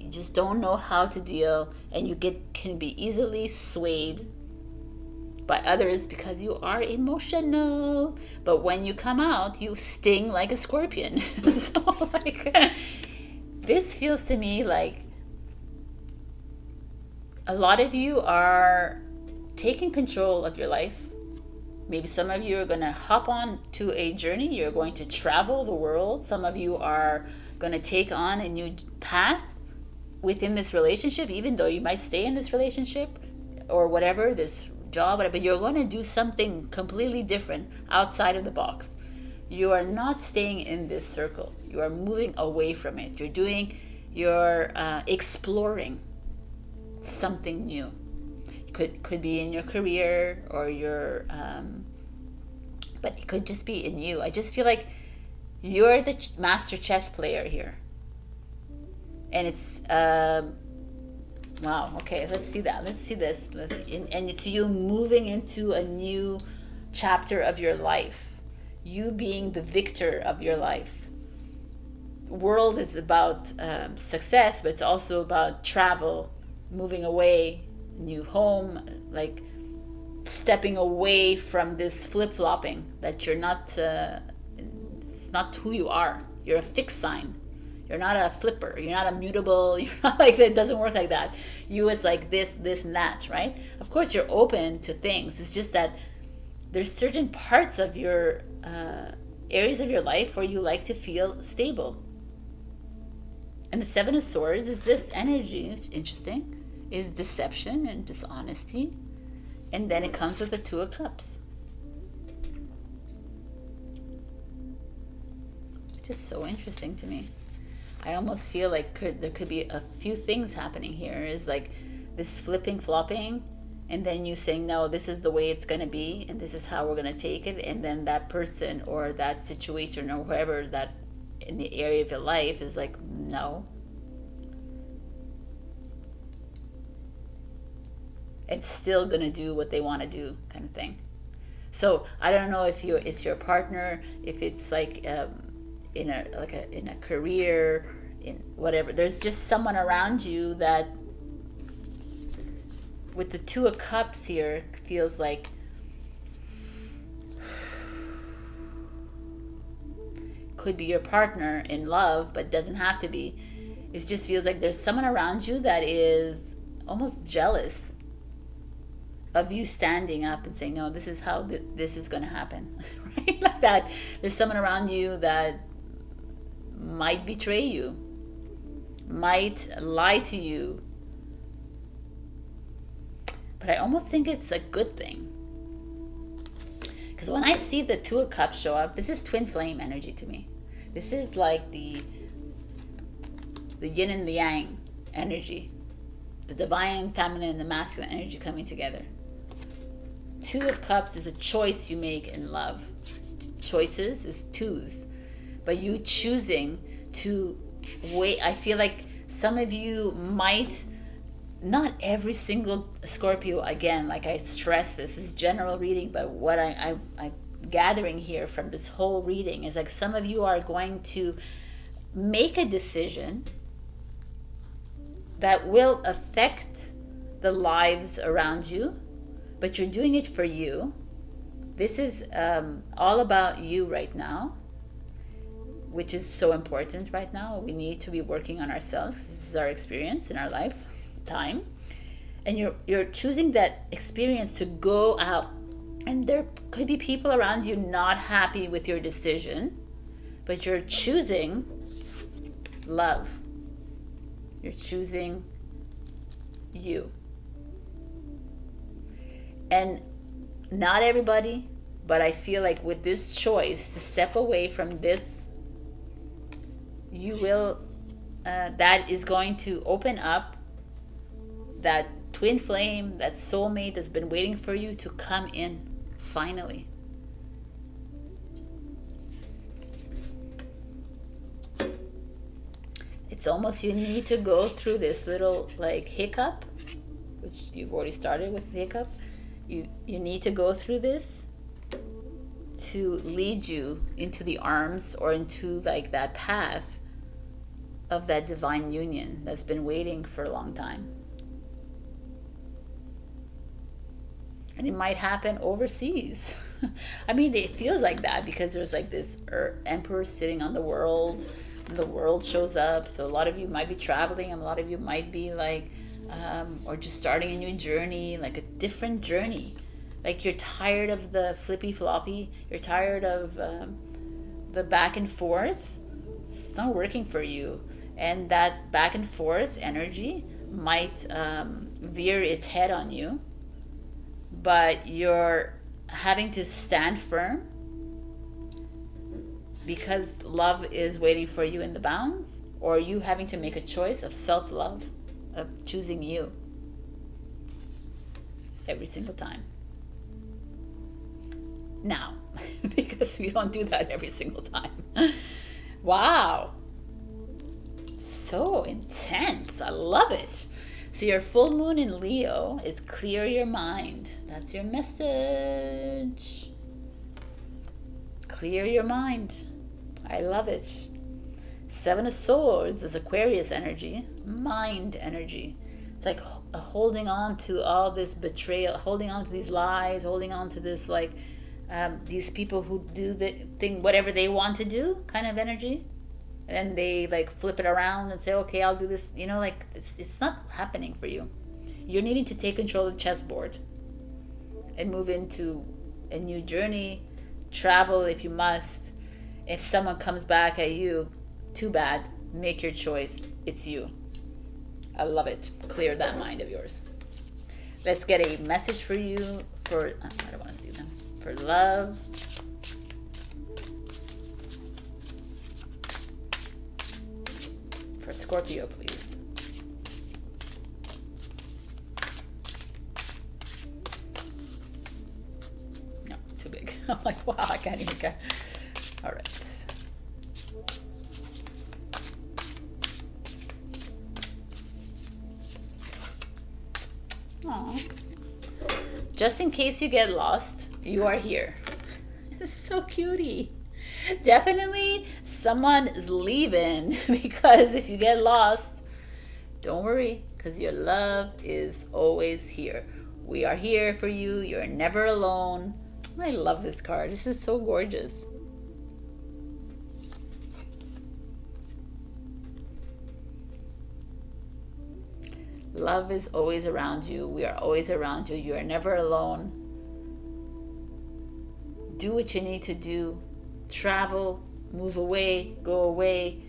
just don't know how to deal, and you can be easily swayed by others because you are emotional. But when you come out, you sting like a scorpion. So like, this feels to me like a lot of you are taking control of your life. Maybe some of you are going to hop on to a journey. You're going to travel the world. Some of you are going to take on a new path within this relationship, even though you might stay in this relationship or whatever, this job, but you're going to do something completely different outside of the box. You are not staying in this circle. You are moving away from it. You're exploring something new. It could be in your career or but it could just be in you. I just feel like you're the master chess player here. And it's, wow, okay, let's see that. Let's see this. And it's you moving into a new chapter of your life. You being the victor of your life. World is about success, but it's also about travel, moving away, new home, like stepping away from this flip-flopping that you're not, it's not who you are. You're a fixed sign. You're not a flipper. You're not a mutable. You're not like, it doesn't work like that. It's like this and that, right? Of course, you're open to things. It's just that there's certain parts of your areas of your life where you like to feel stable. And the Seven of Swords is this energy, which is interesting, is deception and dishonesty. And then it comes with the Two of Cups. Just so interesting to me. I almost feel like there could be a few things happening here. Is like this flipping, flopping, and then you saying, no, this is the way it's going to be, and this is how we're going to take it. And then that person or that situation or whoever that in the area of your life is like, no. It's still going to do what they want to do, kind of thing. So I don't know if it's your partner, if it's like in a career, in whatever. There's just someone around you that, with the Two of Cups here, feels like could be your partner in love, but doesn't have to be. It just feels like there's someone around you that is almost jealous of you standing up and saying, no, this is how this is going to happen, right? Like that. There's someone around you that might betray you, might lie to you. But I almost think it's a good thing. Because when I see the Two of Cups show up, this is twin flame energy to me. This is like the yin and the yang energy. The divine feminine and the masculine energy coming together. Two of Cups is a choice you make in love. Choices is twos. But you choosing to wait. I feel like some of you might, not every single Scorpio, again, like I stress, this is general reading, but what I'm gathering here from this whole reading is like some of you are going to make a decision that will affect the lives around you, but you're doing it for you. This is all about you right now, which is so important right now. We need to be working on ourselves. This is our experience in our lifetime. And you're choosing that experience to go out. And there could be people around you not happy with your decision, but you're choosing love. You're choosing you. And not everybody, but I feel like with this choice to step away from this, you will, that is going to open up that twin flame, that soulmate that's been waiting for you to come in, finally. It's almost you need to go through this little like hiccup, which you've already started with the hiccup. You need to go through this to lead you into the arms or into like that path of that divine union that's been waiting for a long time. And it might happen overseas. I mean, it feels like that because there's like this emperor sitting on the world, and the world shows up. So a lot of you might be traveling, and a lot of you might be like, or just starting a new journey, like a different journey. Like you're tired of the flippy floppy. You're tired of the back and forth. It's not working for you. And that back and forth energy might veer its head on you. but you're having to stand firm because love is waiting for you in the bounds, or you having to make a choice of self-love, of choosing you every single time. Now, because we don't do that every single time. Wow. So intense. I love it. So your full moon in Leo is clear your mind. That's your message. Clear your mind. I love it. Seven of Swords is Aquarius energy, mind energy. It's like holding on to all this betrayal, holding on to these lies, holding on to this like these people who do the thing, whatever they want to do kind of energy. And they like flip it around and say, okay, I'll do this. You know, like it's not happening for you. You're needing to take control of the chessboard and move into a new journey. Travel if you must. If someone comes back at you, too bad. Make your choice. It's you. I love it. Clear that mind of yours. Let's get a message for you for, I don't want to see them, for love. For Scorpio, please. No, too big. I'm like, wow, I can't even get. All right. Aww. Just in case you get lost, you are here. It's so cutie. Definitely someone is leaving, because if you get lost, don't worry, because your love is always here. We are here for you. You're never alone. I love this card. This is so gorgeous. Love is always around you. We are always around you. You are never alone. Do what you need to do. Travel, move away, go away.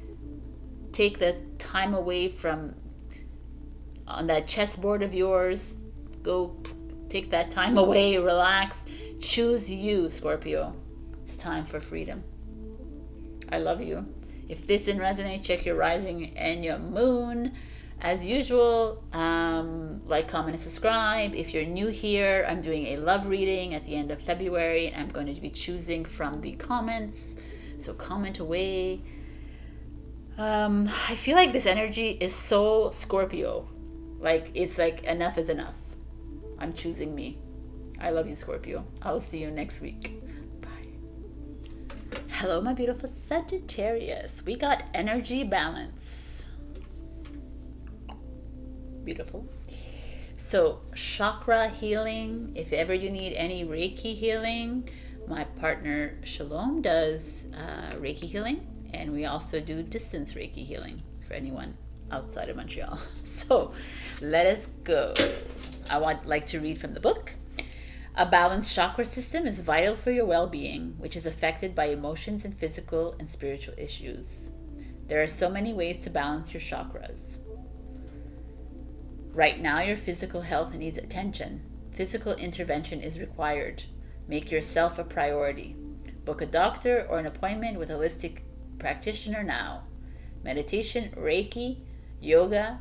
Take the time away from on that chessboard of yours. Go take that time away, relax. Choose you, Scorpio. It's time for freedom. I love you. If this didn't resonate, check your rising and your moon. As usual, like, comment, and subscribe. If you're new here, I'm doing a love reading at the end of February. I'm going to be choosing from the comments, so comment away. I feel like this energy is so Scorpio. Like, it's like enough is enough. I'm choosing me. I love you, Scorpio. I'll see you next week. Bye. Hello, my beautiful Sagittarius. We got energy balance. Beautiful. So chakra healing, if ever you need any Reiki healing, my partner Shalom does Reiki healing, and we also do distance Reiki healing for anyone outside of Montreal. So let us go. I like to read from the book. A balanced chakra system is vital for your well-being, which is affected by emotions and physical and spiritual issues. There are so many ways to balance your chakras. Right now, your physical health needs attention. Physical intervention is required. Make yourself a priority. Book a doctor or an appointment with a holistic practitioner now. Meditation, Reiki, yoga,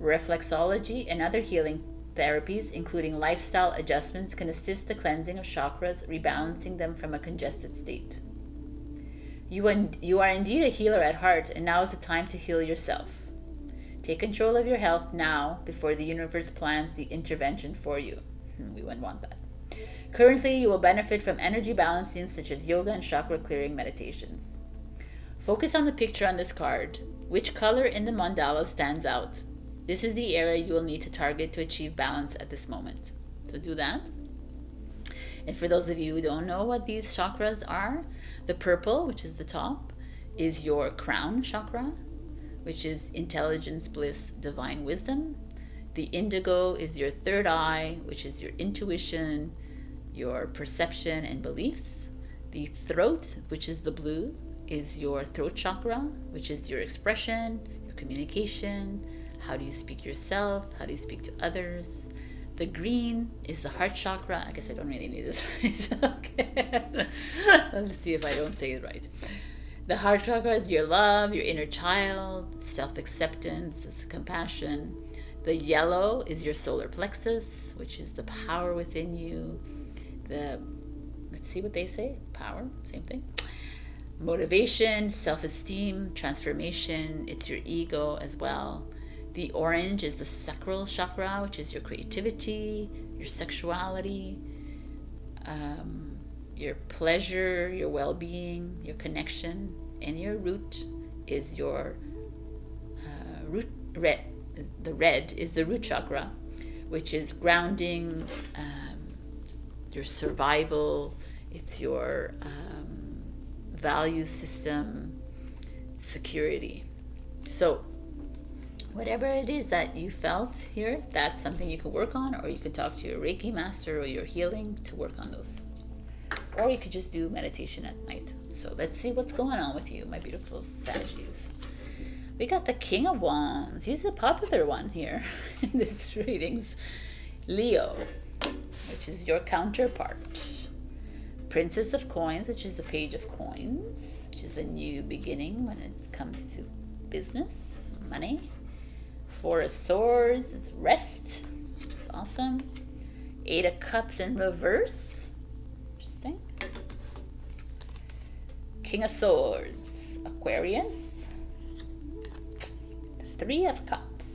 reflexology, and other healing therapies, including lifestyle adjustments, can assist the cleansing of chakras, rebalancing them from a congested state. You are indeed a healer at heart, and now is the time to heal yourself. Take control of your health now before the universe plans the intervention for you. We wouldn't want that. Currently, you will benefit from energy balancing such as yoga and chakra clearing meditations. Focus on the picture on this card. Which color in the mandala stands out? This is the area you will need to target to achieve balance at this moment. So do that. And for those of you who don't know what these chakras are, the purple, which is the top, is your crown chakra, which is intelligence, bliss, divine wisdom. The indigo is your third eye, which is your intuition, your perception and beliefs. The throat, which is the blue, is your throat chakra, which is your expression, your communication. How do you speak yourself? How do you speak to others? The green is the heart chakra. I guess I don't really need this, right? Okay. Let's see if I don't say it right. The heart chakra is your love, your inner child, self-acceptance, it's compassion. The yellow is your solar plexus, which is the power within you. Let's see what they say. Power, same thing. Motivation, self-esteem, transformation. It's your ego as well. The orange is the sacral chakra, which is your creativity, your sexuality, your pleasure, your well-being, your connection. And your root is your root red. The red is the root chakra, which is grounding, your survival. It's your value system, security. So whatever it is that you felt here, that's something you can work on, or you can talk to your Reiki master or your healing to work on those. Or you could just do meditation at night. So let's see what's going on with you, my beautiful Saggies. We got the King of Wands. He's a popular one here in this readings. Leo, which is your counterpart. Princess of Coins, which is the Page of Coins, which is a new beginning when it comes to business, money. Four of Swords, it's rest. It's awesome. Eight of Cups in reverse. Interesting. King of Swords, Aquarius. Three of Cups.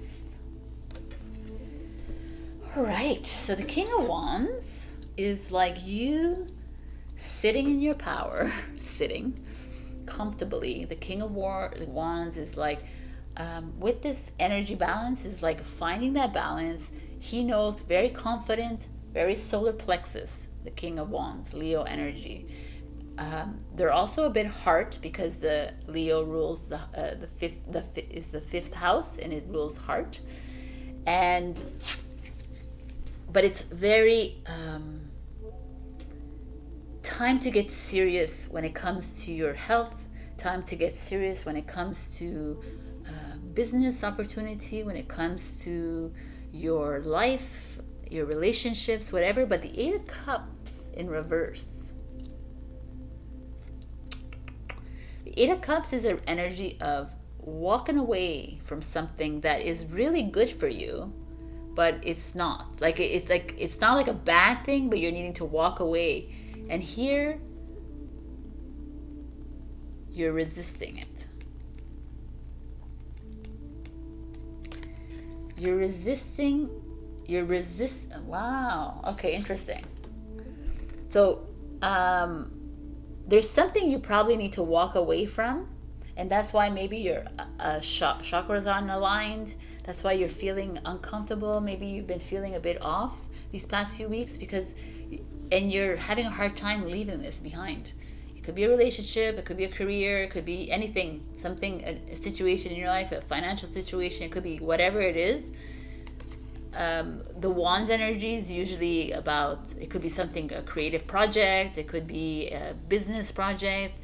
All right, so the King of Wands is like you sitting in your power, sitting comfortably. The King of Wands is like, with this energy balance, is like finding that balance. He knows, very confident, very solar plexus, the King of Wands, Leo energy. They're also a bit heart, because the Leo rules the fifth house, and it rules heart. But it's very time to get serious when it comes to your health. Time to get serious when it comes to business opportunity, when it comes to your life, your relationships, whatever. But the Eight of Cups in reverse. The Eight of Cups is an energy of walking away from something that is really good for you, but it's not. It's not like a bad thing, but you're needing to walk away. And here, you're resisting it. Wow. Okay, interesting. So, there's something you probably need to walk away from, and that's why maybe your chakras aren't aligned. That's why you're feeling uncomfortable. Maybe you've been feeling a bit off these past few weeks, and you're having a hard time leaving this behind. It could be a relationship, it could be a career, it could be anything, a situation in your life, a financial situation, it could be whatever it is. The Wands energy is usually about, it could be something, a creative project, it could be a business project.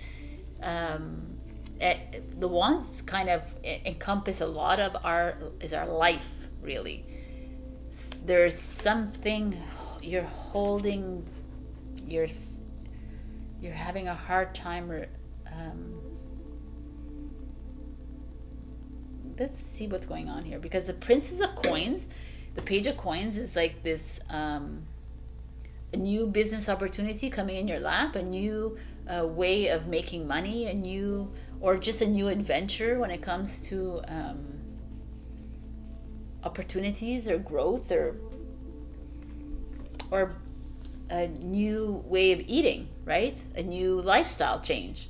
The Wands kind of encompass a lot of our life, really. There's something you're holding, you're having a hard time. Let's see what's going on here, because the Princess of Coins, the Page of Coins, is like this a new business opportunity coming in your lap, a new way of making money, or just a new adventure when it comes to opportunities or growth, or a new way of eating, right? A new lifestyle change.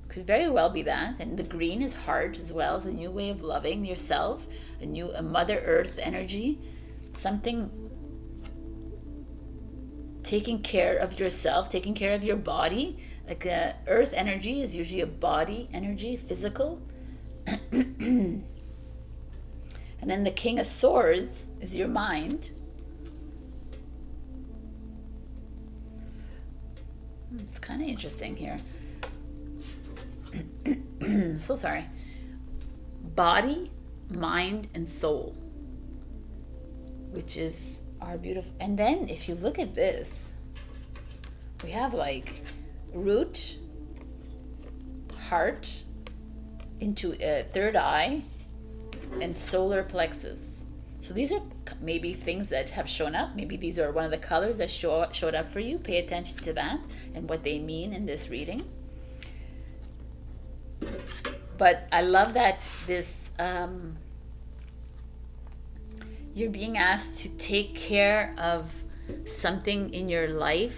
Could very well be that. And the green is heart as well. It's a new way of loving yourself, a Mother Earth energy, something taking care of yourself, taking care of your body. Like Earth energy is usually a body energy, physical. And then the King of Swords is your mind. It's kind of interesting here. So sorry. Body, mind, and soul, which is are beautiful. And then if you look at this, we have like root, heart, into a third eye, and solar plexus. So these are maybe things that have shown up. Maybe these are one of the colors that showed up for you. Pay attention to that and what they mean in this reading. But I love that this you're being asked to take care of something in your life,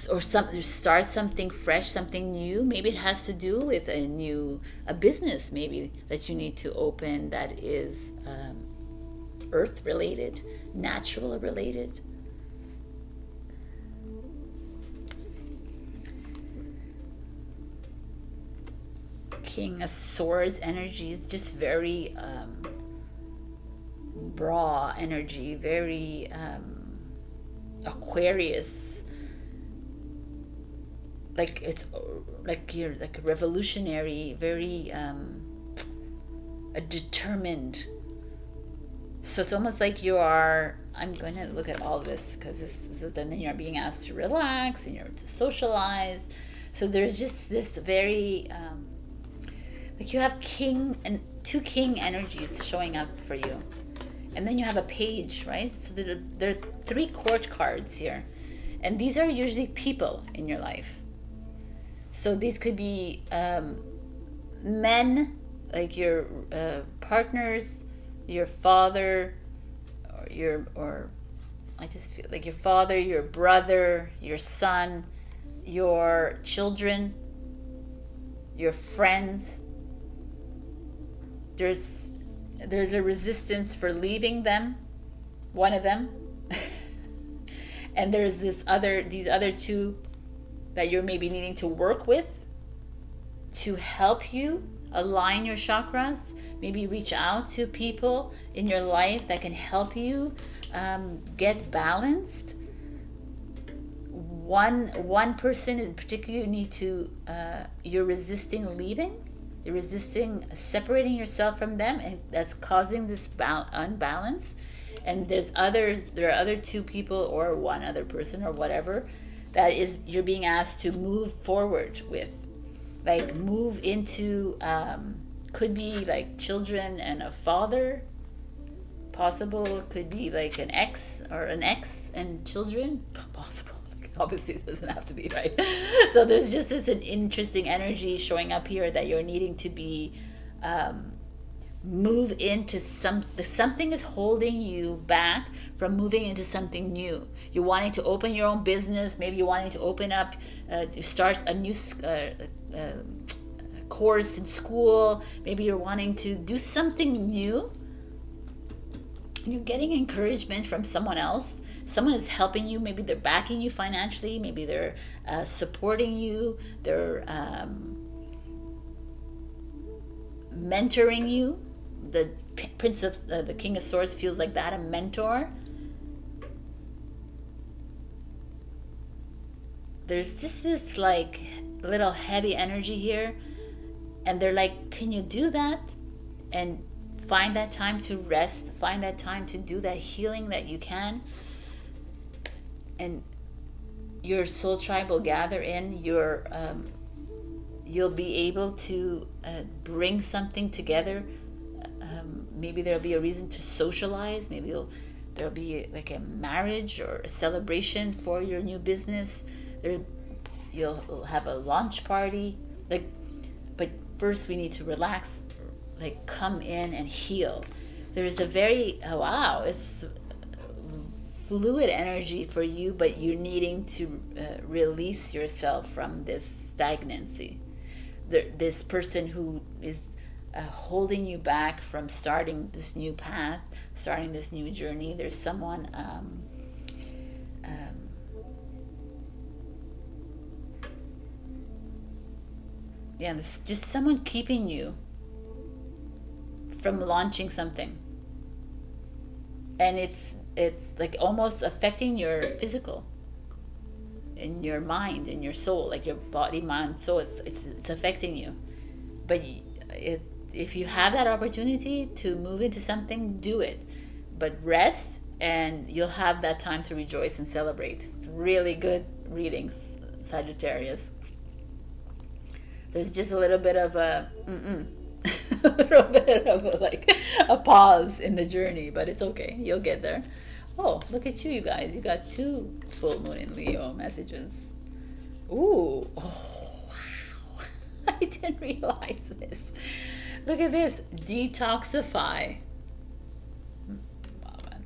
or start something fresh, something new. Maybe it has to do with a business maybe that you need to open that is earth related, natural related. King of Swords energy is just very raw energy, very Aquarius. Like it's like you're like a revolutionary, very a determined. So it's almost like you are. I'm going to look at all this because this is then you're being asked to relax and you're to socialize. So there's just this very like you have king and two king energies showing up for you, and then you have a page, right? So there are 3 court cards here, and these are usually people in your life. So these could be men, like your partners, your father, or I just feel like your father, your brother, your son, your children, your friends. There's a resistance for leaving them, one of them, and there's these other 2 that you're maybe needing to work with to help you align your chakras. Maybe reach out to people in your life that can help you get balanced. One person in particular you need to you're resisting leaving. You're resisting separating yourself from them, and that's causing this unbalance. And there are other 2 people or one other person or whatever that is you're being asked to move forward with, like move into could be like children and a father, possible. Could be like an ex and children, possible. Obviously it doesn't have to be, right? So there's just this an interesting energy showing up here that you're needing to be move into something is holding you back from moving into something new. You're wanting to open your own business. Maybe you're wanting to open up to start a new course in school. Maybe you're wanting to do something new. You're getting encouragement from someone else. Someone is helping you. Maybe they're backing you financially. Maybe they're supporting you. They're mentoring you. The Prince of the King of Swords feels like that, a mentor. There's just this like little heavy energy here, and they're like, can you do that? And find that time to rest. Find that time to do that healing that you can. And your soul tribe will gather in. You'll be able to bring something together. Maybe there'll be a reason to socialize. Maybe there'll be like a marriage or a celebration for your new business. You'll have a launch party. But first we need to relax, like come in and heal. There's a very it's fluid energy for you, but you're needing to release yourself from this stagnancy. This person who is holding you back from starting this new path, starting this new journey. There's someone there's just someone keeping you from launching something, and it's like almost affecting your physical, in your mind, in your soul, like your body, mind, soul. It's affecting you. But if you have that opportunity to move into something, do it. But rest and you'll have that time to rejoice and celebrate. It's really good readings, Sagittarius. There's just a little bit of a a little bit of a pause in the journey, but it's okay. You'll get there. Oh, look at you guys. You got 2 full moon in Leo messages. Ooh. Oh, wow. I didn't realize this. Look at this. Detoxify. Wow, man.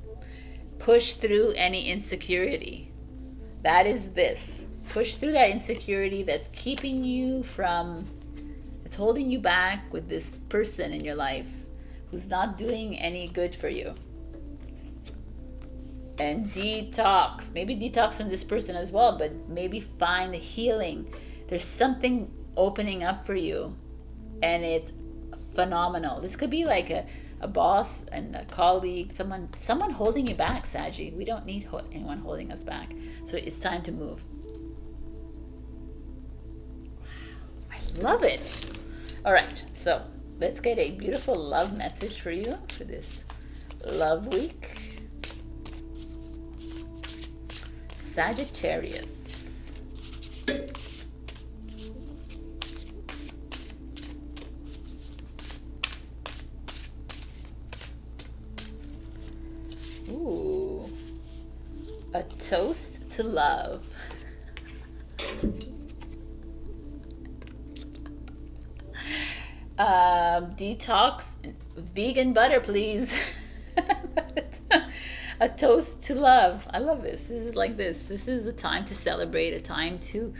Push through any insecurity. That is this. Push through that insecurity that's keeping you from, it's holding you back with this person in your life who's not doing any good for you. And detox. Maybe detox from this person as well, but maybe find the healing. There's something opening up for you, and it's phenomenal. This could be like a boss and a colleague, someone holding you back, Saggy. We don't need anyone holding us back. So it's time to move. Wow, I love it. All right, so let's get a beautiful love message for you for this love week. Sagittarius. Ooh, a toast to love. Detox, vegan butter, please. A toast to love. I love this. This is like this. This is a time to celebrate, a time to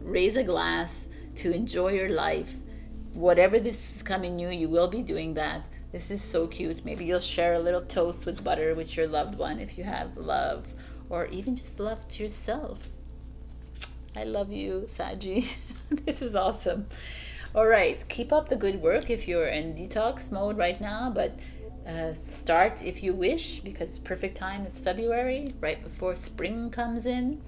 raise a glass, to enjoy your life. Whatever this is coming new, you will be doing that. This is so cute. Maybe you'll share a little toast with butter with your loved one if you have love, or even just love to yourself. I love you, Saji. This is awesome. All right, keep up the good work if you're in detox mode right now, but start if you wish, because perfect time is February, right before spring comes in.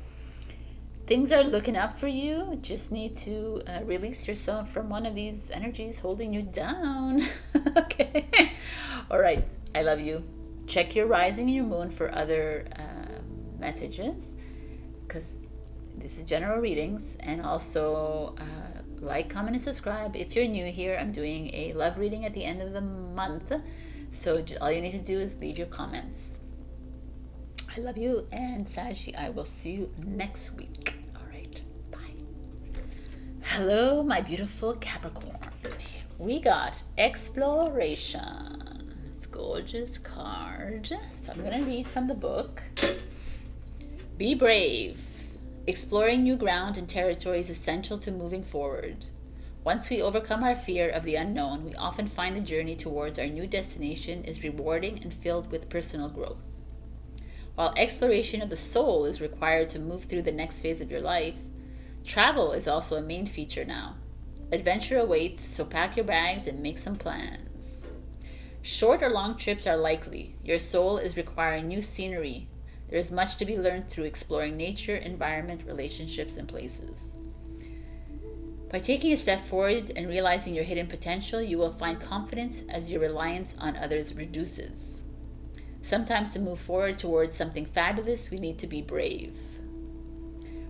Things are looking up for you. Just need to release yourself from one of these energies holding you down. Okay. All right. I love you. Check your rising and your moon for other messages, because this is general readings. And also like, comment, and subscribe. If you're new here, I'm doing a love reading at the end of the month. So all you need to do is leave your comments. I love you, and Sashi, I will see you next week. All right, bye. Hello, my beautiful Capricorn. We got exploration. It's a gorgeous card. So I'm going to read from the book. Be brave. Exploring new ground and territory is essential to moving forward. Once we overcome our fear of the unknown, we often find the journey towards our new destination is rewarding and filled with personal growth. While exploration of the soul is required to move through the next phase of your life, travel is also a main feature now. Adventure awaits, so pack your bags and make some plans. Short or long trips are likely. Your soul is requiring new scenery. There is much to be learned through exploring nature, environment, relationships, and places. By taking a step forward and realizing your hidden potential, you will find confidence as your reliance on others reduces. Sometimes to move forward towards something fabulous, we need to be brave.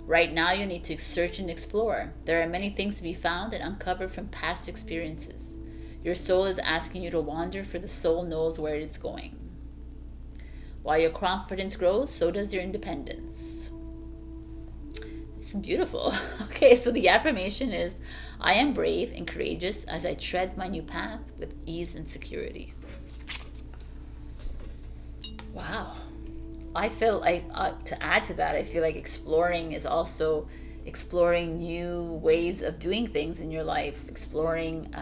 Right now, you need to search and explore. There are many things to be found and uncovered from past experiences. Your soul is asking you to wander, for the soul knows where it's going. While your confidence grows, so does your independence. It's beautiful. Okay, so the affirmation is, I am brave and courageous as I tread my new path with ease and security. Wow. I feel like, to add to that, I feel like exploring is also exploring new ways of doing things in your life, exploring,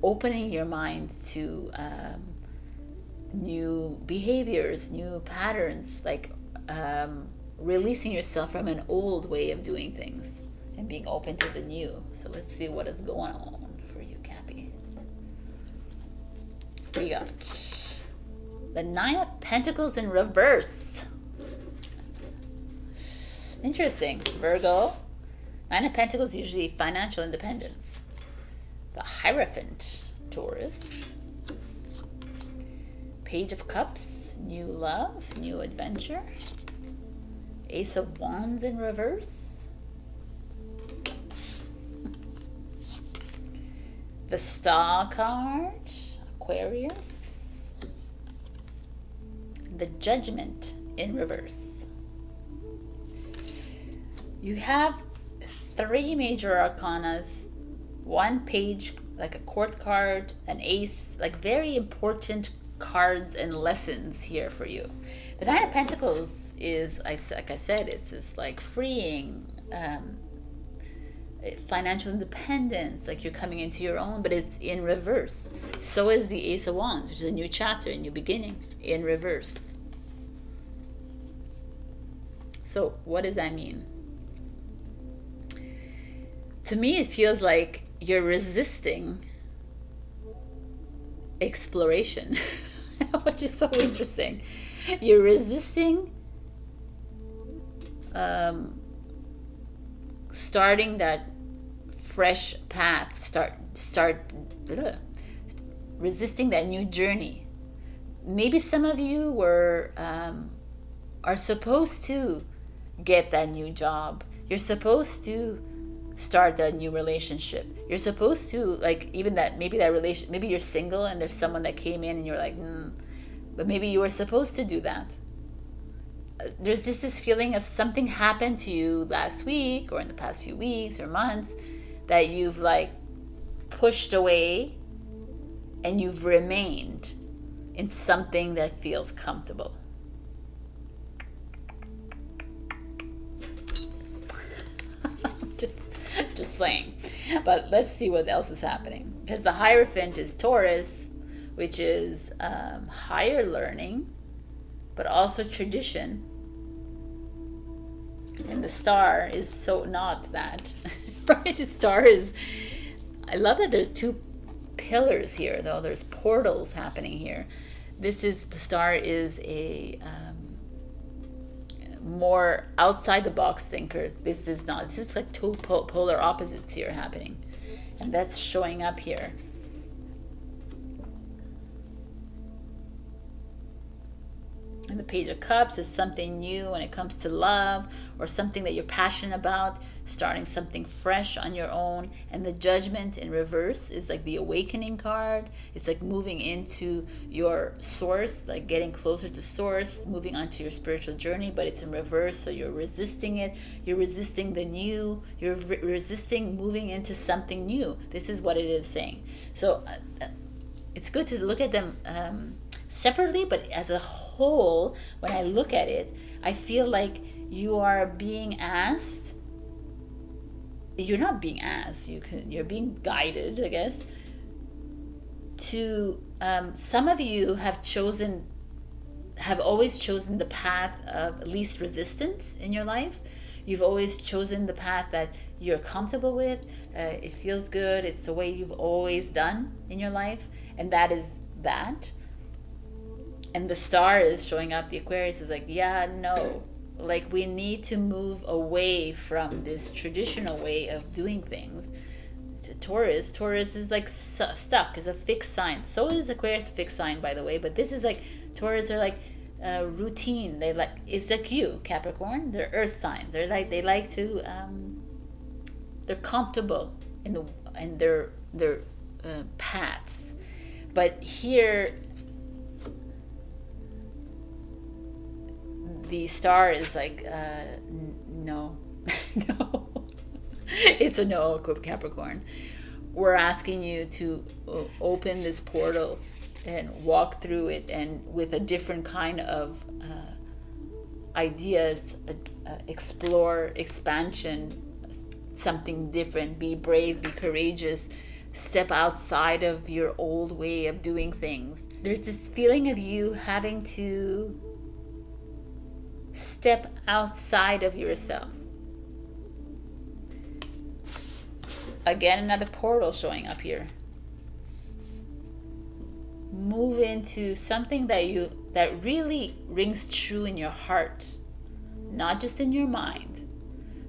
opening your mind to new behaviors, new patterns, like releasing yourself from an old way of doing things and being open to the new. So let's see what is going on for you, Cappy. We got the Nine of Pentacles in reverse. Interesting. Virgo. Nine of Pentacles, usually financial independence. The Hierophant, Taurus. Page of Cups, New love, new adventure. Ace of Wands in reverse. The Star card, Aquarius. The Judgment in reverse. You have 3 major arcanas, 1 page, like a court card, an ace, like very important cards and lessons here for you. The Nine of Pentacles is, like I said, it's just like freeing, financial independence, like you're coming into your own, but it's in reverse. So is the Ace of Wands, which is a new chapter, a new beginning, in reverse. So what does that mean? To me, it feels like you're resisting exploration, which is so interesting. You're resisting starting that fresh path, resisting that new journey. Maybe some of you are supposed to get that new job. You're supposed to start that new relationship. You're supposed to, like, even that, maybe you're single and there's someone that came in and you're like, but maybe you were supposed to do that. There's just this feeling of something happened to you last week or in the past few weeks or months that you've like pushed away, and you've remained in something that feels comfortable. just saying. But let's see what else is happening, because the Hierophant is Taurus, which is higher learning, but also tradition. And the Star is so not that. Right? The Star is, I love that there's 2 pillars here, though. There's portals happening here. The Star is a more outside the box thinker. This is not. This is like 2 polar opposites here happening. And that's showing up here. And the Page of Cups is something new when it comes to love, or something that you're passionate about, starting something fresh on your own. And the Judgment in reverse is like the awakening card. It's like moving into your source, like getting closer to source, moving onto your spiritual journey, but it's in reverse, so you're resisting it. You're resisting the new. You're resisting moving into something new. This is what it is saying. So it's good to look at them separately, but as a whole, when I look at it, I feel like you are being asked. You're not being asked. You're being guided, I guess. To some of you have always chosen the path of least resistance in your life. You've always chosen the path that you're comfortable with. It feels good. It's the way you've always done in your life, and that is that. And the Star is showing up. The Aquarius is like, yeah, no. Like, we need to move away from this traditional way of doing things. To Taurus is like stuck. Is a fixed sign. So is Aquarius a fixed sign, by the way. But this is like, Taurus are like routine. It's like you, Capricorn. They're earth signs. They like to they're comfortable in their paths. But here, the Star is like, no. No. It's a no, Capricorn. We're asking you to open this portal and walk through it, and with a different kind of ideas, explore, expansion, something different. Be brave, be courageous, step outside of your old way of doing things. There's this feeling of you having to step outside of yourself. Again, another portal showing up here. Move into something that really rings true in your heart, not just in your mind.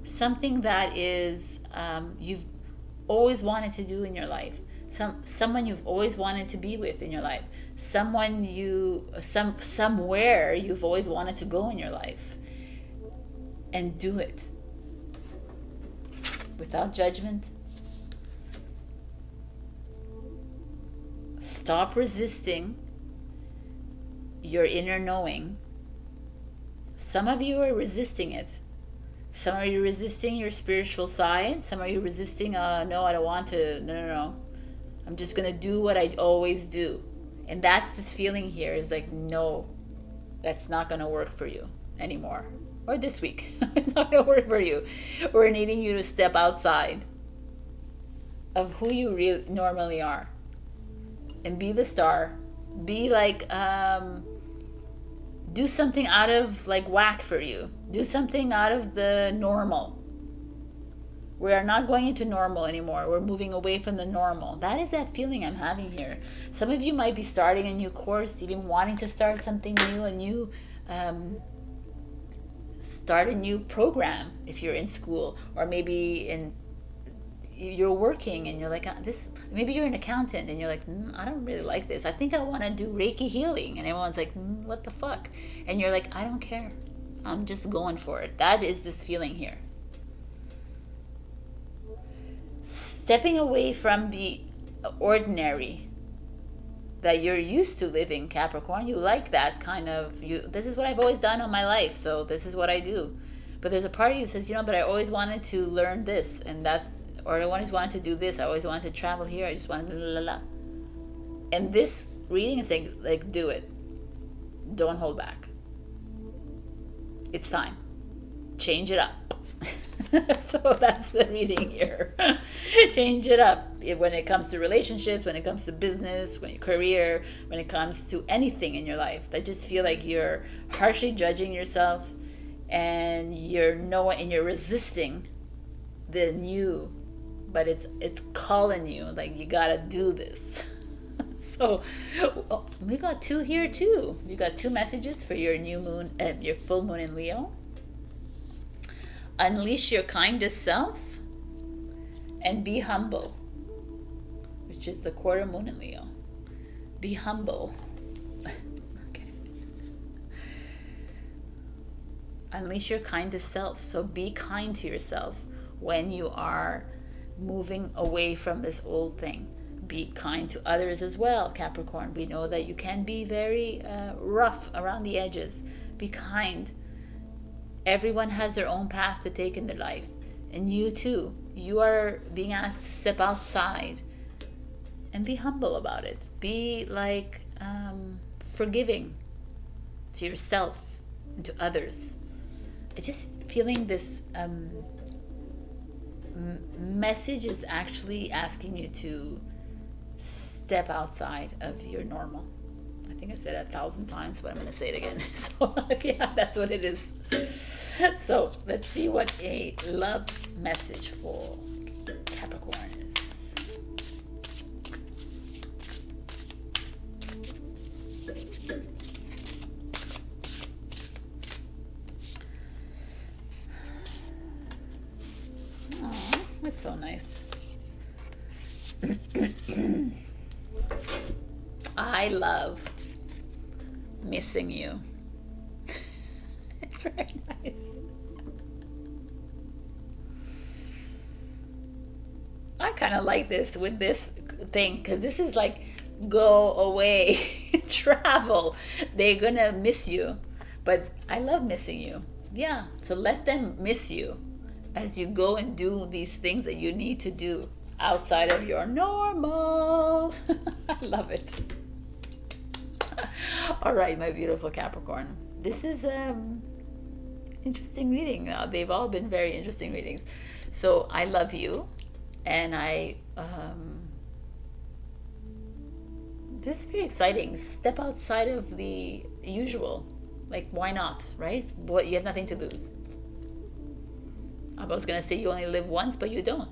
Something that is you've always wanted to do in your life. someone you've always wanted to be with in your life, somewhere you've always wanted to go in your life, and do it without judgment. Stop resisting your inner knowing. Some of you are resisting it. Some of you resisting your spiritual side. Some of you resisting, no, I don't want to, no. I'm just going to do what I always do. And that's this feeling here is like, no, that's not going to work for you anymore. Or this week. It's not going to work for you. We're needing you to step outside of who you really normally are. And be the star. Be like, do something out of like whack for you. Do something out of the normal. We are not going into normal anymore. We're moving away from the normal. That is that feeling I'm having here. Some of you might be starting a new course, even wanting to start something new, start a new program if you're in school, or maybe you're working and you're like, maybe you're an accountant and you're like, I don't really like this. I think I want to do Reiki healing. And everyone's like, what the fuck? And you're like, I don't care. I'm just going for it. That is this feeling here. Stepping away from the ordinary that you're used to living, Capricorn. You like that kind of, this is what I've always done all my life, so this is what I do. But there's a part of you that says, but I always wanted to learn this, and or I always wanted to do this, I always wanted to travel here, I just wanted to And this reading is saying, like, do it. Don't hold back. It's time. Change it up. So that's the reading here. Change it up when it comes to relationships, when it comes to business, when your career, when it comes to anything in your life. I just feel like you're harshly judging yourself, and you're resisting the new, but it's calling you, like, you gotta do this. So we got two here too. You got two messages for your new moon, your full moon in Leo. Unleash your kindest self and be humble, which is the quarter moon in Leo. Be humble. Okay. Unleash your kindest self. So be kind to yourself when you are moving away from this old thing. Be kind to others as well, Capricorn. We know that you can be very rough around the edges. Be kind. Everyone has their own path to take in their life. And you too. You are being asked to step outside and be humble about it. Be like forgiving to yourself and to others. It's just feeling this message is actually asking you to step outside of your normal. I think I said it 1,000 times, but I'm going to say it again. So yeah, that's what it is. So let's see what a love message for Capricorn is. Oh, that's so nice. I love missing you. It's very nice. I kind of like this with this thing, because this is like, go away, travel. They're gonna miss you, but I love missing you. Yeah, so let them miss you as you go and do these things that you need to do outside of your normal. I love it. All right, my beautiful Capricorn. This is interesting reading. They've all been very interesting readings. So I love you, and this is very exciting. Step outside of the usual. Like, why not, right? What, you have nothing to lose. I was gonna say you only live once, but you don't,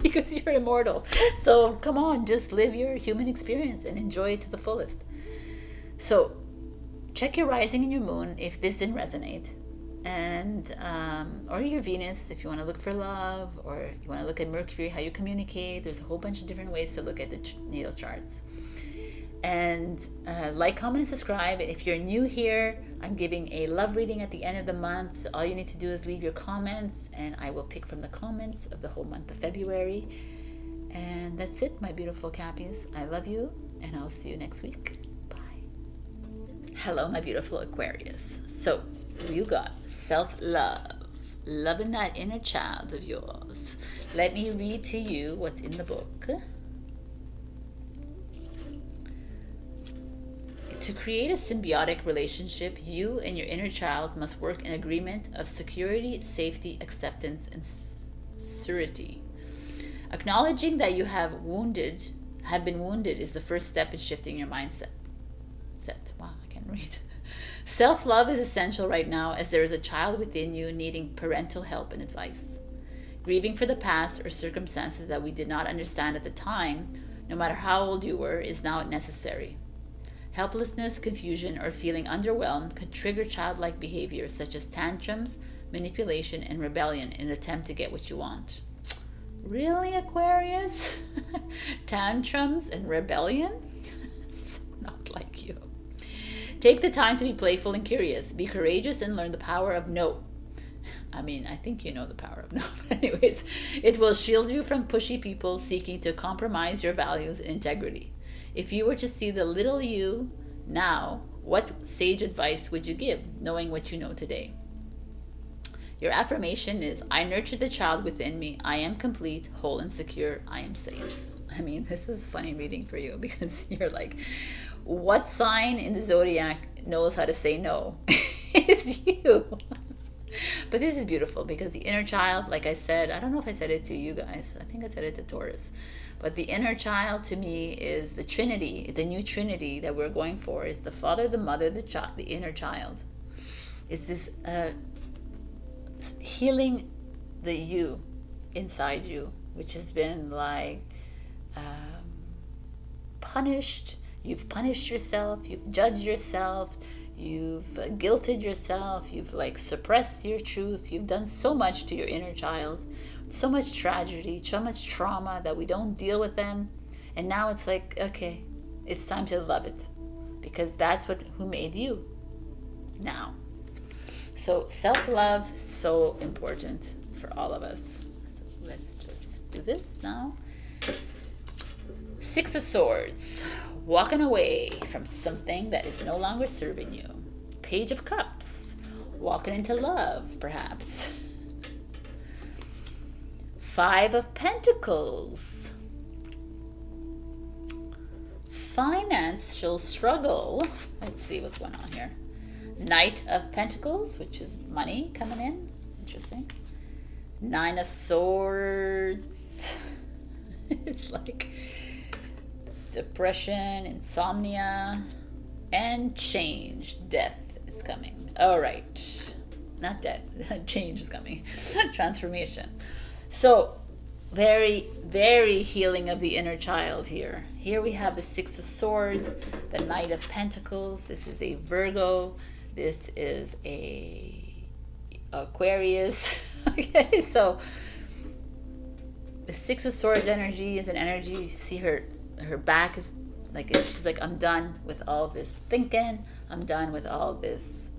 because you're immortal. So come on, just live your human experience and enjoy it to the fullest. So check your rising and your moon if this didn't resonate, and or your Venus if you want to look for love, or you want to look at Mercury, how you communicate. There's a whole bunch of different ways to look at the natal charts. And like, comment, and subscribe. If you're new here, I'm giving a love reading at the end of the month. So all you need to do is leave your comments, and I will pick from the comments of the whole month of February. And that's it, my beautiful Cappies. I love you, and I'll see you next week. Bye. Hello, my beautiful Aquarius. So you got self-love, loving that inner child of yours. Let me read to you what's in the book. To create a symbiotic relationship, you and your inner child must work in agreement of security, safety, acceptance, and surety. Acknowledging that you have been wounded is the first step in shifting your mindset. Wow, I can't read. Self-love is essential right now, as there is a child within you needing parental help and advice. Grieving for the past or circumstances that we did not understand at the time, no matter how old you were, is now necessary. Helplessness, confusion, or feeling underwhelmed could trigger childlike behavior such as tantrums, manipulation, and rebellion in an attempt to get what you want. Really, Aquarius? Tantrums and rebellion? So not like you. Take the time to be playful and curious. Be courageous and learn the power of no. I mean, I think you know the power of no. But anyways, it will shield you from pushy people seeking to compromise your values and integrity. If you were to see the little you now, what sage advice would you give, knowing what you know today? Your affirmation is, I nurtured the child within me. I am complete, whole, and secure. I am safe. I mean, this is funny reading for you, because you're like, what sign in the zodiac knows how to say no? It's you. But this is beautiful, because the inner child, like I said, I don't know if I said it to you guys. I think I said it to Taurus. But the inner child to me is the Trinity, the new Trinity that we're going for. Is the Father, the Mother, the child, the inner child. It's this healing the you inside you, which has been like punished. You've punished yourself. You've judged yourself. You've guilted yourself. You've like suppressed your truth. You've done so much to your inner child. So much tragedy, so much trauma that we don't deal with them. And now it's like, okay, it's time to love it, because that's who made you now. So self-love, so important for all of us. So let's just do this now. Six of Swords, walking away from something that is no longer serving you. Page of Cups, walking into love, perhaps. Five of Pentacles, financial struggle. Let's see what's going on here. Knight of Pentacles, which is money coming in. Interesting. Nine of Swords. It's like depression, insomnia, and change. Death is coming. All right. Not death. Change is coming. Transformation. So, very, very healing of the inner child here. Here we have the Six of Swords, the Knight of Pentacles. This is a Virgo. This is a Aquarius. Okay, so the Six of Swords energy is an energy. You see her back is like, she's like, I'm done with all this thinking. I'm done with all this.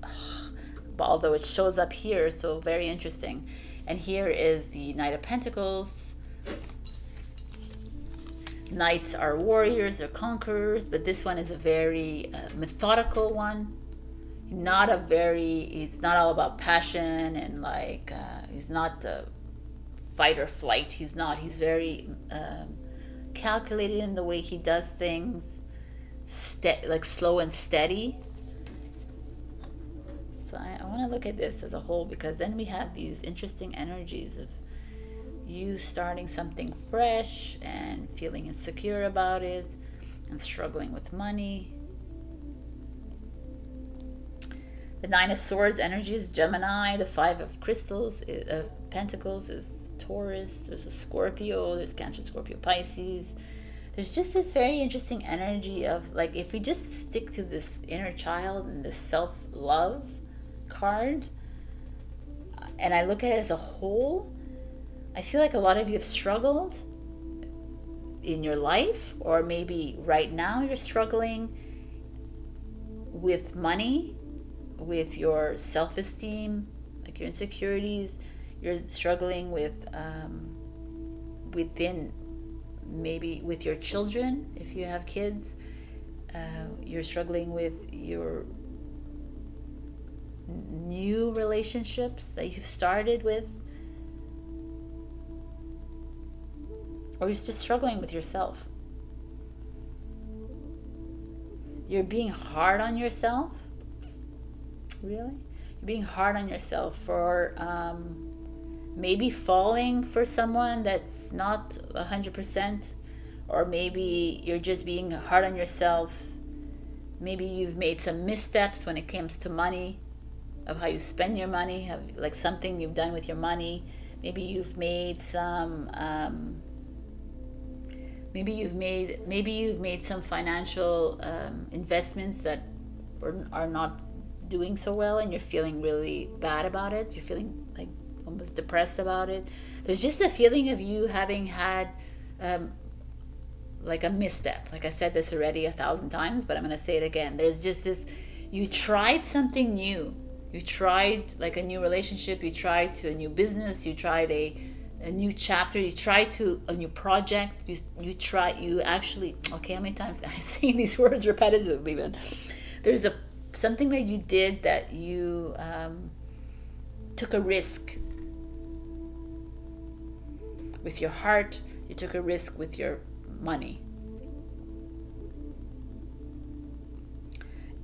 Although it shows up here, so very interesting. And here is the Knight of Pentacles. Knights are warriors, they're conquerors, but this one is a very methodical one. He's not all about passion and like, he's not the fight or flight. He's very calculated in the way he does things, like slow and steady. So I want to look at this as a whole, because then we have these interesting energies of you starting something fresh and feeling insecure about it and struggling with money. The Nine of Swords energy is Gemini. The Five of Pentacles is Taurus. There's a Scorpio. There's Cancer, Scorpio, Pisces. There's just this very interesting energy of like, if we just stick to this inner child and this self-love card, and I look at it as a whole, I feel like a lot of you have struggled in your life, or maybe right now you're struggling with money, with your self-esteem, like your insecurities. You're struggling with within, maybe with your children, if you have kids. You're struggling with your new relationships that you've started with, or you're just struggling with yourself. You're being hard on yourself. Really? You're being hard on yourself for maybe falling for someone that's not 100%, or maybe you're just being hard on yourself. Maybe you've made some missteps when it comes to money, of how you spend your money, like something you've done with your money. Maybe you've made some maybe you've made some financial investments that are not doing so well, and you're feeling really bad about it. You're feeling like almost depressed about it. There's just a feeling of you having had like a misstep. Like I said this already 1,000 times, but I'm going to say it again. There's just this, you tried something new. You tried like a new relationship, you tried to a new business, you tried a new chapter, you tried to a new project, you actually, okay, how many times I'm saying these words repetitively, but there's something that you did, that you took a risk with your heart, you took a risk with your money.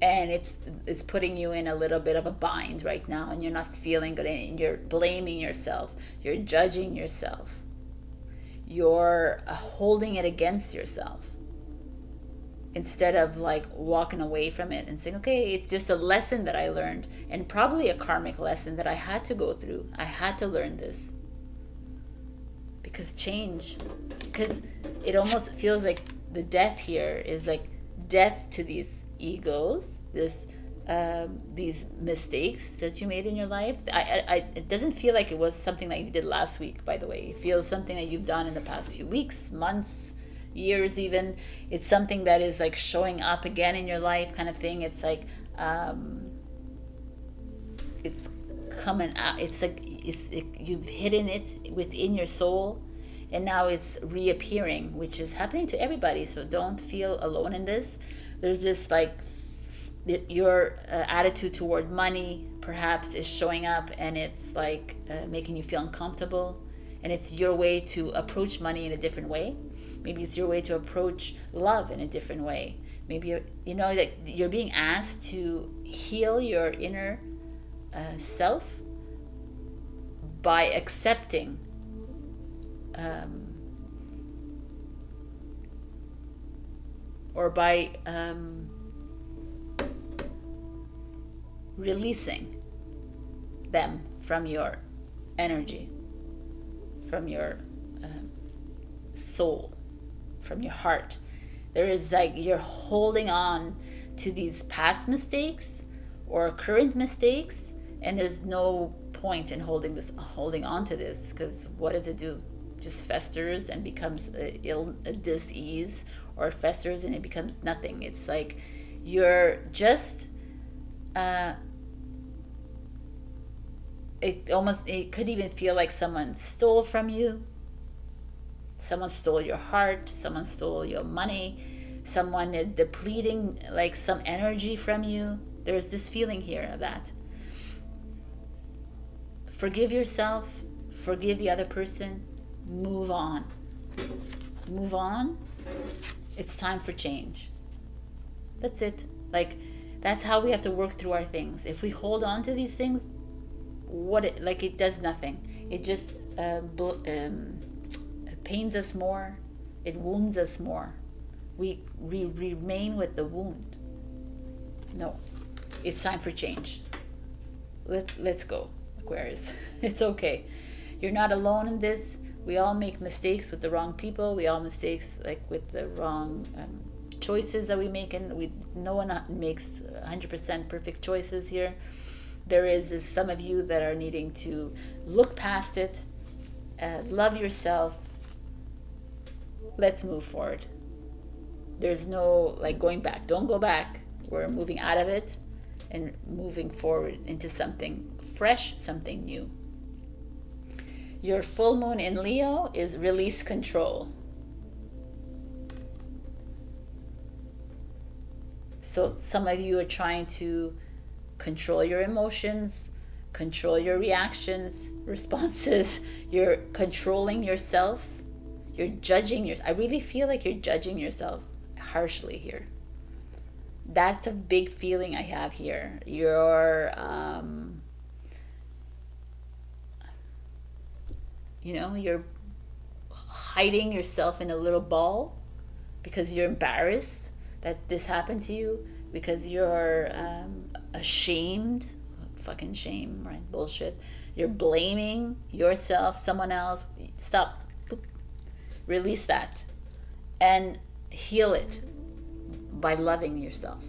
And it's putting you in a little bit of a bind right now, and you're not feeling good, and you're blaming yourself, you're judging yourself, you're holding it against yourself, instead of like walking away from it and saying, okay, it's just a lesson that I learned, and probably a karmic lesson that I had to go through. I had to learn this. Because it almost feels like the death here is like death to these egos, these mistakes that you made in your life. It doesn't feel like it was something that you did last week, by the way. It feels something that you've done in the past few weeks, months, years even. It's something that is like showing up again in your life, kind of thing. It's like it's coming out. It's like you've hidden it within your soul, and now it's reappearing, which is happening to everybody. So don't feel alone in this. There's this like your attitude toward money perhaps is showing up, and it's like making you feel uncomfortable, and it's your way to approach money in a different way. Maybe it's your way to approach love in a different way. Maybe you're being asked to heal your inner self by accepting or by releasing them from your energy, from your soul, from your heart. There is like you're holding on to these past mistakes or current mistakes, and there's no point in holding on to this, because what does it do? Just festers and becomes a dis-ease, or it festers and it becomes nothing. It's like you're just it could even feel like someone stole from you. Someone stole your heart, someone stole your money, someone is depleting like some energy from you. There's this feeling here of that. Forgive yourself, forgive the other person, move on. Move on. It's time for change. That's it. Like, that's how we have to work through our things. If we hold on to these things, it does nothing. It just pains us more. It wounds us more. We remain with the wound. No, it's time for change. Let's go, Aquarius. It's okay. You're not alone in this. We all make mistakes with the wrong people. We all mistakes like with the wrong choices that we make, and no one makes 100% perfect choices here. There is some of you that are needing to look past it, love yourself. Let's move forward. There's no like going back. Don't go back. We're moving out of it and moving forward into something fresh, something new. Your full moon in Leo is release control. So some of you are trying to control your emotions, control your reactions, responses. You're controlling yourself. You're judging yourself. I really feel like you're judging yourself harshly here. That's a big feeling I have here. You're, you're hiding yourself in a little ball because you're embarrassed that this happened to you, because you're ashamed. Fucking shame, right? Bullshit. You're blaming yourself, someone else. Stop. Release that and heal it by loving yourself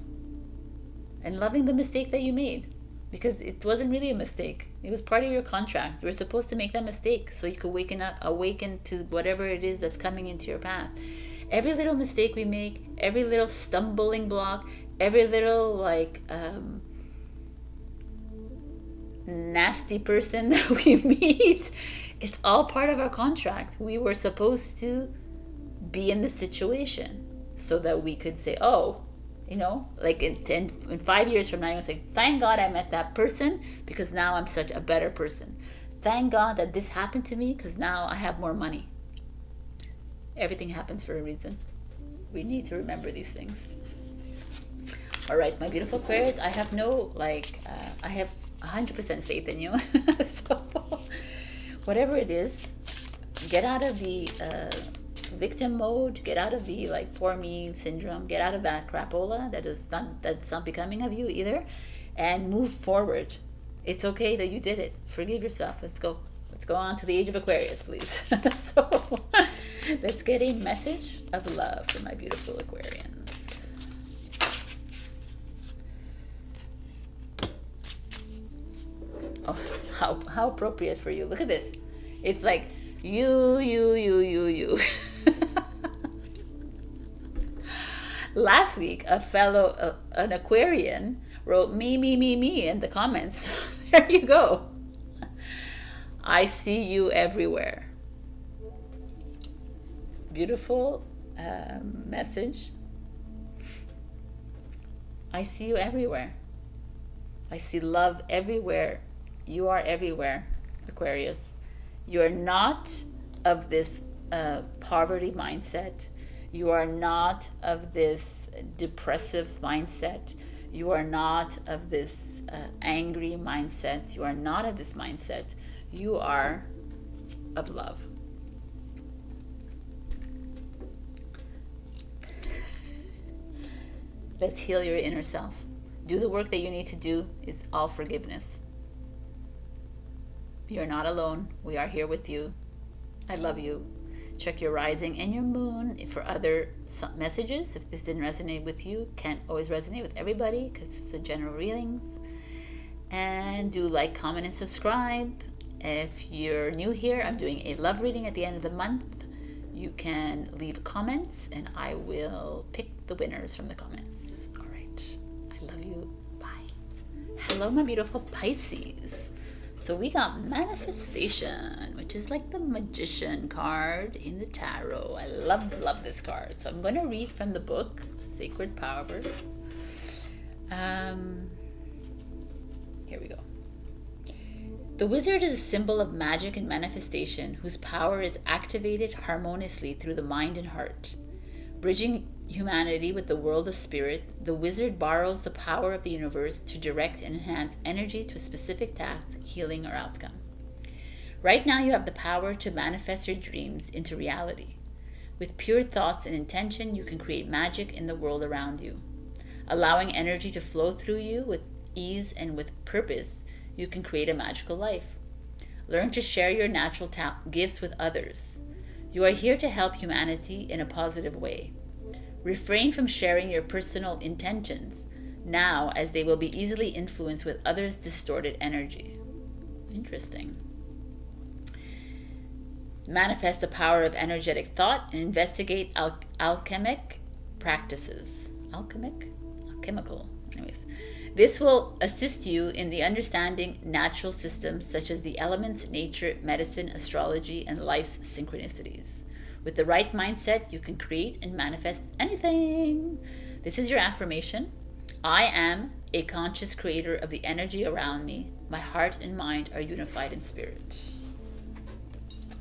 and loving the mistake that you made, because it wasn't really a mistake. It was part of your contract. You were supposed to make that mistake so you could awaken to whatever it is that's coming into your path. Every little mistake we make, every little stumbling block, every little nasty person that we meet, it's all part of our contract. We were supposed to be in the situation so that we could say, oh, like in 5 years from now, you're going to say, thank God I met that person, because now I'm such a better person. Thank God that this happened to me, because now I have more money. Everything happens for a reason. We need to remember these things. All right, my beautiful Aquarius, I have I have 100% faith in you. So whatever it is, get out of the victim mode, get out of the poor me syndrome, get out of that crapola that's not becoming of you either, and move forward. It's okay that you did it. Forgive yourself. Let's go on to the age of Aquarius, please. So let's get a message of love for my beautiful Aquarians. Oh, how appropriate for you. Look at this. It's like you. Last week, an Aquarian wrote me in the comments. There you go. I see you everywhere. Beautiful message. I see you everywhere. I see love everywhere. You are everywhere, Aquarius. You are not of this poverty mindset. You are not of this depressive mindset. You are not of this angry mindset. You are not of this mindset. You are of love. Let's heal your inner self. Do the work that you need to do. Is all forgiveness. You're not alone. We are here with you. I love you. Check your rising and your moon for other messages. If this didn't resonate with you, can't always resonate with everybody because it's the general readings. And do like, comment, and subscribe. If you're new here, I'm doing a love reading at the end of the month. You can leave comments and I will pick the winners from the comments. All right. I love you. Bye. Hello, my beautiful Pisces. So we got manifestation, which is like the magician card in the tarot. I love this card. So I'm going to read from the book, Sacred Power. Here we go. The wizard is a symbol of magic and manifestation whose power is activated harmoniously through the mind and heart. Bridging humanity with the world of spirit, the wizard borrows the power of the universe to direct and enhance energy to a specific task, healing, or outcome. Right now you have the power to manifest your dreams into reality. With pure thoughts and intention, you can create magic in the world around you. Allowing energy to flow through you with ease and with purpose, you can create a magical life. Learn to share your natural gifts with others. You are here to help humanity in a positive way. Refrain from sharing your personal intentions. now, as they will be easily influenced with others' distorted energy. Interesting. Manifest the power of energetic thought and investigate alchemic practices. Alchemical. Anyways, this will assist you in the understanding natural systems such as the elements, nature, medicine, astrology, and life's synchronicities. With the right mindset, you can create and manifest anything. This is your affirmation. I am a conscious creator of the energy around me. My heart and mind are unified in spirit.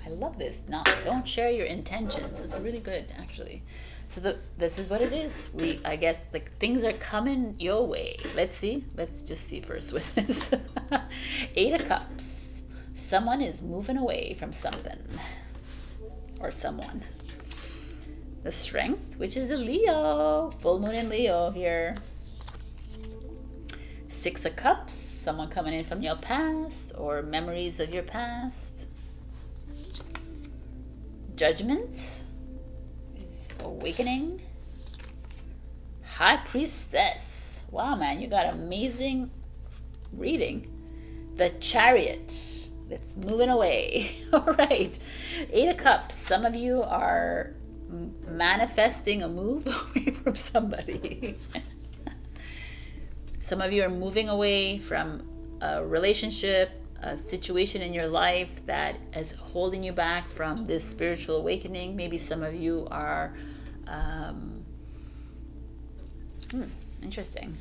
I love this. Now, don't share your intentions. It's really good, actually. So this is what it is. I guess, like, things are coming your way. Let's see. Let's just see first with this. 8 of Cups. Someone is moving away from something or someone. The Strength, which is a Leo. Full moon in Leo here. 6 of Cups. Someone coming in from your past or memories of your past. Judgment is awakening. High Priestess. Wow, man, you got amazing reading. The Chariot. That's moving away. All right. 8 of Cups. Some of you are manifesting a move away from somebody. Some of you are moving away from a relationship, a situation in your life that is holding you back from this spiritual awakening. Maybe some of you are interesting.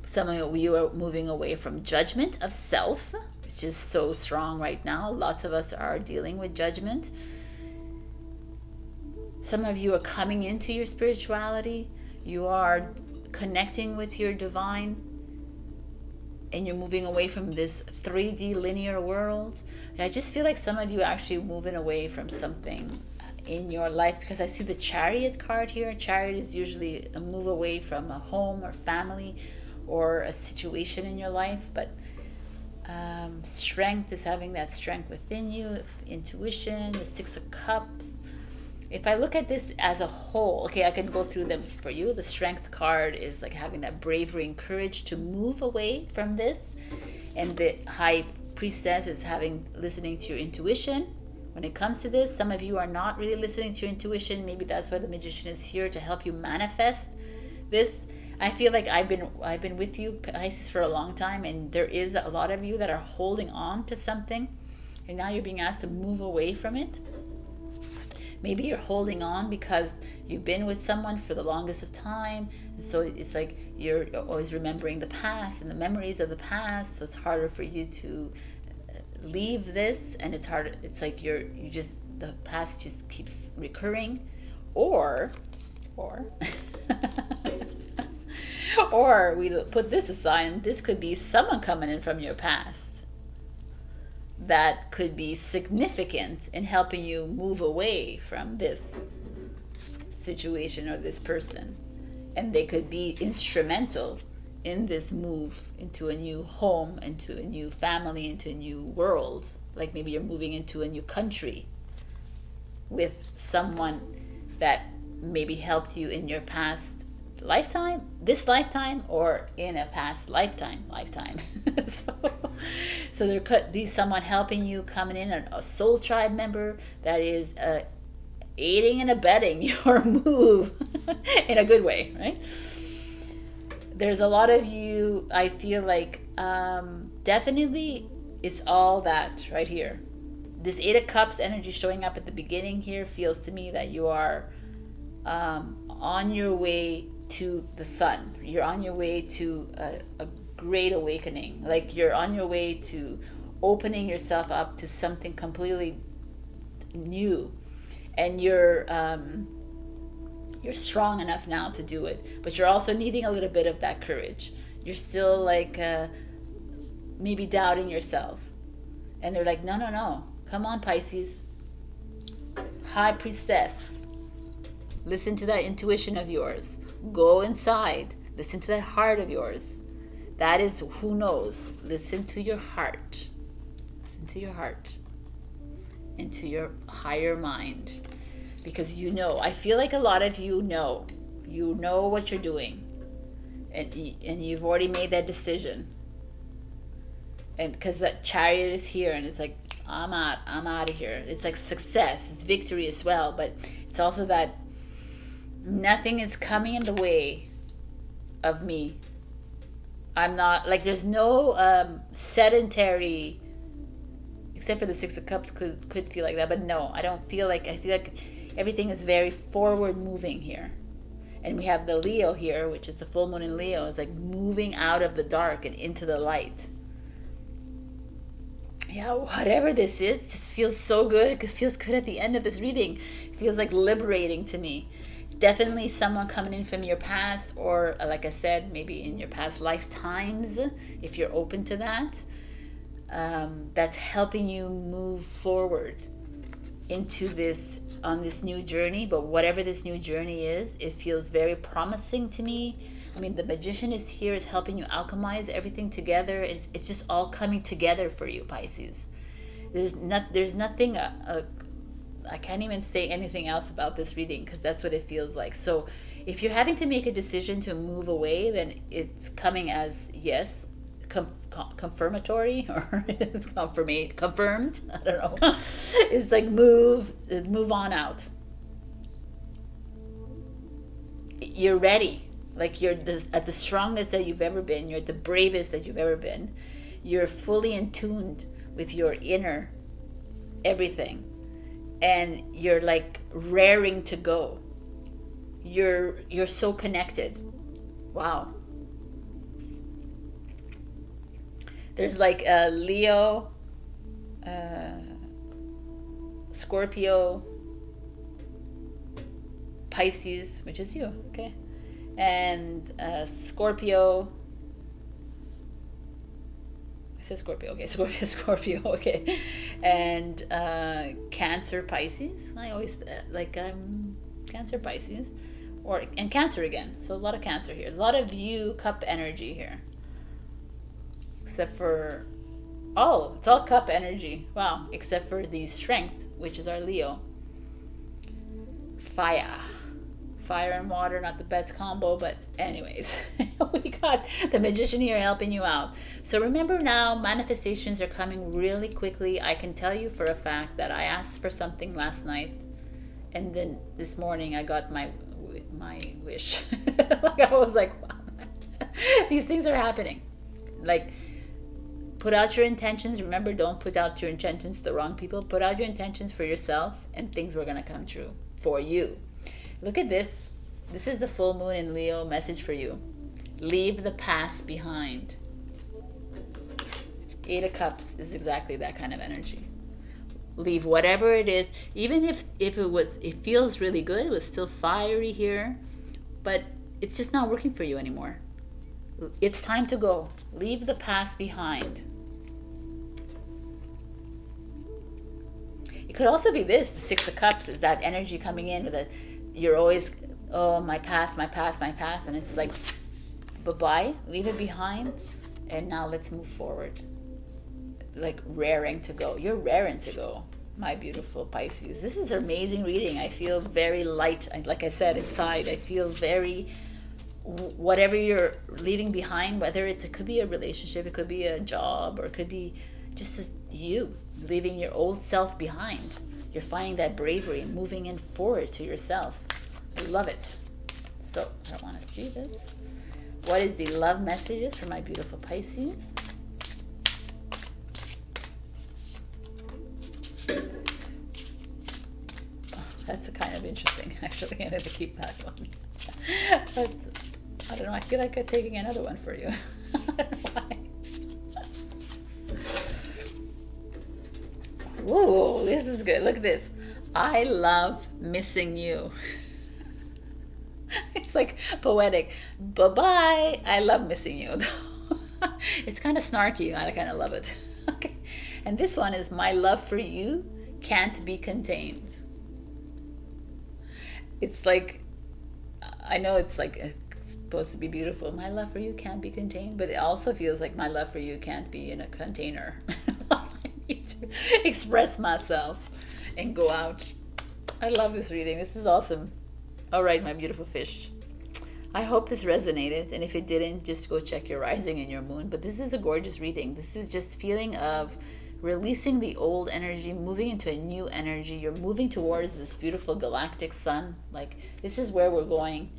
Some of you are moving away from judgment of self, which is so strong right now. Lots of us are dealing with judgment. Some of you are coming into your spirituality. You are connecting with your divine. And you're moving away from this 3D linear world. I just feel like some of you are actually moving away from something in your life, because I see the Chariot card here. Chariot is usually a move away from a home or family or a situation in your life. But Strength is having that strength within you. Intuition, the 6 of Cups. If I look at this as a whole, okay, I can go through them for you. The Strength card is like having that bravery and courage to move away from this. And the High Priestess is listening to your intuition. When it comes to this, some of you are not really listening to your intuition. Maybe that's why the Magician is here, to help you manifest this. I feel like I've been with you, Pisces, for a long time, and there is a lot of you that are holding on to something, and now you're being asked to move away from it. Maybe you're holding on because you've been with someone for the longest of time. So it's like you're always remembering the past and the memories of the past. So it's harder for you to leave this, and it's harder. It's like the past just keeps recurring, or we put this aside, and this could be someone coming in from your past that could be significant in helping you move away from this situation or this person. And they could be instrumental in this move into a new home, into a new family, into a new world. Like maybe you're moving into a new country with someone that maybe helped you in your past lifetime, this lifetime, or in a past lifetime. So there could be someone helping you, coming in, a soul tribe member that is aiding and abetting your move in a good way, right? There's a lot of you, I feel like, definitely it's all that right here. This 8 of Cups energy showing up at the beginning here feels to me that you are on your way to the sun. You're on your way to a great awakening. Like you're on your way to opening yourself up to something completely new, and you're strong enough now to do it, but you're also needing a little bit of that courage. You're still like maybe doubting yourself, and they're like, no, come on, Pisces. High Priestess, listen to that intuition of yours. Go inside, listen to that heart of yours. That is, who knows, listen to your heart. Listen to your heart. into your higher mind, because you know, I feel like a lot of you know what you're doing, and you've already made that decision. And because that Chariot is here, and it's like, I'm out of here. It's like success, it's victory as well, but it's also that nothing is coming in the way of me. I'm not, like, there's no sedentary, except for the Six of Cups could feel like that, but no, I don't feel like, I feel like everything is very forward moving here. And we have the Leo here, which is the full moon in Leo. It's like moving out of the dark and into the light. Yeah, whatever this is, just feels so good. It feels good at the end of this reading. It feels like liberating to me. Definitely someone coming in from your past, or like I said, maybe in your past lifetimes, if you're open to that. That's helping you move forward into this, on this new journey. But whatever this new journey is, it feels very promising to me. I mean, the Magician is here, is helping you alchemize everything together. It's just all coming together for you, Pisces. There's nothing, I can't even say anything else about this reading, because that's what it feels like. So if you're having to make a decision to move away, then it's coming as, yes, confirmatory, or confirmed, I don't know. It's like move on out. You're ready. Like, you're at the strongest that you've ever been. You're at the bravest that you've ever been. You're fully in tuned with your inner everything. And you're like raring to go. You're so connected. Wow. There's like a Leo, Scorpio, Pisces, which is you, okay? And Scorpio, I said Scorpio, okay, Scorpio, okay, and Cancer, Pisces. I always Cancer, Pisces, and Cancer again. So a lot of Cancer here, a lot of you Cup energy here, except for, oh, it's all Cup energy. Wow, except for the Strength, which is our Leo. Fire and water, not the best combo, but anyways, we got the Magician here helping you out. So remember now, manifestations are coming really quickly. I can tell you for a fact that I asked for something last night, and then this morning I got my wish. Like, I was like, wow, these things are happening. Like, put out your intentions. Remember, don't put out your intentions to the wrong people. Put out your intentions for yourself, and things were going to come true for you. Look at this. This is the full moon in Leo. Message for you. Leave the past behind. 8 of Cups is exactly that kind of energy. Leave whatever it is. Even if it feels really good, it was still fiery here, but it's just not working for you anymore. It's time to go. Leave the past behind. It could also be this. The 6 of Cups is that energy coming in with a, you're always, oh, my past, and it's like, bye-bye, leave it behind, and now let's move forward. Like, raring to go. You're raring to go, my beautiful Pisces. This is an amazing reading. I feel very light. Like I said, inside, I feel very, whatever you're leaving behind, whether it could be a relationship, it could be a job, or it could be just you leaving your old self behind. You're finding that bravery, moving in forward to yourself. I love it. So I want to see this. What is the love messages for my beautiful Pisces? Oh, that's kind of interesting, actually. I'm going to keep that one. But I don't know. I feel like I'm taking another one for you. I don't know why. Whoa, this is good. Look at this. I love missing you. It's like poetic. Bye-bye. I love missing you. It's kind of snarky. I kind of love it. Okay. And this one is, my love for you can't be contained. It's like, I know it's like it's supposed to be beautiful. My love for you can't be contained, but it also feels like my love for you can't be in a container. I need to express myself. and go out. I love this reading. This is awesome. All right, my beautiful fish. I hope this resonated, and if it didn't, just go check your rising and your moon. But this is a gorgeous reading. This is just feeling of releasing the old energy, moving into a new energy. You're moving towards this beautiful galactic sun. Like, this is where we're going.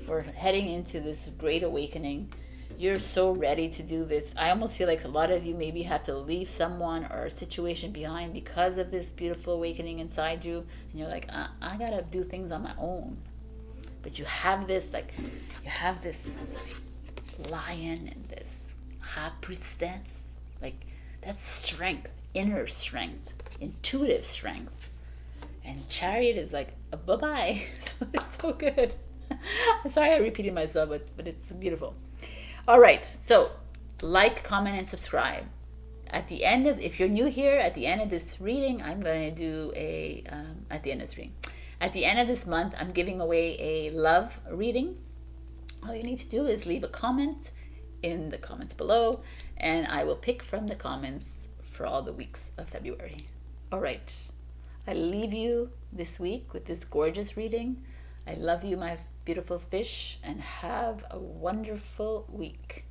We're heading into this great awakening. You're so ready to do this. I almost feel like a lot of you maybe have to leave someone or a situation behind because of this beautiful awakening inside you. And you're like, I gotta do things on my own. But you have this, like, you have this lion and this high priestess. Like, that's strength, inner strength, intuitive strength. And chariot is like, bye-bye. So it's so good. I'm sorry I repeated myself, but it's beautiful. All right, so like, comment, and subscribe. At the end of, if you're new here, at the end of this reading, I'm going to do at the end of this reading. At the end of this month, I'm giving away a love reading. All you need to do is leave a comment in the comments below, and I will pick from the comments for all the weeks of February. All right, I leave you this week with this gorgeous reading. I love you, my beautiful fish, and have a wonderful week.